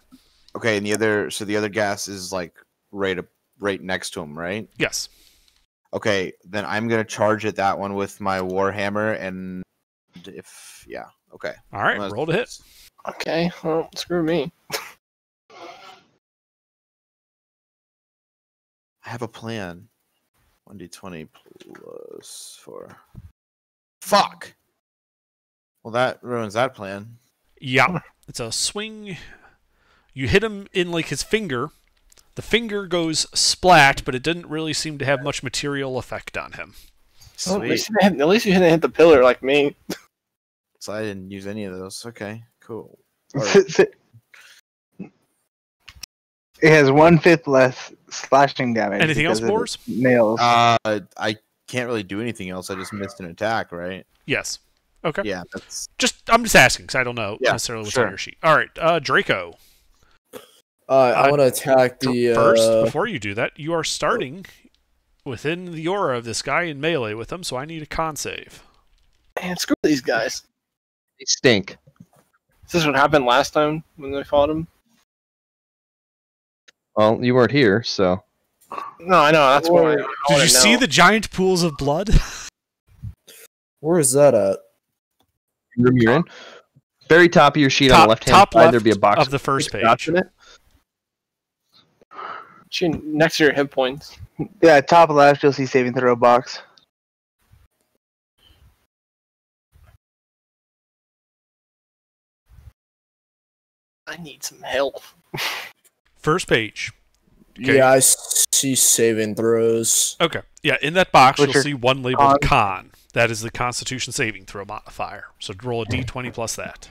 Okay, and the other gas is like right next to him, right? Yes. Okay, then I'm gonna charge at that one with my warhammer, and okay. All right, roll to hit. Okay, well, screw me. I have a plan. 1d20 plus 4. Fuck! Well, that ruins that plan. Yeah, it's a swing. You hit him in like his finger. The finger goes splat, but it didn't really seem to have much material effect on him. Well, Sweet. at least you didn't hit the pillar like me. So I didn't use any of those. Okay, cool. It has 1/5 less slashing damage. Anything else, because of Boars? its Nails. I can't really do anything else. I just missed an attack, right? Yes. Okay. Yeah, that's I'm just asking because I don't know Yeah, necessarily what's sure. on your sheet. All right, Draco. I want to attack the. First, before you do that, you are starting within the aura of this guy in melee with him, so I need a con save. Man, screw these guys. They stink. Is this what happened last time when they fought him? Well, you weren't here, so. No, I know. That's why. Did you see the giant pools of blood? Where is that at? Room you're in? Very top of your sheet on the left hand top side, left there'd be a box of the first with dots page. in it. Next to your hit points. Yeah, top left, you'll see saving throw box. I need some help. First page. Okay. Yeah, I see saving throws. Okay. Yeah, in that box, Which you'll are see one labeled con. That is the Constitution saving throw modifier. So roll a d20 plus that.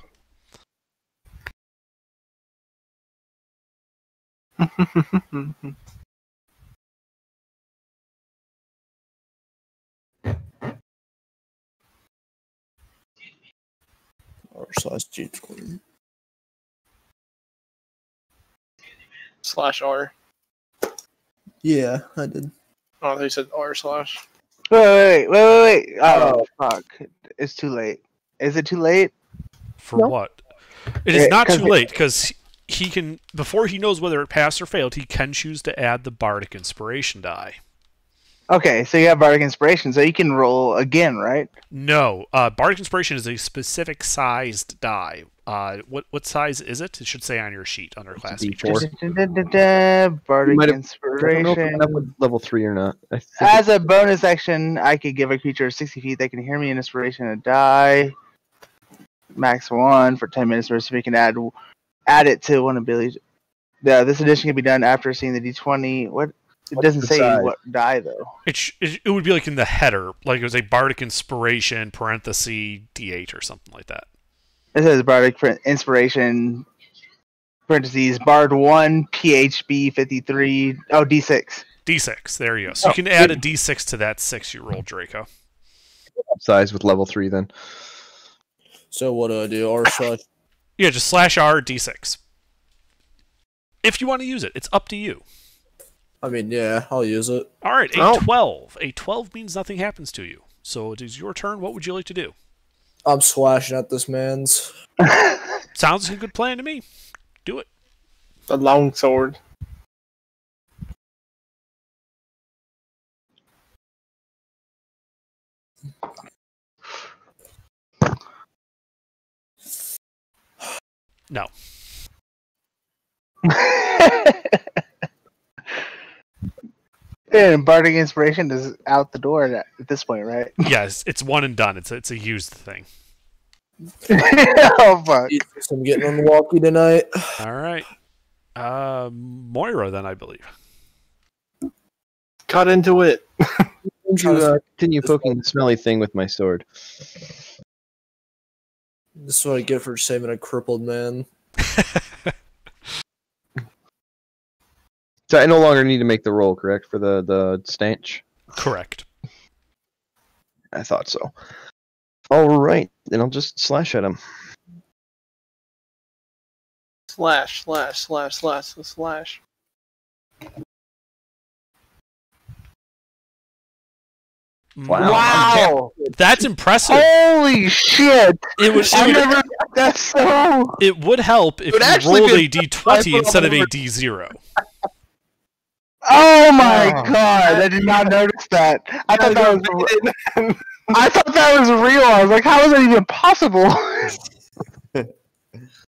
R/D20. /R. Yeah, I did. Oh, they said R/. Wait. Oh, fuck. It's too late. Is it too late? For what? It is not 'cause too late, because he can, before he knows whether it passed or failed, he can choose to add the Bardic Inspiration die. Okay, so you have Bardic Inspiration, so you can roll again, right? No, Bardic Inspiration is a specific sized die. What size is it? It should say on your sheet under class features. Bardic Might have- I don't know if Inspiration. it's up with level 3 or not. I think As a bonus action, I could give a creature 60 feet that can hear me an inspiration a die. Max 1 for 10 minutes, so we can add it to one ability. Yeah, this addition can be done after seeing the d20. What? It What's doesn't the say size? what die though. It would be like in the header, like it was a Bardic Inspiration parenthesis D8 or something like that. It says Bardic Inspiration parentheses Bard 1 PHB 53. Oh, D6. D6, there you go. So you can add a D6 to that 6 you rolled, Draco. size with level 3 then. So what do I do? R/. Yeah, just /R D6. If you want to use it, it's up to you. I mean, yeah, I'll use it. All right, Oh. 12. A 12 means nothing happens to you. So it is your turn. What would you like to do? I'm slashing at this man's. Sounds like a good plan to me. Do it. The long sword. No. And Bardic Inspiration is out the door at this point, right? Yes, it's one and done. It's a used thing. Oh fuck! So I'm getting on the walkie tonight. All right. Moira, then, I believe. Cut into it. To continue poking the smelly thing with my sword. This is what I get for saving a crippled man. So I no longer need to make the roll, correct, for the stench? Correct. I thought so. All right, then I'll just slash at him. Slash. Wow! That's impressive. Holy shit! That's so. It would help if would you actually rolled be a D20 instead of a D0. Oh my god! I did not notice that. I thought that was real. I was like, how is that even possible?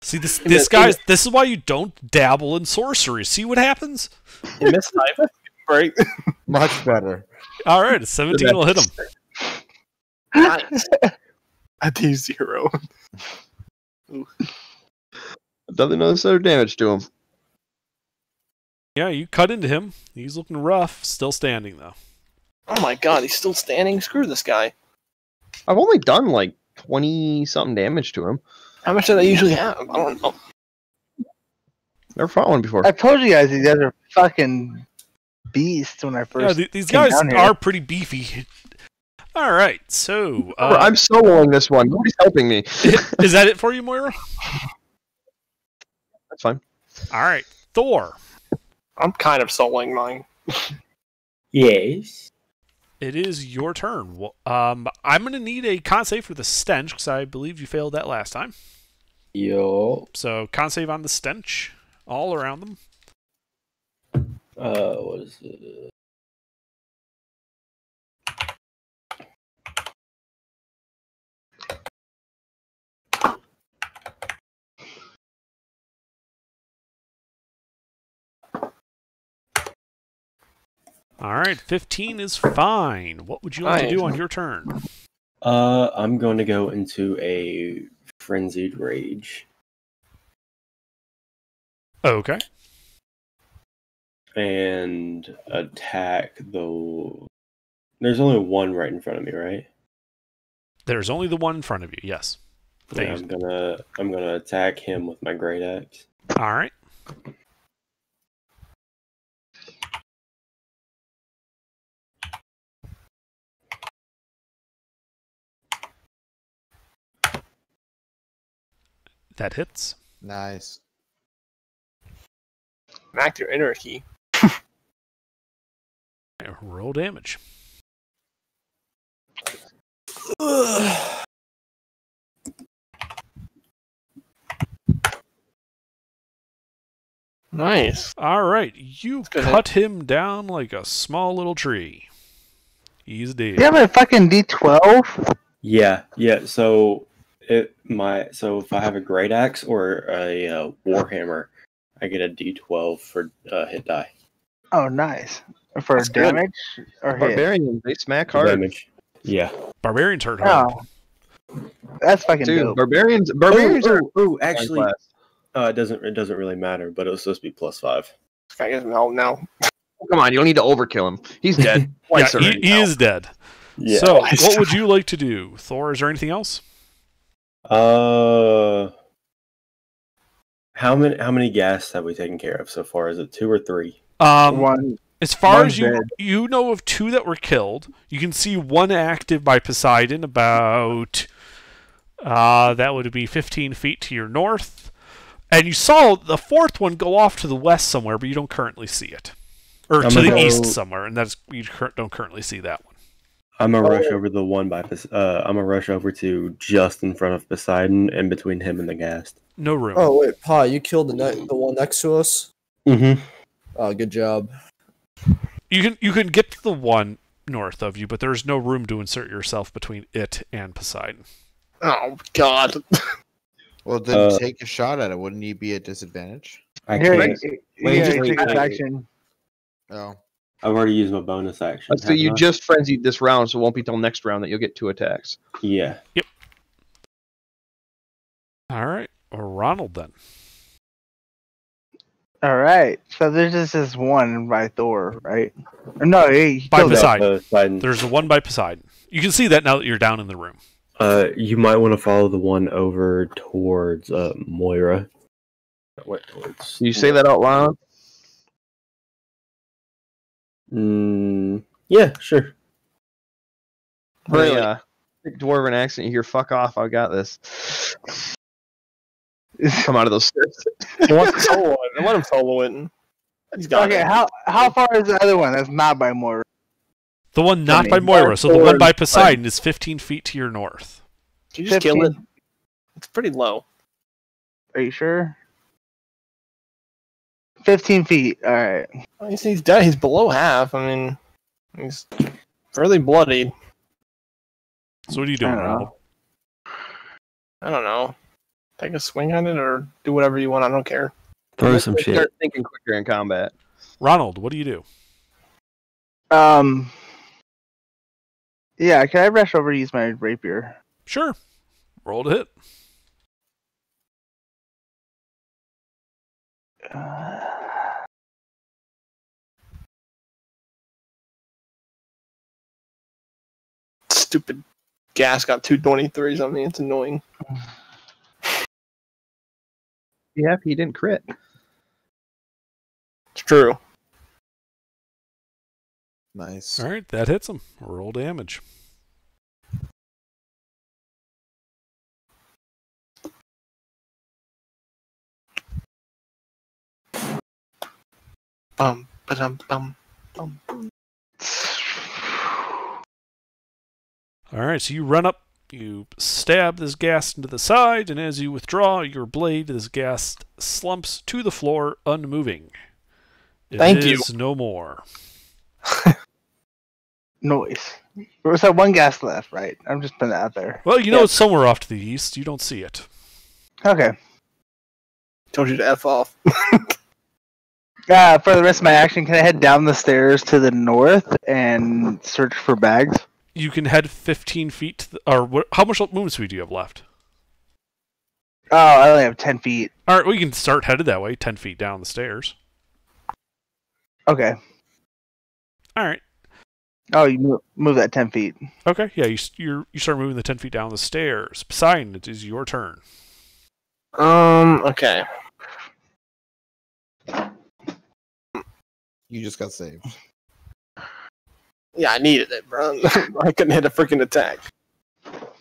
See, this guy. This is why you don't dabble in sorcery. See what happens? You missed type. Right. Much better. All right, a 17 will hit him. Nice. A D0. Doesn't know other damage to him. Yeah, you cut into him. He's looking rough. Still standing though. Oh my god, he's still standing? Screw this guy. I've only done like 20-something damage to him. How much do they usually have? I don't know. Never fought one before. I told you guys these guys are fucking beasts when I first. Yeah, these came guys down here. are pretty beefy. All right, so I'm soloing this one. Nobody's helping me. is that it for you, Moira? That's fine. All right, Thor. I'm kind of soloing mine. Yes. It is your turn. I'm going to need a con save for the stench because I believe you failed that last time. Yo. So con save on the stench, all around them. What is it? All right, 15 is fine. What would you like to do on your turn? I'm going to go into a frenzied rage. Okay. And attack the... There's only one right in front of me, right? There's only the one in front of you, yes. Yeah, I'm gonna attack him with my great axe. All right. That hits. Nice. Back to your anarchy. Roll damage. Nice. All right, you Go cut him down like a small little tree. He's dead. You have a fucking D12? Yeah. So if I have a great axe or a warhammer, I get a D12 for hit die. Oh, nice. For That's good. damage or hit? Barbarian, they smack hard. Damage. Yeah. Barbarians hurt hard. Oh, that's fucking Dude, dope. barbarians are Actually, class. it doesn't really matter, but it was supposed to be +5. This guy gets help now. Come on, you don't need to overkill him. He's dead. Yeah, Twice already he now. is dead. Yeah. So, what would you like to do? Thor, is there anything else? How many ghasts have we taken care of so far? Is it 2 or 3? One. As far One's as dead. you know of 2 that were killed, you can see 1 active by Poseidon about that would be 15 feet to your north, and you saw the 4th one go off to the west somewhere, but you don't currently see it, or I'm to the gonna east go- somewhere, and that's you don't currently see that one. I'm gonna rush over the one by. I'm gonna rush over to just in front of Poseidon and between him and the ghast. No room. Oh wait, Pa, you killed the one next to us. Mm-hmm. Oh, good job. You can get to the one north of you, but there's no room to insert yourself between it and Poseidon. Oh God. Well, then take a shot at it. Wouldn't you be at disadvantage? I Here, can't. you just take wait, this wait. action. Oh, I've already used my bonus action. So you haven't I? just frenzied this round, so it won't be till next round that you'll get 2 attacks. Yeah. All right, or Ronald then. All right. So there's just this one by Thor, right? Or no, he By killed it. Poseidon. Poseidon. There's the one by Poseidon. You can see that now that you're down in the room. You might want to follow the one over towards Moira. What towards? Can you say that out loud? Yeah, sure. Really? Dwarven accent, you hear "fuck off." I got this. Come out of those stairs. He wants to solo it. Let him solo it. He's got Okay, it. how far is the other one that's not by Moira? The one not mean, by Moira, so the one by towards- Poseidon is 15 feet to your north. Can you just kill it? 15. It's pretty low. Are you sure? 15 feet. All right. He's dead. He's below half. I mean, he's fairly bloodied. So what are you doing, I don't know. Ronald? I don't know. Take a swing at it or do whatever you want. I don't care. Throw some Let's shit. Start thinking quicker in combat. Ronald, what do you do? Yeah, can I rush over to use my rapier? Sure. Roll to hit. Stupid gas got 223s on me. It's annoying. Yeah, he didn't crit. It's true. nice. All right, that hits him. Roll damage. Bum, ba-dum, bum, bum. All right, so you run up, you stab this ghast into the side, and as you withdraw your blade, this ghast slumps to the floor, unmoving. Thank you. It is no more. Noise. There was that one gas left, right? I'm just putting that out there. Well, you know Yeah. it's somewhere off to the east. You don't see it. Okay. Told you to F off. For the rest of my action, can I head down the stairs to the north and search for bags? You can head 15 feet, how much movement speed do you have left? Oh, I only have 10 feet. All right, we can start headed that way, 10 feet down the stairs. Okay. All right. Oh, you move that 10 feet. Okay, yeah, you start moving the 10 feet down the stairs. Poseidon, it is your turn. Okay. You just got saved. Yeah, I needed it, bro. I couldn't hit a freaking attack.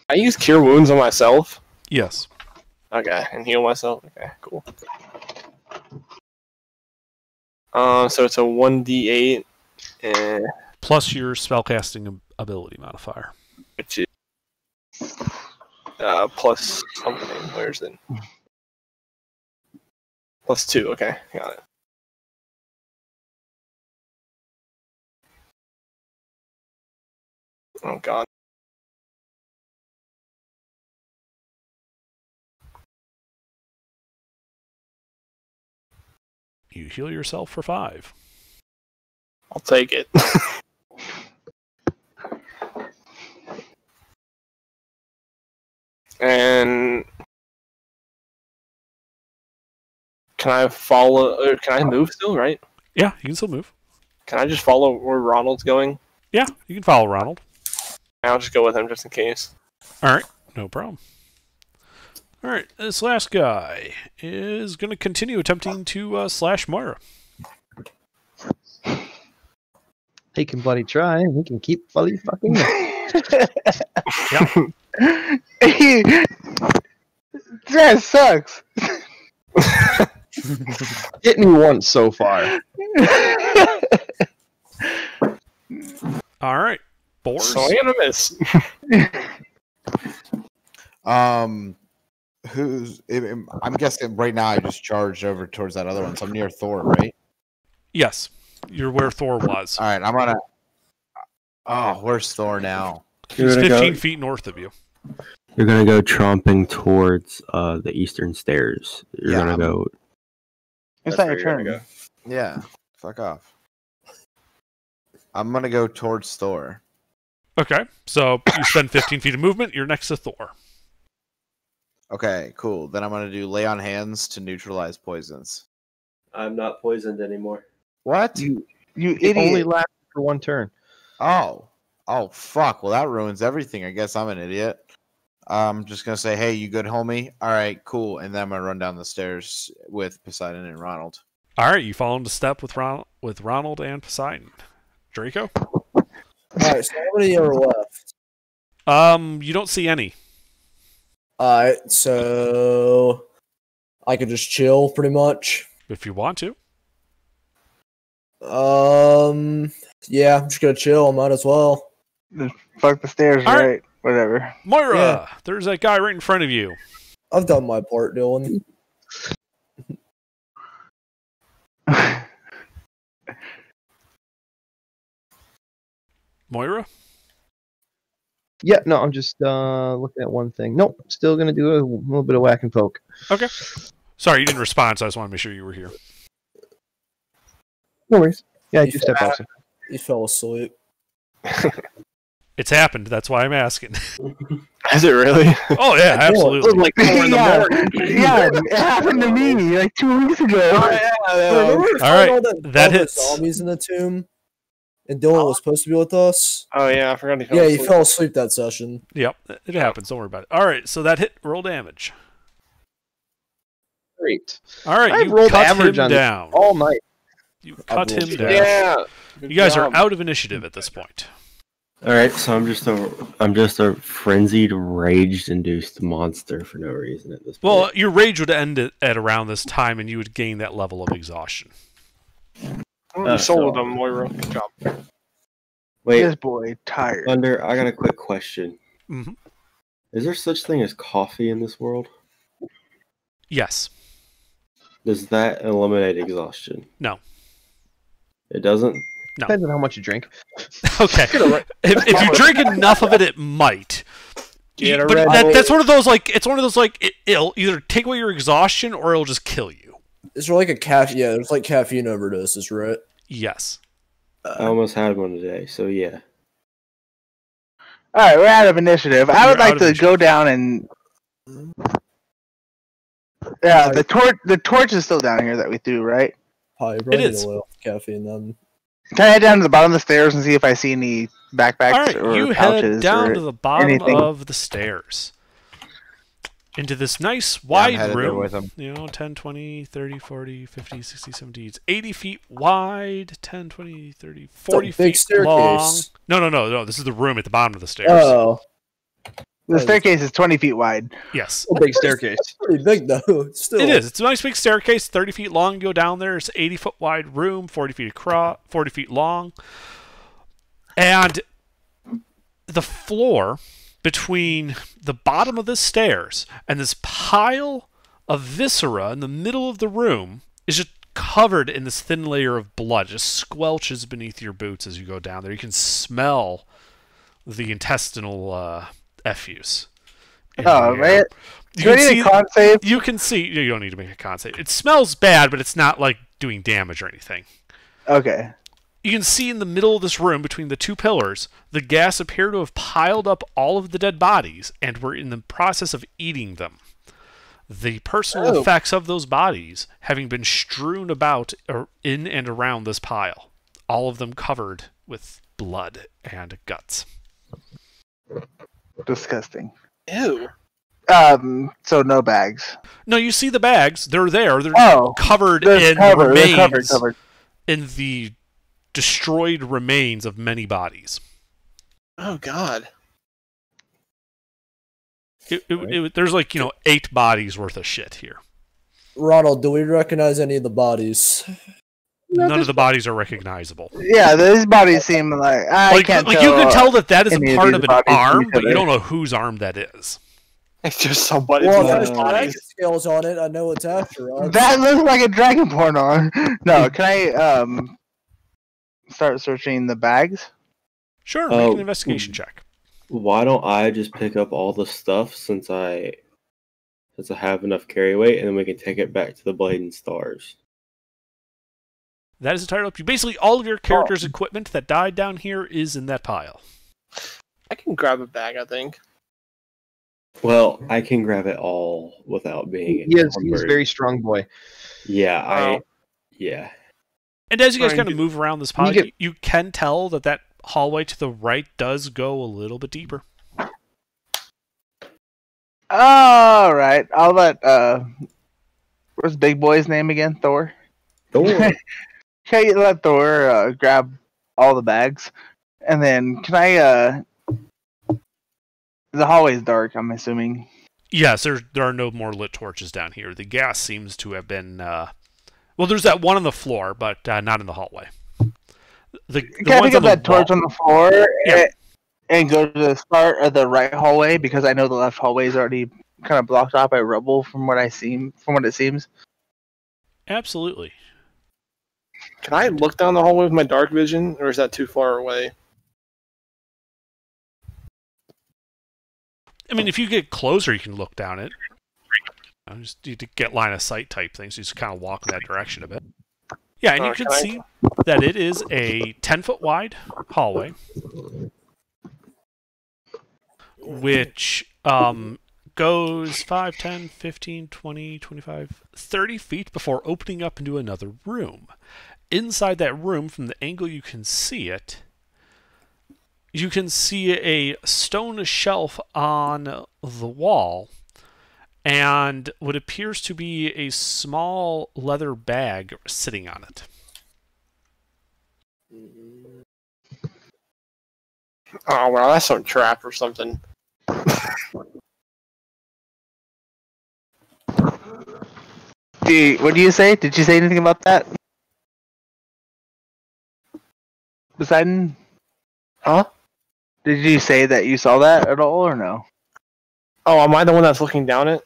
I use Cure Wounds on myself. Yes. Okay, and heal myself. Okay, cool. So it's a 1d8, Plus your spellcasting ability modifier. which is plus something. Where's it? Plus 2. Okay, got it. Oh god. You heal yourself for 5. I'll take it. And can I follow? Or can I move still? Right? Yeah, you can still move. Can I just follow where Ronald's going? Yeah, you can follow Ronald. I'll just go with him just in case. All right, no problem. All right, this last guy is going to continue attempting to slash Moira. He can bloody try. He can keep bloody fucking. That sucks. Hit me once so far. All right, Boars. So I'm gonna miss. I'm guessing right now I just charged over towards that other one, so I'm near Thor, right? Yes, you're where Thor was. All right, I'm gonna. Oh, where's Thor now? He's 15 feet north of you. You're gonna go tromping towards the eastern stairs. You're Yeah, gonna I'm- go. It's That's not where your you're gonna turn. Yeah, fuck off. I'm gonna go towards Thor. Okay, so you spend 15 feet of movement. You're next to Thor. Okay, cool. Then I'm gonna do lay on hands to neutralize poisons. I'm not poisoned anymore. What? You It idiot. only lasts for one turn. Oh, fuck. Well, that ruins everything. I guess I'm an idiot. I'm just gonna say, hey, you good, homie? All right, cool. And then I'm gonna run down the stairs with Poseidon and Ronald. All right, you fall into step with Ronald and Poseidon. Draco? Alright, so how many are left? You don't see any. Alright, so I could just chill pretty much. If you want to. Yeah, I'm just gonna chill, might as well. Fuck the stairs, All right. right? Whatever. Moira, Yeah. there's that guy right in front of you. I've done my part, Dylan. Moira? Yeah, no, I'm just looking at one thing. Nope, still gonna do a little bit of whack and poke. Okay. Sorry, you didn't respond, so I just want to make sure you were here. No worries. Yeah, I You do step off. He fell asleep. It's happened. That's why I'm asking. Is it really? Oh, yeah, absolutely. Like 4 in the Yeah. morning. Yeah, it happened to me like 2 weeks ago. Remember we All found right, all that other hits. zombies in the tomb? And Dylan was supposed to be with us? Oh yeah, I forgot he fell Yeah, he asleep. fell asleep that session. Yep, it happens. Don't worry about it. All right, so that hit. Roll damage. Great. All right, I've you rolled cut average him on down. all night. You cut him rolled down. Yeah. You guys are out of initiative at this point. All right, so I'm just a frenzied, rage-induced monster for no reason at this point. Well, your rage would end at around this time, and you would gain that level of exhaustion. You sold them, Moira. Good job. Wait, This boy tired. Thunder, I got a quick question. Mhm. Is there such thing as coffee in this world? Yes. Does that eliminate exhaustion? No. It doesn't? No. Depends on how much you drink. Okay. If you drink enough of it, it might. Get a But Red Bull. that's one of those like it'll either take away your exhaustion or it'll just kill you. Is there like a caffeine? Yeah, there's like caffeine overdoses, right? Yes. I almost had one today, so yeah. All right, we're out of initiative. I You're would out like of to initiative. go down and. Yeah, the torch is still down here that we threw, right? Probably It is. caffeine then. Can I head down to the bottom of the stairs and see if I see any backpacks All right, or you pouches head down or to the bottom anything? of the stairs. Into this nice I'm wide headed there room. with him. 10, 20, 30, 40, 50, 60, 70. It's 80 feet wide, 10, 20, 30, 40 It's a big feet long. staircase. No. This is the room at the bottom of the stairs. Oh, The staircase is 20 feet wide. Yes. A big staircase. pretty big though. Still, It is. It's a nice big staircase, 30 feet long. You go down there. It's 80-foot wide room, 40 feet across, 40 feet long. And the floor between the bottom of the stairs and this pile of viscera in the middle of the room is just covered in this thin layer of blood. It just squelches beneath your boots as you go down there. You can smell the intestinal effuse. in Oh, the man. air. You Do I can need see- a con save? You can see. You don't need to make a con save. It smells bad, but it's not like doing damage or anything. Okay. You can see in the middle of this room, between the two pillars, the gas appear to have piled up all of the dead bodies and were in the process of eating them. The personal Oh. effects of those bodies having been strewn about in and around this pile, all of them covered with blood and guts. Disgusting. Ew. So no bags. No, you see the bags. They're there. They're Oh, covered they're in covered. They're remains, covered. in the destroyed remains of many bodies. Oh God. There's like, 8 bodies worth of shit here. Ronald, do we recognize any of the bodies? None of the bodies are recognizable. Yeah, these bodies seem like I can't like tell. you can tell that is any a of part these of an bodies from arm, each but you other. don't know whose arm that is. It's just somebody. Well, with there's bodies. dragon scales on it. I know it's Asteroids. That looks like a dragon porn arm. No, can I start searching the bags? Sure, make Oh, an investigation check. Why don't I just pick up all the stuff since I have enough carry weight, and then we can take it back to the Blade and Stars. That is entirely up to you. Basically, all of your character's equipment that died down here is in that pile. I can grab a bag. I think. Well, I can grab it all without being He is a encumbered. very strong boy. Yeah, Oh. yeah. And as you guys Fine, kind of do- move around this pile, You you can tell that hallway to the right does go a little bit deeper. All right, I'll let what's Big Boy's name again? Thor. Thor. Can you let Thor grab all the bags, and then can I? The hallway's dark. I'm assuming. Yes, there are no more lit torches down here. The gas seems to have been... well, there's that one on the floor, but not in the hallway. The Can I ones pick up on the that torch wall- on the floor Yeah. and go to the start of the right hallway because I know the left hallway is already kind of blocked off by rubble from what it seems. Absolutely. Can I look down the hallway with my dark vision, or is that too far away? I mean, if you get closer, you can look down it. Just need to get line of sight type things. You just kind of walk in that direction a bit. Yeah, and you can Can I- see that it is a 10-foot wide hallway, which goes 5, 10, 15, 20, 25, 30 feet before opening up into another room. Inside that room, from the angle you can see it, you can see a stone shelf on the wall and what appears to be a small leather bag sitting on it. Oh well, that's some trap or something. What do you say? Did you say anything about that? Poseidon? Huh? Did you say that you saw that at all or no? Oh, am I the one that's looking down it?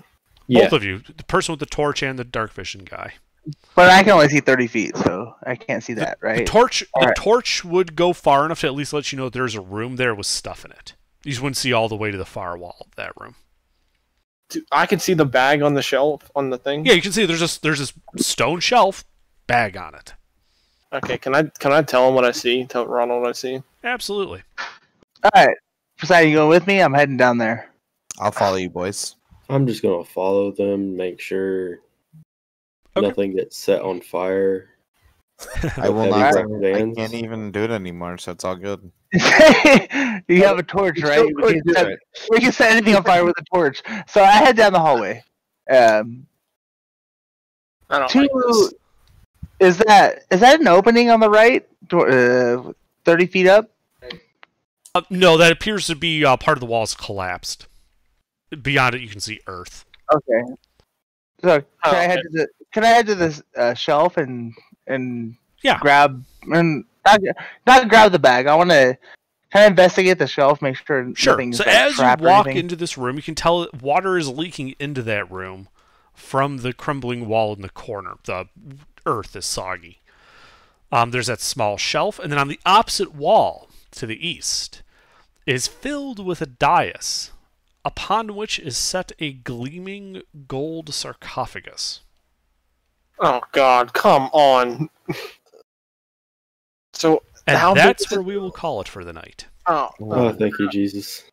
Yeah. Both of you, the person with the torch and the dark vision guy. But I can only see 30 feet, so I can't see that, The right? torch, Alright. torch would go far enough to at least let you know there's a room there with stuff in it. You just wouldn't see all the way to the far wall of that room. I can see the bag on the shelf on the thing. Yeah, you can see there's this stone shelf, bag on it. Okay, can I tell him what I see? Tell Ronald what I see. Absolutely. All right, Poseidon, you going with me? I'm heading down there. I'll follow you, boys. I'm just gonna follow them, make sure Okay. nothing gets set on fire. I will Heavy not. rubber I bands. can't even do it anymore, so it's all good. You have a torch, You right? still We could can, do set, it. we can set anything on fire with a torch. So I head down the hallway. I don't like this. Is that an opening on the right? 30 feet up? No, that appears to be part of the walls collapsed. Beyond it, you can see earth. Okay. So can I okay. head to this shelf and Yeah. grab and not grab the bag. I want to kind of investigate the shelf, make sure Sure. nothing's So like, as you trapped or walk anything. into this room, you can tell that water is leaking into that room from the crumbling wall in the corner. The earth is soggy. There's that small shelf, and then on the opposite wall to the east is filled with a dais, upon which is set a gleaming gold sarcophagus. Oh God, come on. So And how big that's is where it? we will call it for the night. Oh, Oh, thank you, Jesus.